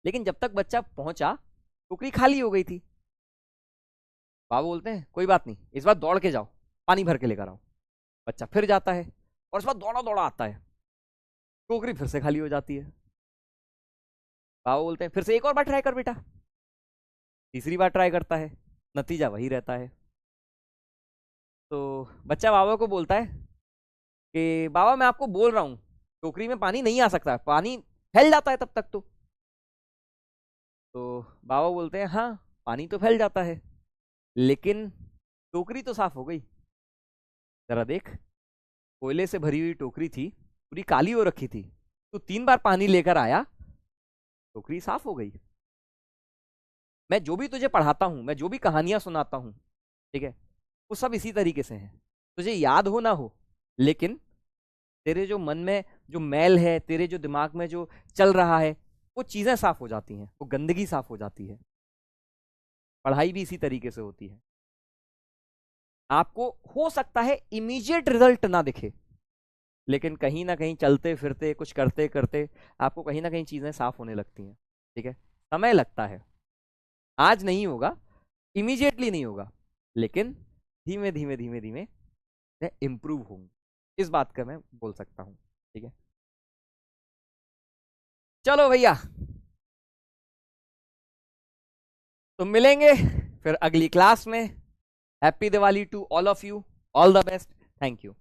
Speaker 1: लेकिन जब तक बच्चा पहुंचा टोकरी खाली हो गई थी। बाबा बोलते हैं कोई बात नहीं, इस बार दौड़ के जाओ, पानी भर के लेकर आओ। बच्चा फिर जाता है और इस बार दौड़ा दौड़ा आता है, टोकरी फिर से खाली हो जाती है। बाबा बोलते हैं फिर से एक और बार ट्राई कर बेटा। तीसरी बार ट्राई करता है, नतीजा वही रहता है। तो बच्चा बाबा को बोलता है कि बाबा मैं आपको बोल रहा हूँ टोकरी में पानी नहीं आ सकता, पानी फैल जाता है तब तक तो बाबा बोलते हैं हाँ पानी तो फैल जाता है, लेकिन टोकरी तो साफ हो गई, जरा देख, कोयले से भरी हुई टोकरी थी, पूरी काली हो रखी थी, तो 3 बार पानी लेकर आया, टोकरी साफ हो गई। मैं जो भी तुझे पढ़ाता हूं, मैं जो भी कहानियां सुनाता हूं, ठीक है, वो सब इसी तरीके से हैं, तुझे याद हो ना हो, लेकिन तेरे जो मन में जो मैल है, तेरे जो दिमाग में जो चल रहा है, वो चीजें साफ हो जाती हैं, वो गंदगी साफ हो जाती है। पढ़ाई भी इसी तरीके से होती है। आपको हो सकता है इमीडिएट रिजल्ट ना दिखे, लेकिन कहीं ना कहीं चलते फिरते कुछ करते करते आपको कहीं ना कहीं चीजें साफ होने लगती हैं, ठीक है। समय लगता है, आज नहीं होगा, इमीडिएटली नहीं होगा, लेकिन धीमे धीमे धीमे धीमे इंप्रूव होंगे, इस बात का मैं बोल सकता हूं, ठीक है। चलो भैया, तो मिलेंगे फिर अगली क्लास में। Happy Diwali to all of you, all the best, thank you.